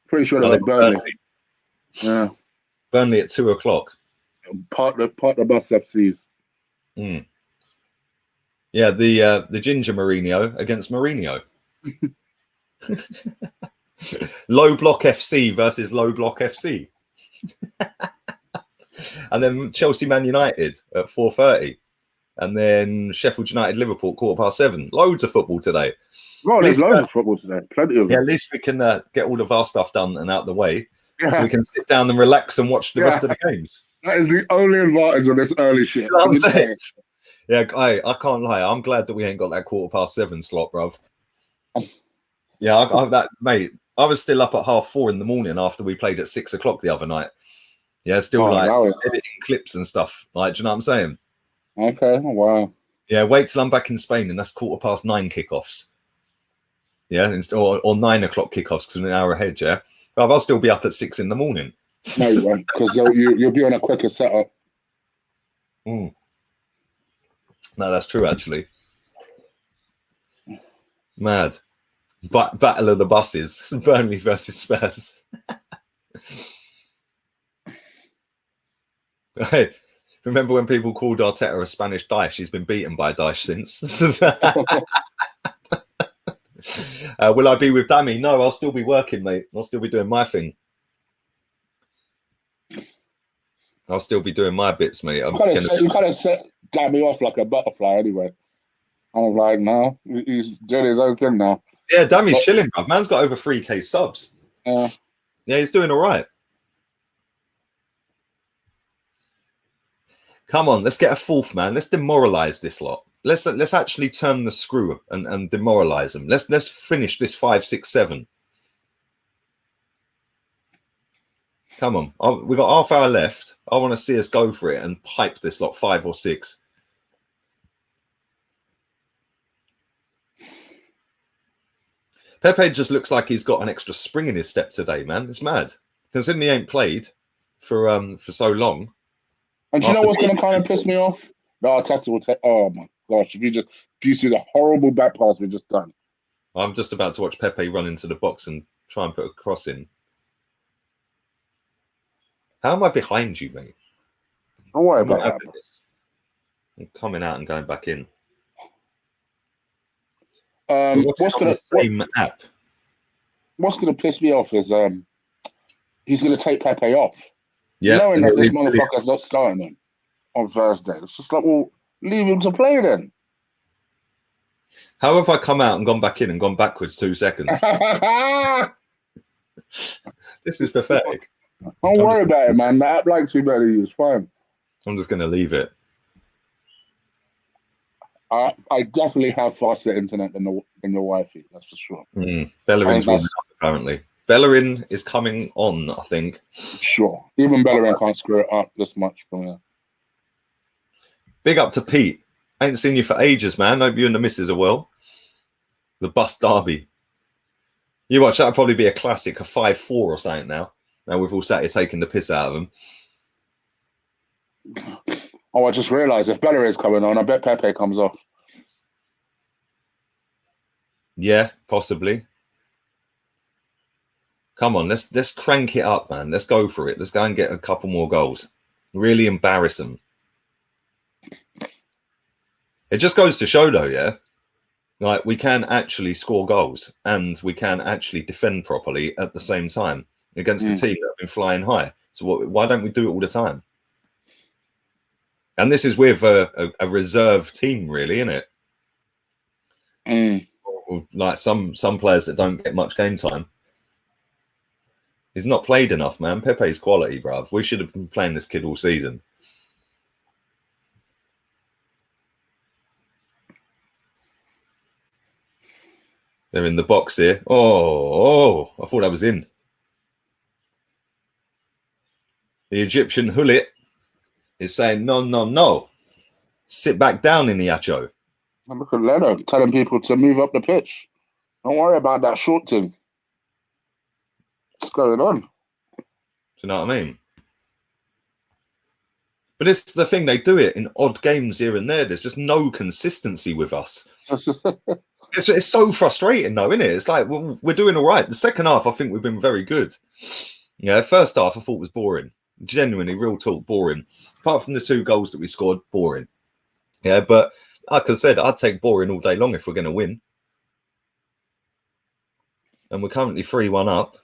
Pretty sure they're Burnley. Yeah. Burnley at 2 o'clock. Part the bus FCs. Yeah, the Ginger Mourinho against Mourinho. Low block FC versus low block FC. And then Chelsea Man United at 4:30. And then Sheffield United Liverpool 7:15. Loads of football today. Well, there's loads of football today. Plenty of it. Yeah, at least we can get all of our stuff done and out the way. Yeah. So we can sit down and relax and watch the rest of the games. That is the only advantage of this early shit. You know what I'm saying? Yeah, I can't lie. I'm glad that we ain't got that 7:15 slot, bruv. Yeah, mate. I was still up at 4:30 in the morning after we played at 6 o'clock the other night. Yeah, still editing clips and stuff. Like, do you know what I'm saying? Okay, wow. Yeah, wait till I'm back in Spain and that's 9:15 kickoffs. Yeah, or 9 o'clock kickoffs because we're an hour ahead. Yeah, but I'll still be up at 6 in the morning. No, you won't, because you'll be on a quicker setup. No, that's true actually. Mad. Battle of the buses. Burnley versus Spurs. Hey, remember when people called Arteta a Spanish Daesh? He's been beaten by Daesh since. Will I be with Dammy? No, I'll still be working, mate. I'll still be doing my thing. I'll still be doing my bits, mate. You kind of set Dammy off like a butterfly anyway. I'm like, no, he's doing his own thing now. Yeah, Dammy's chilling, bruv. Man's got over 3K subs. Yeah, he's doing all right. Come on, let's get a fourth, man. Let's demoralize this lot. Let's actually turn the screw and demoralize them. Let's finish this 5, 6, 7. Come on, we got half hour left. I want to see us go for it and pipe this lot 5 or 6. Pepe just looks like he's got an extra spring in his step today, man. It's mad. Considering he ain't played for so long. And do you know what's going to kind of piss me off? The Arteta will take. Oh my gosh! If you see the horrible back pass we just done. I'm just about to watch Pepe run into the box and try and put a cross in. How am I behind you, mate? Don't worry about that. I'm coming out and going back in. What's going to piss me off is he's going to take Pepe off. Yeah, knowing that this motherfucker's not starting him on Thursday. It's just like, well, leave him to play then. How have I come out and gone back in and gone backwards 2 seconds? This is pathetic. Don't worry about it, man. The app likes you better. It's fine. I'm just going to leave it. I definitely have faster internet than your wifey. That's for sure. Bellerin's warming up, apparently. Bellerin is coming on, I think. Sure. Even Bellerin can't screw it up this much from here. Big up to Pete. I ain't seen you for ages, man. Hope you and the missus are well. The bus derby. You watch, that'll probably be a classic, a 5-4 or something now. Now we've all sat here taking the piss out of them. Oh, I just realised if Bellerin's coming on, I bet Pepe comes off. Yeah, possibly. Come on, let's crank it up, man. Let's go for it. Let's go and get a couple more goals. Really embarrass them. It just goes to show, though, yeah, like we can actually score goals and we can actually defend properly at the same time against a team that have been flying high. So why don't we do it all the time? And this is with a reserve team, really, isn't it? Like some players that don't get much game time. He's not played enough, man. Pepe's quality, bruv. We should have been playing this kid all season. They're in the box here. Oh, I thought I was in. The Egyptian Hulit is saying, no. Sit back down, Iniacho. Look at Leno telling people to move up the pitch. Don't worry about that short thing. What's going on? Do you know what I mean? But it's the thing, they do it in odd games here and there. There's just no consistency with us. It's so frustrating, though, isn't it? It's like we're doing all right. The second half, I think we've been very good. Yeah, first half, I thought was boring. Genuinely, real talk, boring. Apart from the 2 goals that we scored, boring. Yeah, but like I said, I'd take boring all day long if we're going to win. And we're currently 3-1 up.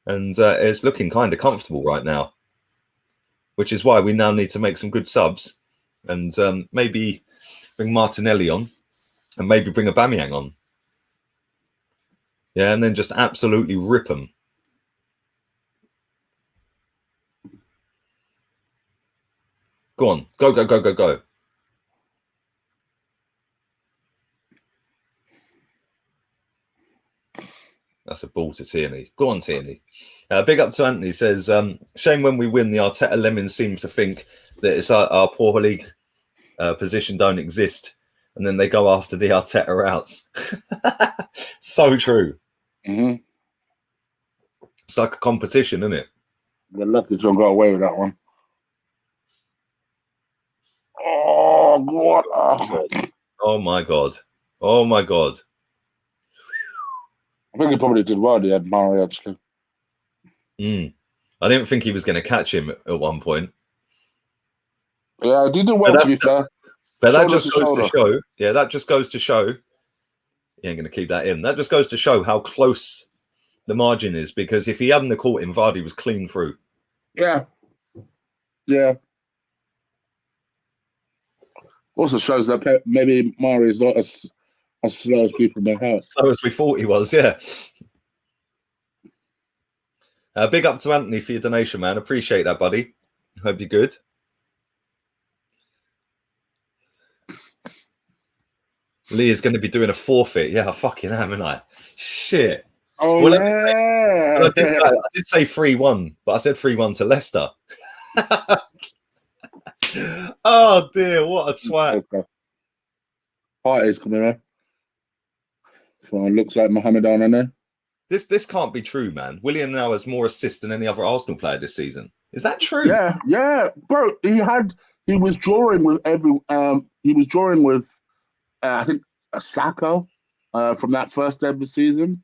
And it's looking kind of comfortable right now. Which is why we now need to make some good subs. And maybe bring Martinelli on. And maybe bring Aubameyang on. Yeah, and then just absolutely rip them. Go on. Go. That's a ball to Tierney. Go on, Tierney. Big up to Anthony. Says, shame when we win, the Arteta lemons seem to think that it's our poor league position don't exist. And then they go after the Arteta outs. So true. It's like a competition, isn't it? We're lucky John got away with that one. Oh, God. Oh, my God. Oh, my God. I think he probably did well, he had Murray, actually. I didn't think he was going to catch him at one point. Yeah, he did well, to be fair. But that just goes to show. Yeah, that just goes to show. He ain't going to keep that in. That just goes to show how close the margin is. Because if he hadn't caught him, Vardy was clean through. Yeah. Also shows that maybe Murray is not as slow as people may have. So as we thought he was, yeah. Big up to Anthony for your donation, man. Appreciate that, buddy. Hope you're good. Lee is going to be doing a forfeit. Yeah, I fucking am, ain't I? Shit. Oh, well, yeah. I did say 3-1, but I said 3-1 to Leicester. Oh, dear. What a twat. Party's coming on. So it looks like Mohamed on there. This can't be true, man. Willian now has more assists than any other Arsenal player this season. Is that true? Yeah, bro. He was drawing with I think Saka from that first day of the season.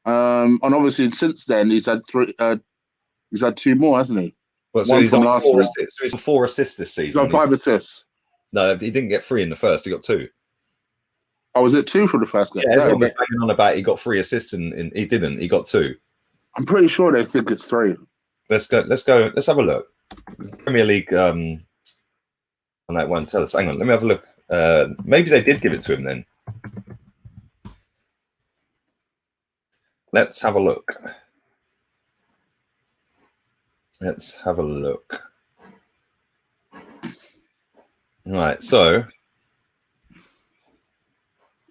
And obviously since then he's had 2 more, hasn't he? Well, so he's on 4 assists. So he's on 4 assists this season. He's on 5 assists. No, he didn't get 3 in the first. He got 2. Oh, was it 2 for the first game? Yeah, everyone was banging on about he got 3 assists and he didn't. He got 2. I'm pretty sure they think it's 3. Let's go. Let's have a look. Premier League. And that won't tell us. Hang on. Let me have a look. Maybe they did give it to him then. Let's have a look. Right. So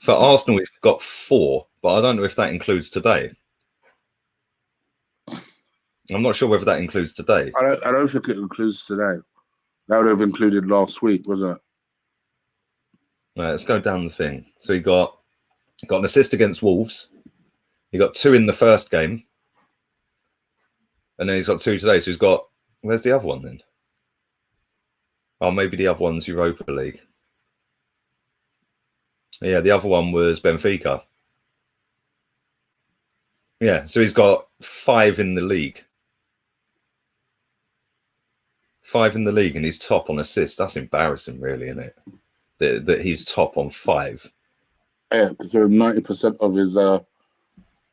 for Arsenal, he's got 4, but I don't know if that includes today. I'm not sure whether that includes today. I don't think it includes today. That would have included last week, wasn't it? Right, let's go down the thing. So he got an assist against Wolves. He got 2 in the first game. And then he's got 2 today. So he's got... Where's the other one then? Oh, maybe the other one's Europa League. Yeah, the other one was Benfica. Yeah, so he's got 5 in the league. 5 in the league, and he's top on assists. That's embarrassing, really, isn't it? That he's top on 5. Yeah, because 90% of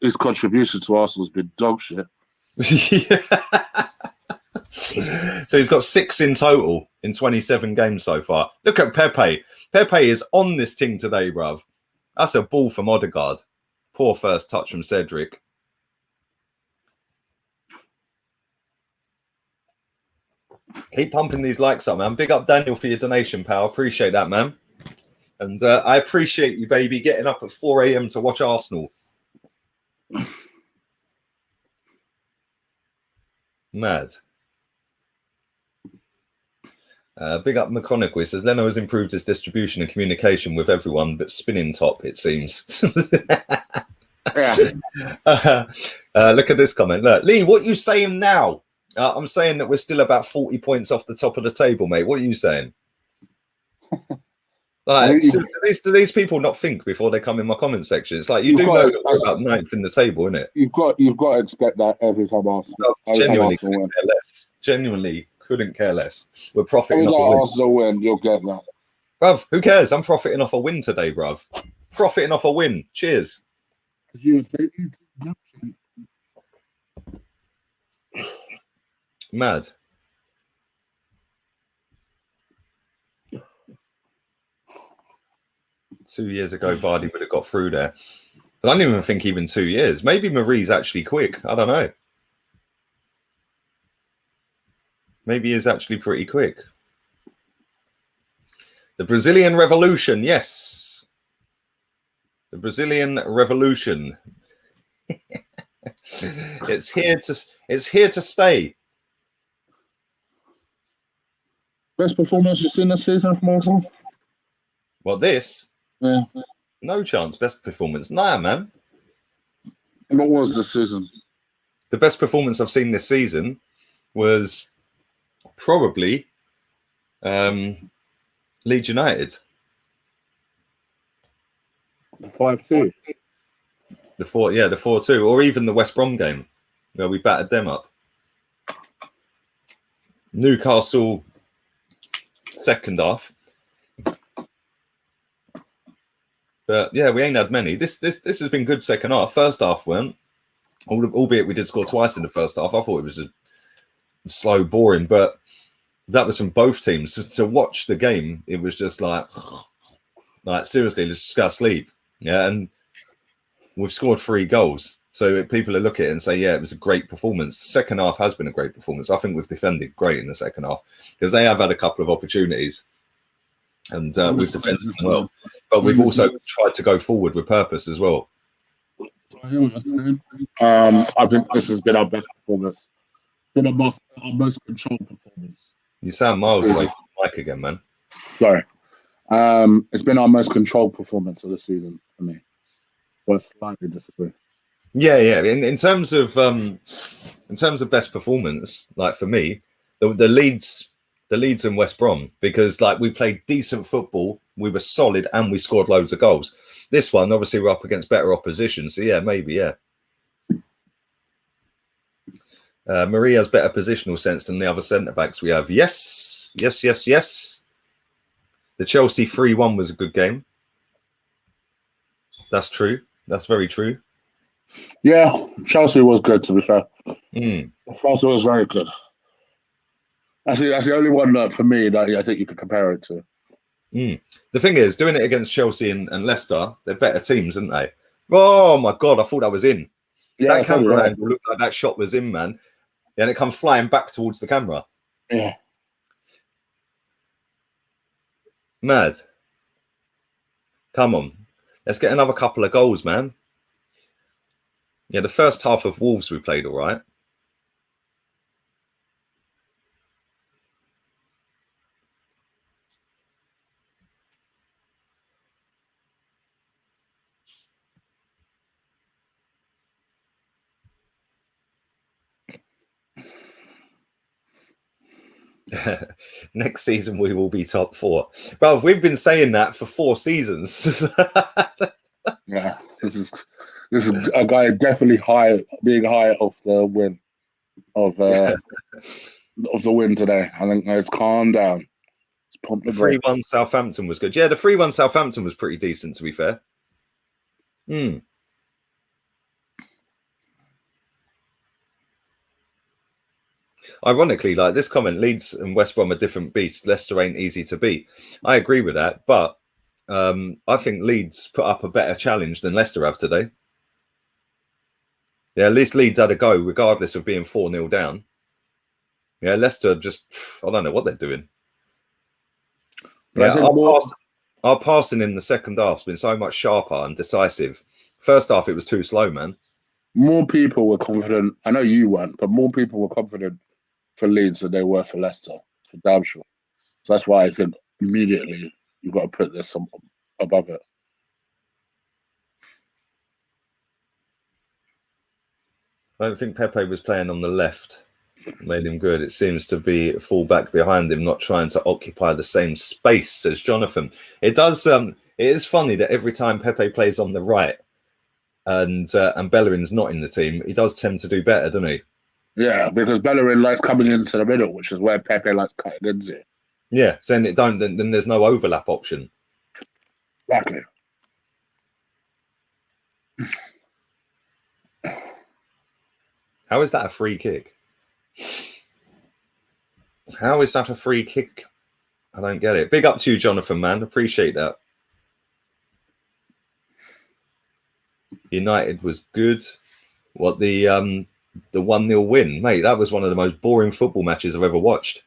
his contribution to Arsenal's been dog shit. So he's got 6 in total in 27 games so far. Look at Pepe. Pepe is on this thing today, bruv. That's a ball from Odegaard. Poor first touch from Cedric. Keep pumping these likes up, man. Big up Daniel for your donation, pal. Appreciate that, man. And I appreciate you, baby, getting up at 4 a.m. to watch Arsenal. Mad. Big up McConaughey says Leno has improved his distribution and communication with everyone, but spinning top, it seems. Look at this comment. Look, Lee, what are you saying now? I'm saying that we're still about 40 points off the top of the table, mate. What are you saying? Like, do these people not think before they come in my comment section? It's like you do know that we're about 9th in the table, isn't it? You've got to expect that every time Arsenal. Genuinely couldn't care less. Genuinely couldn't care less. We're profiting every off time a win. Arsenal win, you'll get that. Bruv, who cares? I'm profiting off a win today, bruv. Profiting off a win. Cheers. Mad. Two years ago, Vardy would have got through there. I don't even think even 2 years. Maybe Marie's actually quick. I don't know. Maybe he's actually pretty quick. The Brazilian Revolution, yes. The Brazilian Revolution. It's here to stay. Best performance you've seen this season from Arsenal? What, this? Yeah. No chance. Best performance. Nah, man. What was this season? The best performance I've seen this season was probably Leeds United. 5-2. The 4-2, or even the West Brom game where we battered them up. Newcastle second half. But yeah, we ain't had many. This has been good second half. First half weren't, albeit we did score twice in the first half. I thought it was a slow, boring, but that was from both teams. To watch the game, it was just like seriously, let's just go to sleep. Yeah, and we've scored 3 goals. So people will look at it and say, yeah, it was a great performance. Second half has been a great performance. I think we've defended great in the second half because they have had a couple of opportunities. And we've defended them well, but we've also tried to go forward with purpose as well. I think this has been our best performance. Been our most controlled performance. You sound miles away from the mic again, man. Sorry. It's been our most controlled performance of the season for me. But slightly disagree. Yeah. In terms of best performance, like for me, the Leeds and West Brom, because like we played decent football, we were solid, and we scored loads of goals. This one, obviously, we're up against better opposition, so yeah, maybe, yeah. Marie has better positional sense than the other centre backs we have. Yes. The Chelsea 3-1 was a good game. That's true. That's very true. Yeah, Chelsea was good, to be fair. Mm. Chelsea was very good. That's the only one that for me that I think you could compare it to. Mm. The thing is, doing it against Chelsea and Leicester, they're better teams, aren't they? Oh my God, I thought that was in. Yeah, that camera angle looked like that shot was in, man. And it comes flying back towards the camera. Yeah. Mad. Come on. Let's get another couple of goals, man. Yeah, the first half of Wolves we played all right. Next season we will be top 4. Well, we've been saying that for 4 seasons. Yeah, this is This is a guy definitely being high off the win of the win today. I think let's calm down. Let's pump the 3-1 Southampton was good. Yeah, the 3-1 Southampton was pretty decent, to be fair. Ironically, like this comment, Leeds and West Brom are different beasts. Leicester ain't easy to beat. I agree with that, but I think Leeds put up a better challenge than Leicester have today. Yeah, at least Leeds had a go, regardless of being 4-0 down. Yeah, Leicester just, I don't know what they're doing. Yeah, our passing in the second half has been so much sharper and decisive. First half, it was too slow, man. More people were confident. I know you weren't, but more people were confident for Leeds than they were for Leicester, for damn sure. So that's why I think immediately you've got to put this above it. I don't think Pepe was playing on the left. Made him good. It seems to be a full back behind him, not trying to occupy the same space, says Jonathan. It does. It is funny that every time Pepe plays on the right and Bellerin's not in the team, he does tend to do better, doesn't he? Yeah, because Bellerin likes coming into the middle, which is where Pepe likes cutting into. Yeah, saying it don't, then there's no overlap option. Exactly. How is that a free kick? How is that a free kick? I don't get it. Big up to you, Jonathan, man. Appreciate that. United was good. What, the 1-0 win? Mate, that was one of the most boring football matches I've ever watched.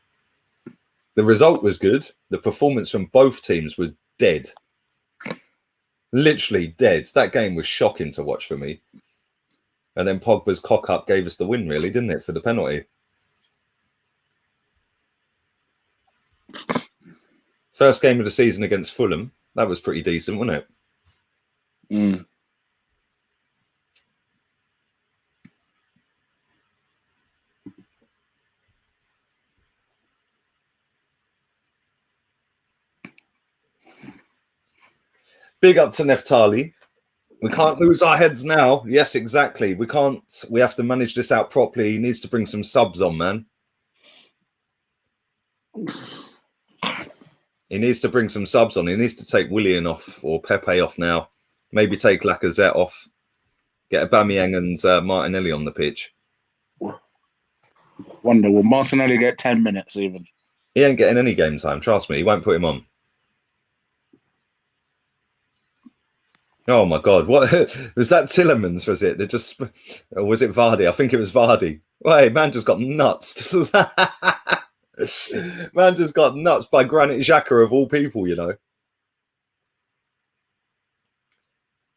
The result was good. The performance from both teams was dead. Literally dead. That game was shocking to watch for me. And then Pogba's cock-up gave us the win, really, didn't it, for the penalty? First game of the season against Fulham. That was pretty decent, wasn't it? Big up to Neftali. We can't lose our heads now. Yes, exactly. We can't. We have to manage this out properly. He needs to bring some subs on, man. He needs to bring some subs on. He needs to take Willian off or Pepe off now. Maybe take Lacazette off. Get Aubameyang and Martinelli on the pitch. Wonder, will Martinelli get 10 minutes even? He ain't getting any game time. Trust me. He won't put him on. Oh my God! What was that? Tillemans, was it? They just, or was it Vardy? I think it was Vardy. Wait, man just got nuts. Man just got nuts by Granit Xhaka of all people, you know.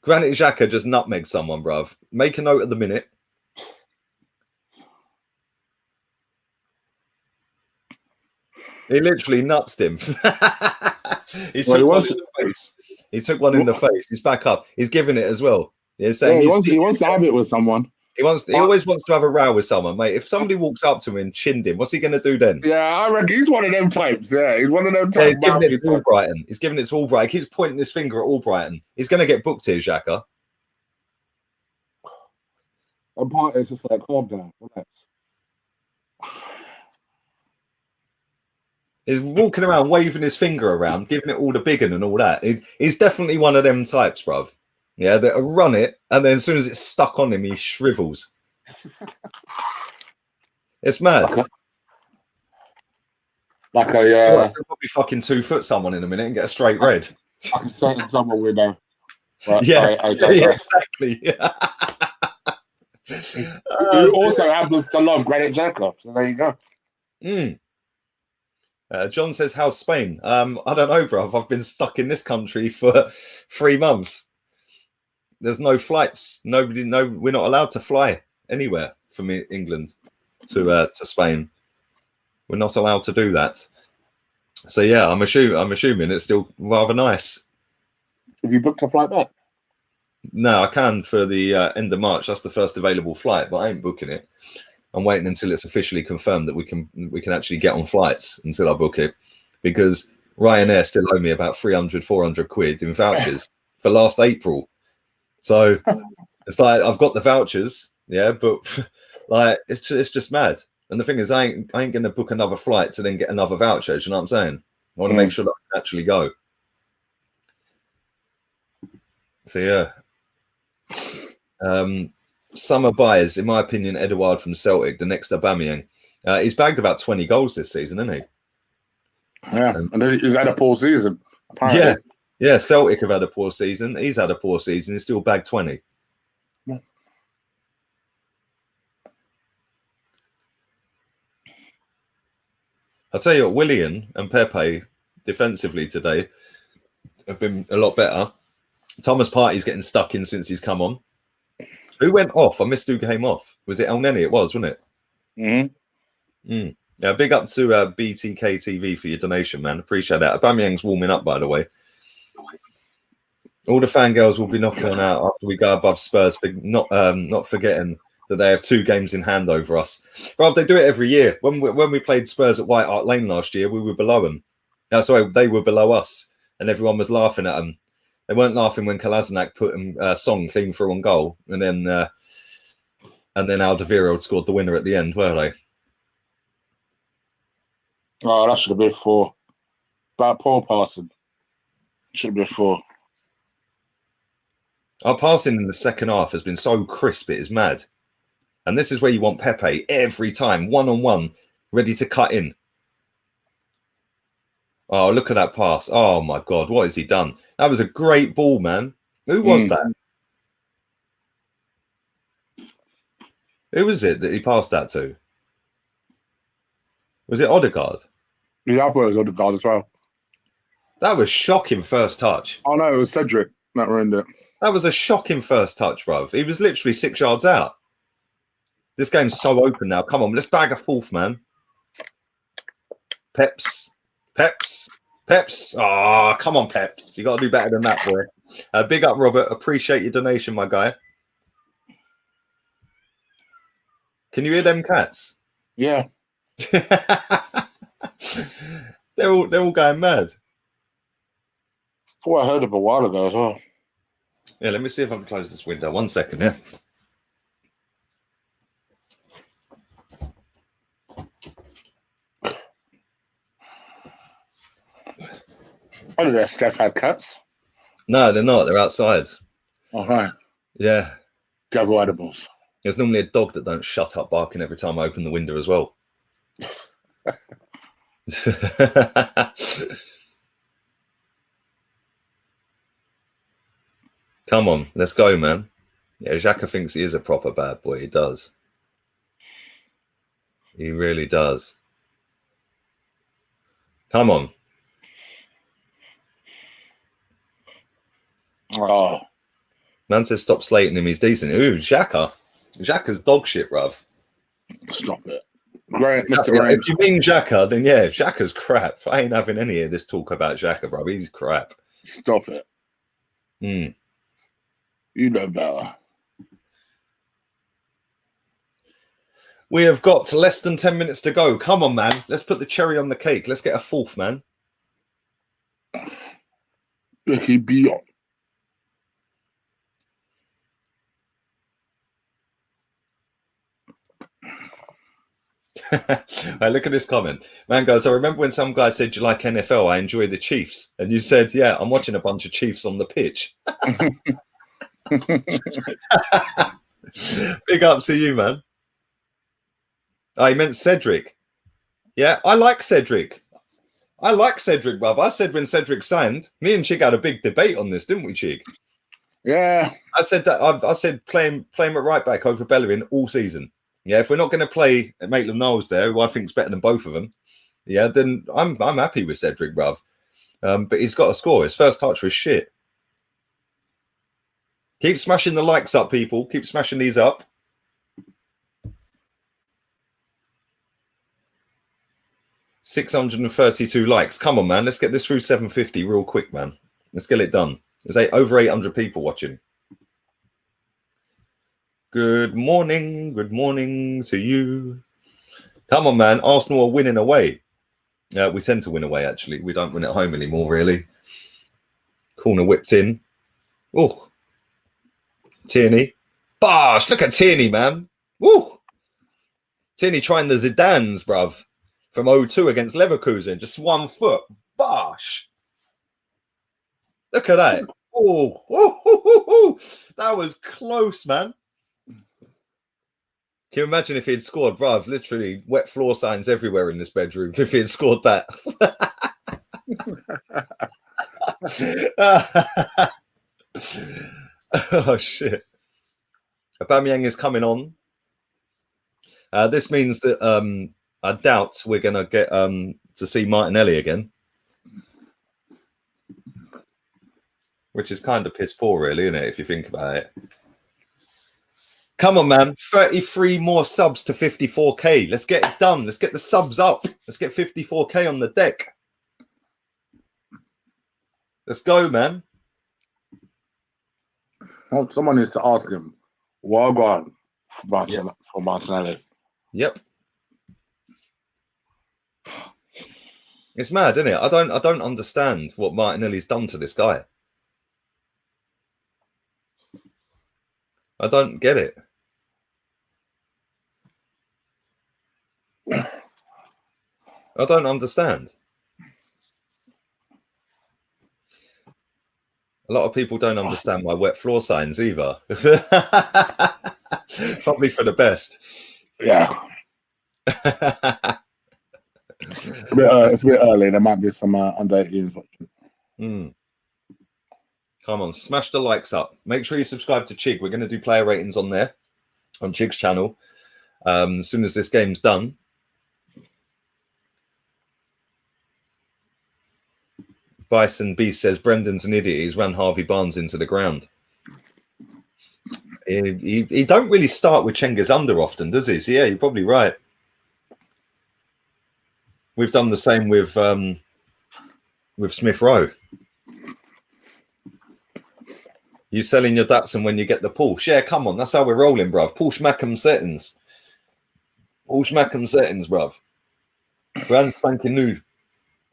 Granit Xhaka just nutmegged someone, bruv. Make a note of the minute. He literally nutsed him. He took one in the face. He took one in the face. He's back up. He's giving it as well. He's saying he wants to have it with someone. He always wants to have a row with someone, mate. If somebody walks up to him and chinned him, what's he going to do then? Yeah, I reckon he's one of them types. Yeah, he's one of them types. Yeah, he's giving it to Albrighton. He's giving it to Albrighton. He keeps pointing his finger at Albrighton. He's going to get booked here, Xhaka. And part is just like, calm down, relax. He's walking around waving his finger around, giving it all the big un and all that. He's definitely one of them types, bruv. Yeah, that run it, and then as soon as it's stuck on him, he shrivels. It's mad. Like He'll probably fucking 2 foot someone in a minute and get a straight red. Like a certain someone we know. But yeah, exactly. Who also happens to love Granit Xhaka, so there you go. John says, how's Spain? I don't know, bruv. I've been stuck in this country for 3 months. There's no flights. We're not allowed to fly anywhere from England to Spain. We're not allowed to do that. So yeah, I'm assuming it's still rather nice. Have you booked a flight back? No, I can for the end of March. That's the first available flight, but I ain't booking it. I'm waiting until it's officially confirmed that we can actually get on flights until I book it, because Ryanair still owe me about 300, 400 quid in vouchers for last April. So It's like I've got the vouchers, yeah, but like it's just mad. And the thing is, I ain't going to book another flight to then get another voucher. Do you know what I'm saying? I want to make sure that I can actually go. So yeah. Summer buys, in my opinion, Edouard from Celtic, the next Aubameyang. He's bagged about 20 goals this season, isn't he? Yeah, and he's had a poor season. Apparently. Yeah. Celtic have had a poor season. He's had a poor season. He's still bagged 20. Yeah. I'll tell you what, Willian and Pepe defensively today have been a lot better. Thomas Partey's getting stuck in since he's come on. Who went off? I missed who came off. Was it El Neni? It was, wasn't it? Mm-hmm. Yeah, big up to BTK TV for your donation, man. Appreciate that. Aubameyang's warming up, by the way. All the fangirls will be knocking on out after we go above Spurs, not forgetting that they have 2 games in hand over us. Bro, they do it every year. When we played Spurs at White Hart Lane last year, we were below them. Sorry, they were below us, and everyone was laughing at them. They weren't laughing when Kolasinac put Song clean through on goal, and then Alderweireld scored the winner at the end, were they? Oh, that should have been 4. Bad Paul passing. Should have been 4. Our passing in the second half has been so crisp, it is mad. And this is where you want Pepe every time, one-on-one, ready to cut in. Oh, look at that pass. Oh, my God, what has he done? That was a great ball, man. Who was that? Who was it that he passed that to? Was it Odegaard? Yeah, I thought it was Odegaard as well. That was shocking first touch. Oh, no, it was Cedric that ruined it. That was a shocking first touch, bruv. He was literally 6 yards out. This game's so open now. Come on, let's bag a 4th, man. Peps. Oh, come on, Peps. You got to do better than that, boy. Big up, Robert. Appreciate your donation, my guy. Can you hear them cats? Yeah. They're all going mad. Thought I heard of a while ago as well. Yeah, let me see if I can close this window. 1 second, yeah. I don't know, Steph had cats. No, they're not. They're outside. All right. Yeah. Devil edibles. There's normally a dog that don't shut up barking every time I open the window as well. Come on, let's go, man. Yeah, Xhaka thinks he is a proper bad boy. He does. He really does. Come on. Oh. Man says stop slating him. He's decent. Ooh, Xhaka. Xhaka's dog shit, bruv. Stop it. Great, Mr. Graham. If you mean Xhaka, then yeah, Xhaka's crap. I ain't having any of this talk about Xhaka, bruv. He's crap. Stop it. You know better. We have got less than 10 minutes to go. Come on, man. Let's put the cherry on the cake. Let's get a 4th, man. Becky Beyond. Right, look at this comment. Man goes, I remember when some guy said, you like NFL? I enjoy the Chiefs. And you said, yeah, I'm watching a bunch of Chiefs on the pitch. Big up to you, man. Oh, he meant Cedric. Yeah, I like Cedric. Bruv. I said when Cedric signed, me and Chig had a big debate on this, didn't we, Chig? Yeah. I said that. I said play him at right back over Bellerin all season. Yeah, if we're not going to play Maitland-Niles there, who I think is better than both of them, yeah, then I'm happy with Cedric, bruv. But he's got to score. His first touch was shit. Keep smashing the likes up, people. Keep smashing these up. $632 likes. Come on, man. Let's get this through 750 real quick, man. Let's get it done. There's over 800 people watching. Good morning to you. Come on, man. Arsenal are winning away. We tend to win away, actually. We don't win at home anymore, really. Corner whipped in. Oh, Tierney. Bosh! Look at Tierney, man. Woo! Tierney trying the Zidanes, bruv, from 0-2 against Leverkusen. Just 1 foot. Bosh! Look at that. Oh, that was close, man. Can you imagine if he had scored, bruv? Literally wet floor signs everywhere in this bedroom if he had scored that. Oh, shit. Aubameyang is coming on. This means that I doubt we're going to get to see Martinelli again. Which is kind of piss poor, really, isn't it, if you think about it? Come on, man. 33 more subs to 54k. Let's get it done. Let's get the subs up. Let's get 54k on the deck. Let's go, man. Someone needs to ask him, well gone for Martinelli. Yep. It's mad, isn't it? I don't understand what Martinelli's done to this guy. I don't get it. I don't understand. A lot of people don't understand my wet floor signs either. Probably for the best. Yeah. It's a bit early. There might be some under 18s watching. Come on, smash the likes up. Make sure you subscribe to Chig. We're going to do player ratings on there, on Chig's channel, as soon as this game's done. Bison Beast says Brendan's an idiot. He's ran Harvey Barnes into the ground. He don't really start with Chengiz under often, does he? So yeah, you're probably right. We've done the same with Smith Rowe. You selling your Datsun when you get the Porsche? Yeah, come on, that's how we're rolling, bruv. Porsche Macam settings. Porsche Macam settings, bruv. Brand spanking new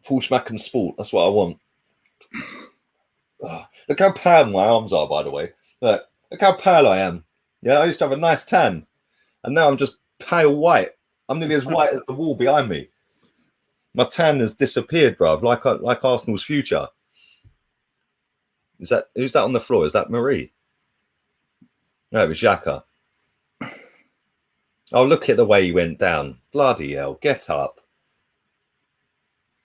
Porsche Macam Sport. That's what I want. Oh, look how pale my arms are, by the way. Look how pale I am. Yeah, I used to have a nice tan, and now I'm just pale white. I'm nearly as white as the wall behind me. My tan has disappeared, bruv, like Arsenal's future. Who's that on the floor? Is that Marie? No, it was Xhaka. Oh, look at the way he went down. Bloody hell. Get up.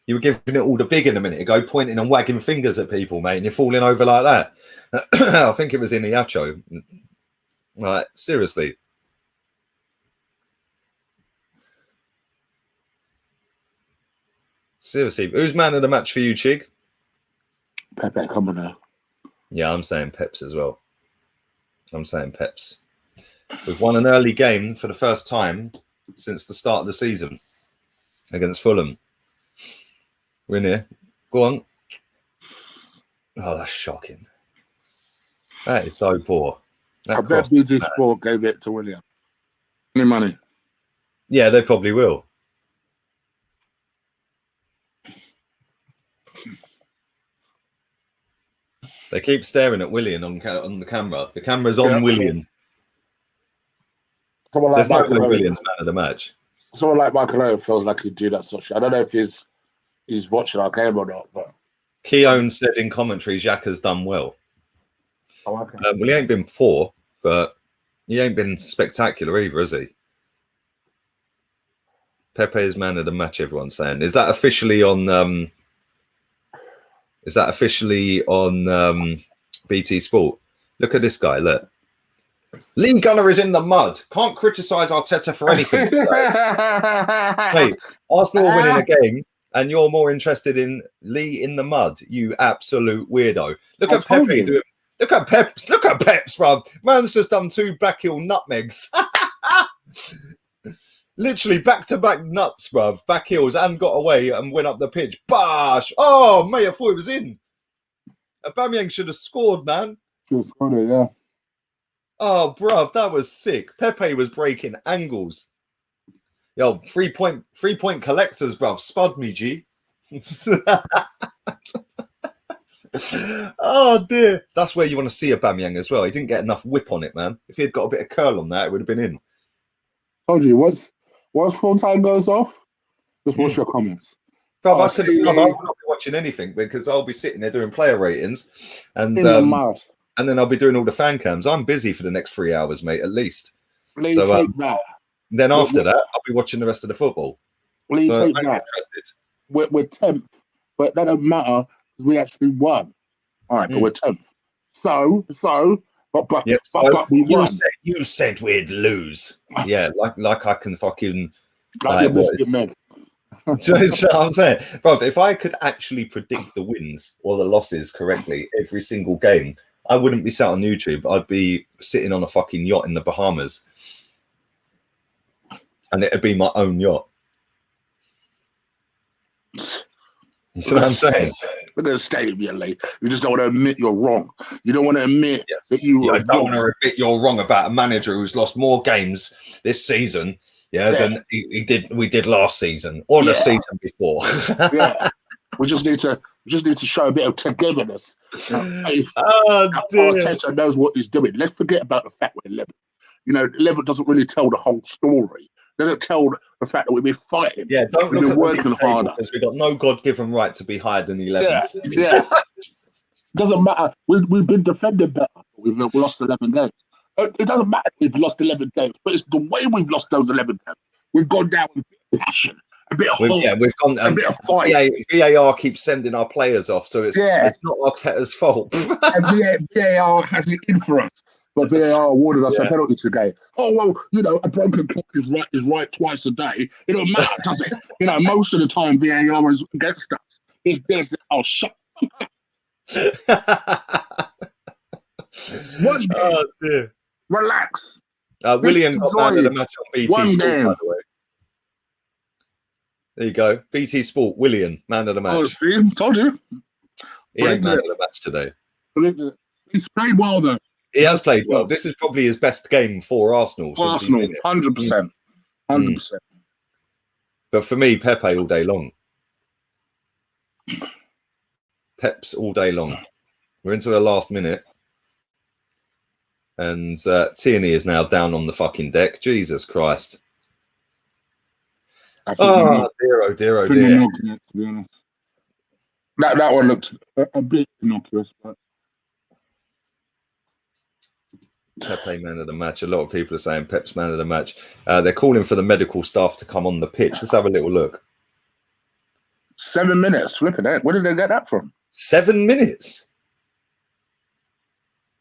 You were giving it all the big in a minute ago, pointing and wagging fingers at people, mate, and you're falling over like that. I think it was Iniacho. Right, seriously. Seriously. Who's man of the match for you, Chig? Pepe, come on now. Yeah, I'm saying Peps as well. I'm saying Peps. We've won an early game for the first time since the start of the season against Fulham. We're in here. Go on. Oh, that's shocking. That is so poor. I bet BT Sport gave it to William. Any money? Yeah, they probably will. They keep staring at Willian on the camera. The camera's on Willian. There's no way Willian's man of the match. Someone like Michael Owen feels like he'd do that sort of shit. I don't know if he's watching our game or not, but Keown said in commentary, Xhaka's done well. Oh, okay. Well, he ain't been poor, but he ain't been spectacular either, has he? Pepe is man of the match, everyone's saying. Is that officially on BT Sport? Look at this guy, look. Lee Gunner is in the mud. Can't criticise Arteta for anything. Hey, Arsenal are winning a game, and you're more interested in Lee in the mud, you absolute weirdo. Look at Pepe doing. Look at Peps. Look at Peps, bro. Man's just done 2 back heel nutmegs. Literally back-to-back nuts, bruv. Back heels and got away and went up the pitch. Bash! Oh, mate, I thought it was in. Aubameyang should have scored, man. Should have scored it, yeah. Oh, bruv, that was sick. Pepe was breaking angles. Yo, 3-point collectors, bruv. Spud me, G. Oh dear, that's where you want to see Aubameyang as well. He didn't get enough whip on it, man. If he had got a bit of curl on that, it would have been in. Told you, once full time goes off, just watch your comments. Bro, I couldn't. I will not be watching anything because I'll be sitting there doing player ratings, and then I'll be doing all the fan cams. I'm busy for the next 3 hours, mate, at least. So take that. Then after that, I'll be watching the rest of the football. Take that. We're 10th, but that don't matter because we actually won. All right, but we're 10th. But we won. You said we'd lose. Yeah, like I can fucking. Like Meg. Do you know what I'm saying? Bro, if I could actually predict the wins or the losses correctly every single game, I wouldn't be sat on YouTube. I'd be sitting on a fucking yacht in the Bahamas. And it'd be my own yacht. Do you know what I'm saying? Look at the state of your leg. You just don't want to admit you're wrong. You don't want to admit that you were don't want to admit you're wrong about a manager who's lost more games this season than we did last season or the season before. We just need to show a bit of togetherness. Arteta knows what he's doing. Let's forget about the fact we're 11th. You know, 11th doesn't really tell the whole story. They don't tell the fact that we've been fighting. Yeah, don't look at working harder because we've got no God-given right to be higher than 11th. Yeah. Doesn't matter. We've been defending better. We've lost 11 games. It doesn't matter if we've lost 11 games, but it's the way we've lost those 11 games. We've gone down with a bit of passion, a bit of hope, we've gone a bit of fight. VAR keeps sending our players off, so it's not Arteta's fault. And VAR has it in for us. But VAR awarded us a penalty today. Oh, well, you know, a broken clock is right twice a day. It don't matter, does it? You know, most of the time VAR is against us. It's this. Oh, shut up. One game. Oh, dear. Relax. William got man of the match on BT Sport, by the way. There you go. BT Sport, William, man of the match. Oh, see? Told you. He ain't man of the match today. He's played well, though. He has played well. This is probably his best game for Arsenal. 100%. 100%. But for me, Pepe all day long. Peps all day long. We're into the last minute. And Tierney is now down on the fucking deck. Jesus Christ. Oh, dear, dear. To be honest. That one looked a bit innocuous, but Pepe man of the match. A lot of people are saying Pep's man of the match. They're calling for the medical staff to come on the pitch. Let's have a little look. 7 minutes. Look at that. Where did they get that from? 7 minutes?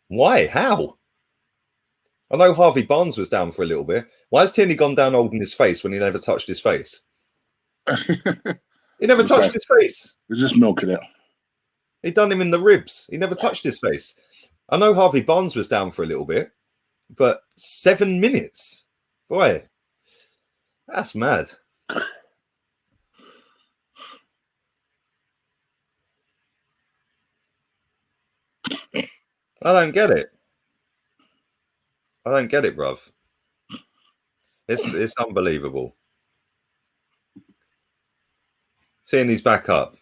Why? How? I know Harvey Barnes was down for a little bit. Why has Tierney gone down holding his face when he never touched his face? He never touched his face. He's just milking it. He done him in the ribs. He never touched his face. I know Harvey Barnes was down for a little bit, but 7 minutes? Boy, that's mad. I don't get it. I don't get it, bruv. It's unbelievable. Tierney's back up.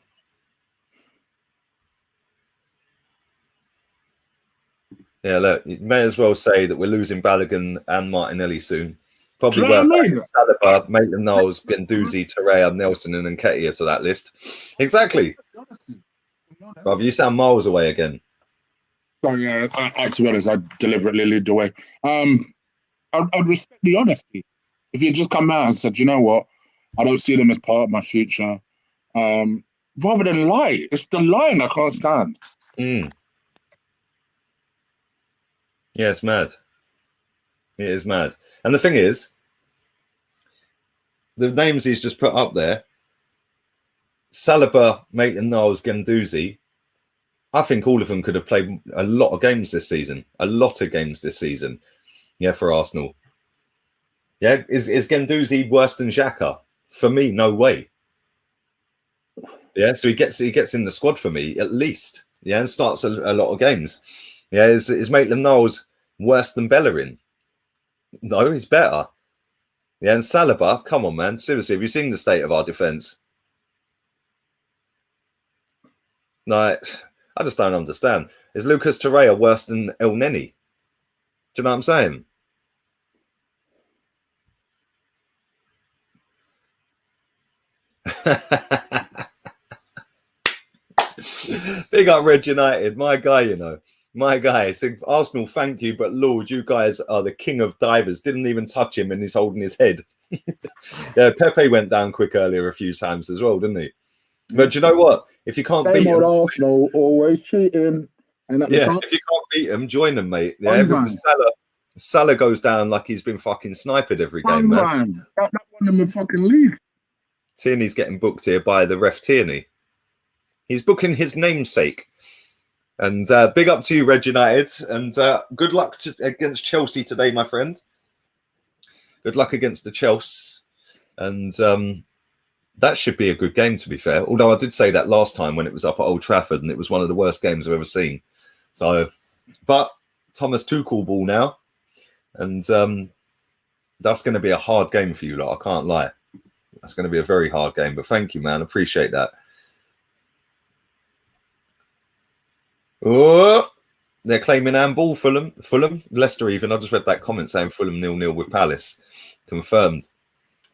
Yeah, look, you may as well say that we're losing Balogun and Martinelli soon. Probably worth Saliba, Maitland-Niles, Guendouzi, Torreira, Nelson, and Nketiah to that list. Exactly. Bruv, you sound miles away again. So yeah, to be honest, I deliberately lead the way. I'd respect the honesty. If you just come out and said, you know what, I don't see them as part of my future, rather than lie. It's the lying I can't stand. Yeah, it's mad. It is mad. And the thing is, the names he's just put up there, Saliba, Maitland-Niles, Guendouzi, I think all of them could have played a lot of games this season. A lot of games this season. Yeah, for Arsenal. Yeah, is Guendouzi worse than Xhaka? For me, no way. Yeah, so he gets in the squad for me, at least. Yeah, and starts a lot of games. Yeah, is Maitland-Niles worse than Bellerin? No, he's better. Yeah, and Saliba, come on, man. Seriously, have you seen the state of our defence? Like, I just don't understand. Is Lucas Torreira worse than El Neni? Do you know what I'm saying? Big up Red United, my guy, you know. My guy. So Arsenal, thank you, but Lord, you guys are the king of divers. Didn't even touch him and he's holding his head. Yeah, Pepe went down quick earlier a few times as well, didn't he? But do you know what? If you can't beat him, Arsenal always cheating. Yeah, if you can't beat them, join them, mate. Yeah, Salah goes down like he's been fucking sniped every game, man. That won them a fucking league. Tierney's getting booked here by the ref Tierney. He's booking his namesake. And big up to you, Red United. And good luck against Chelsea today, my friend. Good luck against the Chelsea. And that should be a good game, to be fair. Although I did say that last time when it was up at Old Trafford, and it was one of the worst games I've ever seen. So, but Thomas Tuchel ball now. And that's going to be a hard game for you lot. I can't lie. That's going to be a very hard game. But thank you, man. Appreciate that. Oh, they're claiming handball. Fulham, Leicester even. I just read that comment saying Fulham 0-0 with Palace. Confirmed.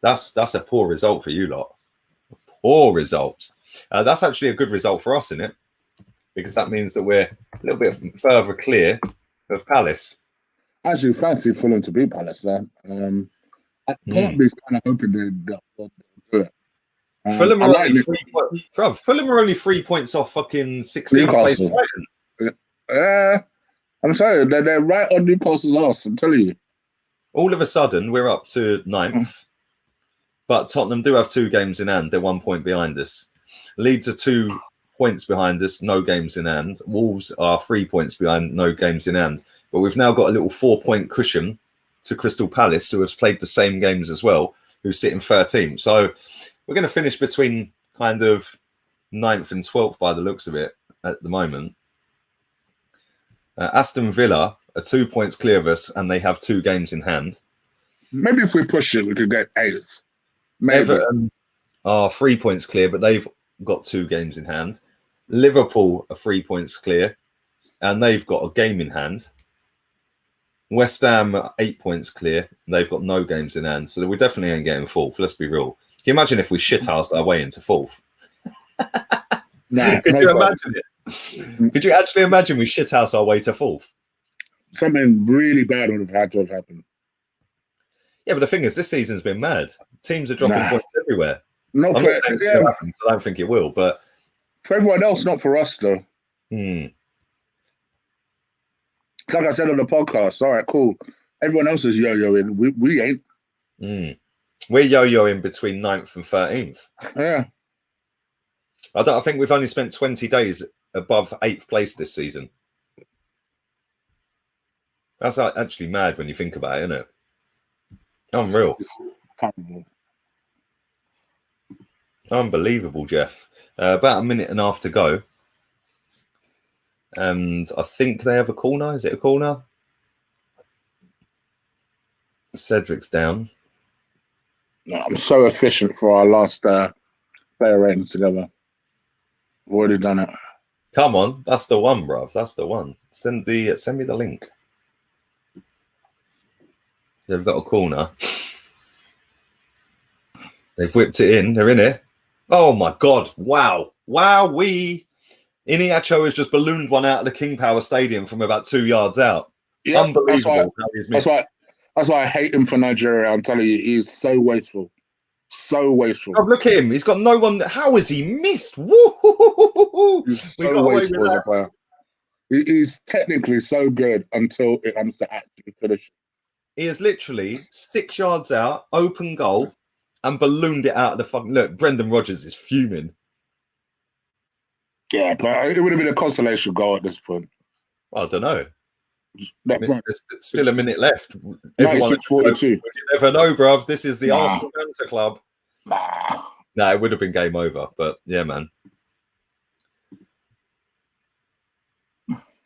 That's a poor result for you lot. Poor result. That's actually a good result for us, isn't it? Because that means that we're a little bit further clear of Palace. I actually fancy Fulham to beat Palace there. Part of me is kind of hoping they'll do it. Fulham are only 3 points. Fulham are only 3 points off fucking 16th place. I'm sorry, they're right on Newcastle's arse. I'm telling you. All of a sudden, we're up to 9th, but Tottenham do have 2 games in hand. They're 1 point behind us. Leeds are 2 points behind us, no games in hand. Wolves are 3 points behind, no games in hand. But we've now got a little 4-point cushion to Crystal Palace, who has played the same games as well, who sit in 13th. So we're going to finish between kind of 9th and 12th by the looks of it at the moment. Aston Villa are 2 points clear of us, and they have 2 games in hand. Maybe if we push it, we could get 8th. Maybe. Everton are 3 points clear, but they've got 2 games in hand. Liverpool are 3 points clear, and they've got a game in hand. West Ham are 8 points clear, and they've got no games in hand. So we definitely ain't getting 4th. Let's be real. Can you imagine if we shithoused our way into 4th? Could you imagine it? Could you actually imagine we shithouse our way to 4th? Something really bad would have had to have happened. Yeah, but the thing is, this season's been mad. Teams are dropping points everywhere. Not for happen, so I don't think it will, but for everyone else, not for us though. Like I said on the podcast, all right, cool. Everyone else is yo-yoing. We ain't. We're yo-yoing between 9th and 13th. Yeah. I think we've only spent 20 days above 8th place this season. That's actually mad when you think about it, isn't it? Unreal. Unbelievable, Jeff. About a minute and a half to go. And I think they have a corner. Is it a corner? Cedric's down. I'm so efficient for our last player ratings together. I've already done it. Come on, that's the one, bruv. That's the one. Send me the link. They've got a corner. They've whipped it in. They're in it. Oh my God! Wow! Wowee! Iniacho has just ballooned one out of the King Power Stadium from about 2 yards out. Yeah, unbelievable. That's why I hate him for Nigeria. I'm telling you, he's so wasteful. So wasteful. Oh, look at him. He's got no one. How has he missed? Woo! He's so wasteful as a player. He's technically so good until it comes to actually finish. He is literally 6 yards out, open goal, and ballooned it out of the fucking... Look, Brendan Rodgers is fuming. Yeah, but it would have been a consolation goal at this point. I don't know. There's still a minute left. 96-42. You never know, bruv. This is the Arsenal Banter Club. Nah, it would have been game over. But yeah, man.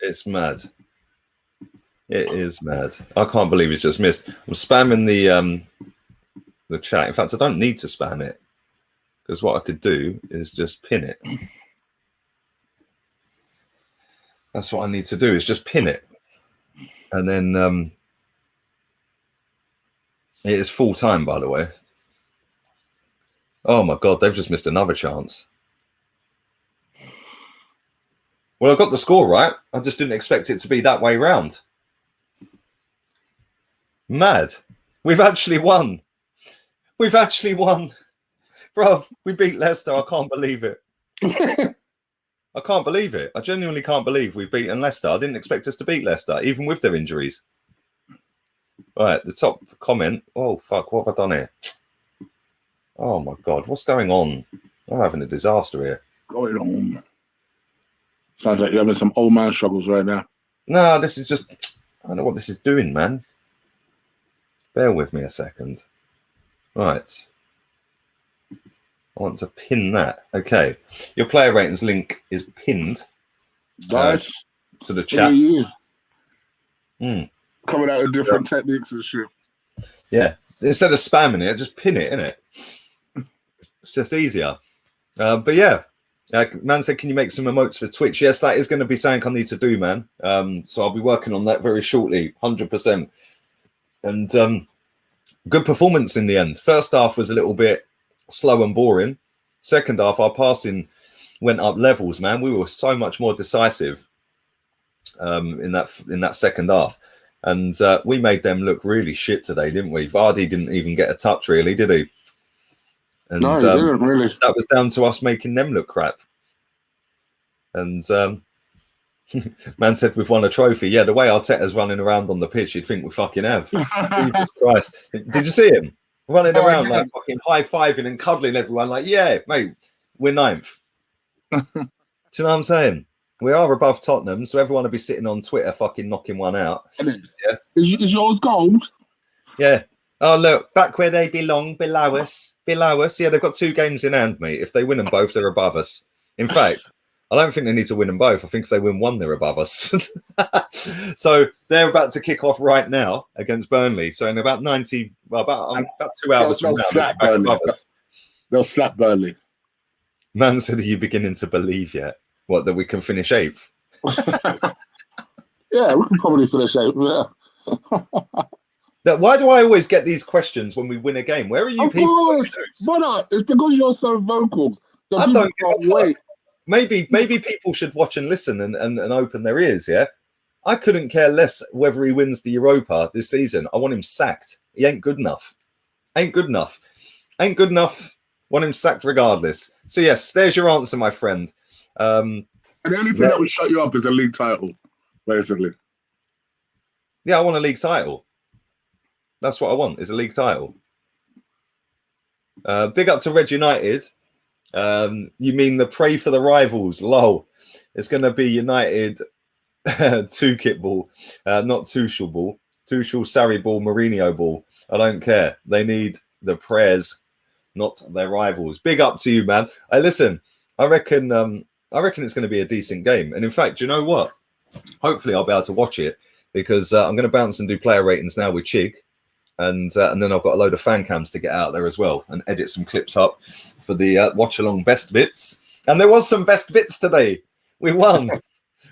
It's mad. It is mad. I can't believe it's just missed. I'm spamming the chat. In fact, I don't need to spam it. Because what I could do is just pin it. That's what I need to do, is just pin it. And then it is full time, by the way. Oh my God, they've just missed another chance. Well, I got the score right. I just didn't expect it to be that way round. Mad. We've actually won. We've actually won. Bruv, we beat Leicester. I can't believe it. I can't believe it. I genuinely can't believe we've beaten Leicester. I didn't expect us to beat Leicester, even with their injuries. All right, the top comment. Oh, fuck, what have I done here? Oh, my God, what's going on? I'm having a disaster here. Going on. Sounds like you're having some old man struggles right now. No, this is just... I don't know what this is doing, man. Bear with me a second. Right. I want to pin that. Okay. Your player ratings link is pinned. Nice. To the chat. Coming out with different techniques and shit. Yeah. Instead of spamming it, just pin it, innit? It's just easier. But yeah. Man said, can you make some emotes for Twitch? Yes, that is going to be something I need to do, man. So I'll be working on that very shortly, 100%. And good performance in the end. First half was a little bit slow and boring. Second half, our passing went up levels, man. We were so much more decisive in that second half. And we made them look really shit today, didn't we? Vardy didn't even get a touch, really, did he? And no, he didn't really. That was down to us making them look crap. And man said we've won a trophy. Yeah, the way Arteta's running around on the pitch, you'd think we fucking have. Jesus Christ. Did you see him? Running around like fucking high-fiving and cuddling everyone like, yeah, mate, we're 9th. Do you know what I'm saying? We are above Tottenham, so everyone will be sitting on Twitter fucking knocking one out. Yeah. Is yours gold? Yeah. Oh, look, back where they belong, below us. Below us. Yeah, they've got 2 games in hand, mate. If they win them both, they're above us. In fact, I don't think they need to win them both. I think if they win one, they're above us. So they're about to kick off right now against Burnley. So in about 90, well, about 2 hours from now, they'll slap Burnley. Man said, are you beginning to believe yet? What, that we can finish 8th? Yeah, we can probably finish 8th, yeah. Why do I always get these questions when we win a game? Where are you people? Course, brother, it's because you're so vocal. So I don't wait. Maybe people should watch and listen and open their ears, yeah? I couldn't care less whether he wins the Europa this season. I want him sacked. He ain't good enough. Ain't good enough. Ain't good enough. Want him sacked regardless. So yes, there's your answer, my friend. And the only thing that would shut you up is a league title, basically. Yeah, I want a league title. That's what I want, is a league title. Big up to Red United. You mean the pray for the rivals? Lol. It's going to be United 2-kit ball, not Tuchel ball. Tuchel, Sarri ball, Mourinho ball. I don't care. They need the prayers, not their rivals. Big up to you, man. Listen, I reckon it's going to be a decent game. And in fact, you know what? Hopefully I'll be able to watch it because I'm going to bounce and do player ratings now with Chig. And then I've got a load of fan cams to get out there as well and edit some clips up for the watch along best bits. And there was some best bits today. We won.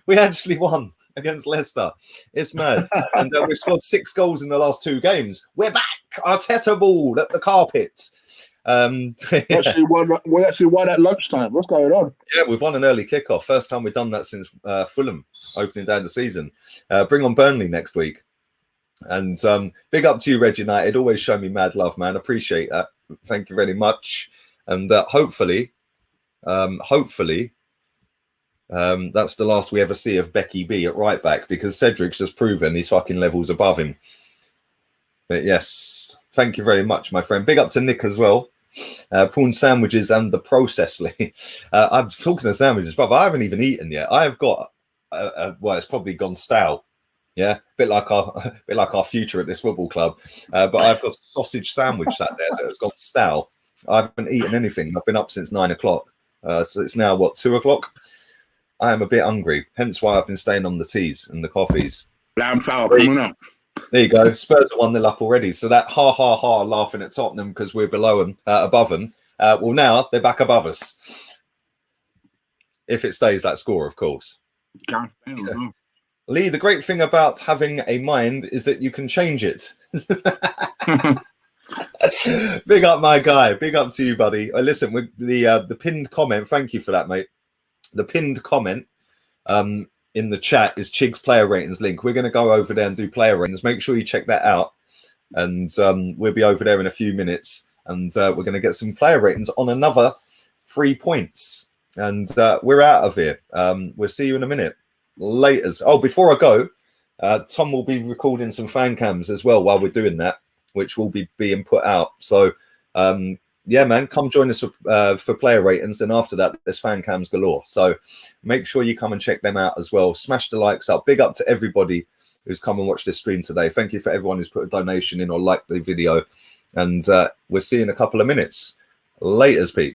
We actually won against Leicester. It's mad. And we've scored 6 goals in the last 2 games. We're back. Arteta ball at the carpet. We actually won at lunchtime. What's going on? Yeah, we've won an early kickoff. First time we've done that since Fulham opening down the season. Bring on Burnley next week. And big up to you, Red United. Always show me mad love, man. Appreciate that. Thank you very much. And hopefully, that's the last we ever see of Becky B at right back because Cedric's just proven he's fucking levels above him. But yes, thank you very much, my friend. Big up to Nick as well. Prawn sandwiches and the processly. I'm talking of sandwiches, but I haven't even eaten yet. I have got, well, it's probably gone stale. Yeah, bit like our future at this football club. But I've got a sausage sandwich sat there that has gone stale. I haven't eaten anything. I've been up since 9 o'clock. So it's now, what, 2 o'clock? I am a bit hungry. Hence why I've been staying on the teas and the coffees. Lamb foul coming up. There you go. Spurs are 1-0 up already. So that ha laughing at Tottenham because we're below them, above them. Well, now they're back above us. If it stays that score, of course. Gareth Bale as well. Lee, the great thing about having a mind is that you can change it. Big up, my guy. Big up to you, buddy. Listen, with the pinned comment, thank you for that, mate. The pinned comment in the chat is Chig's player ratings link. We're going to go over there and do player ratings. Make sure you check that out. And we'll be over there in a few minutes. And we're going to get some player ratings on another 3 points. And we're out of here. We'll see you in a minute. Laters. Oh, before I go, Tom will be recording some fan cams as well while we're doing that, which will be being put out. So, yeah, man, come join us for player ratings. Then after that, there's fan cams galore. So make sure you come and check them out as well. Smash the likes up. Big up to everybody who's come and watched this stream today. Thank you for everyone who's put a donation in or liked the video. And we'll see you in a couple of minutes. Laters, Pete.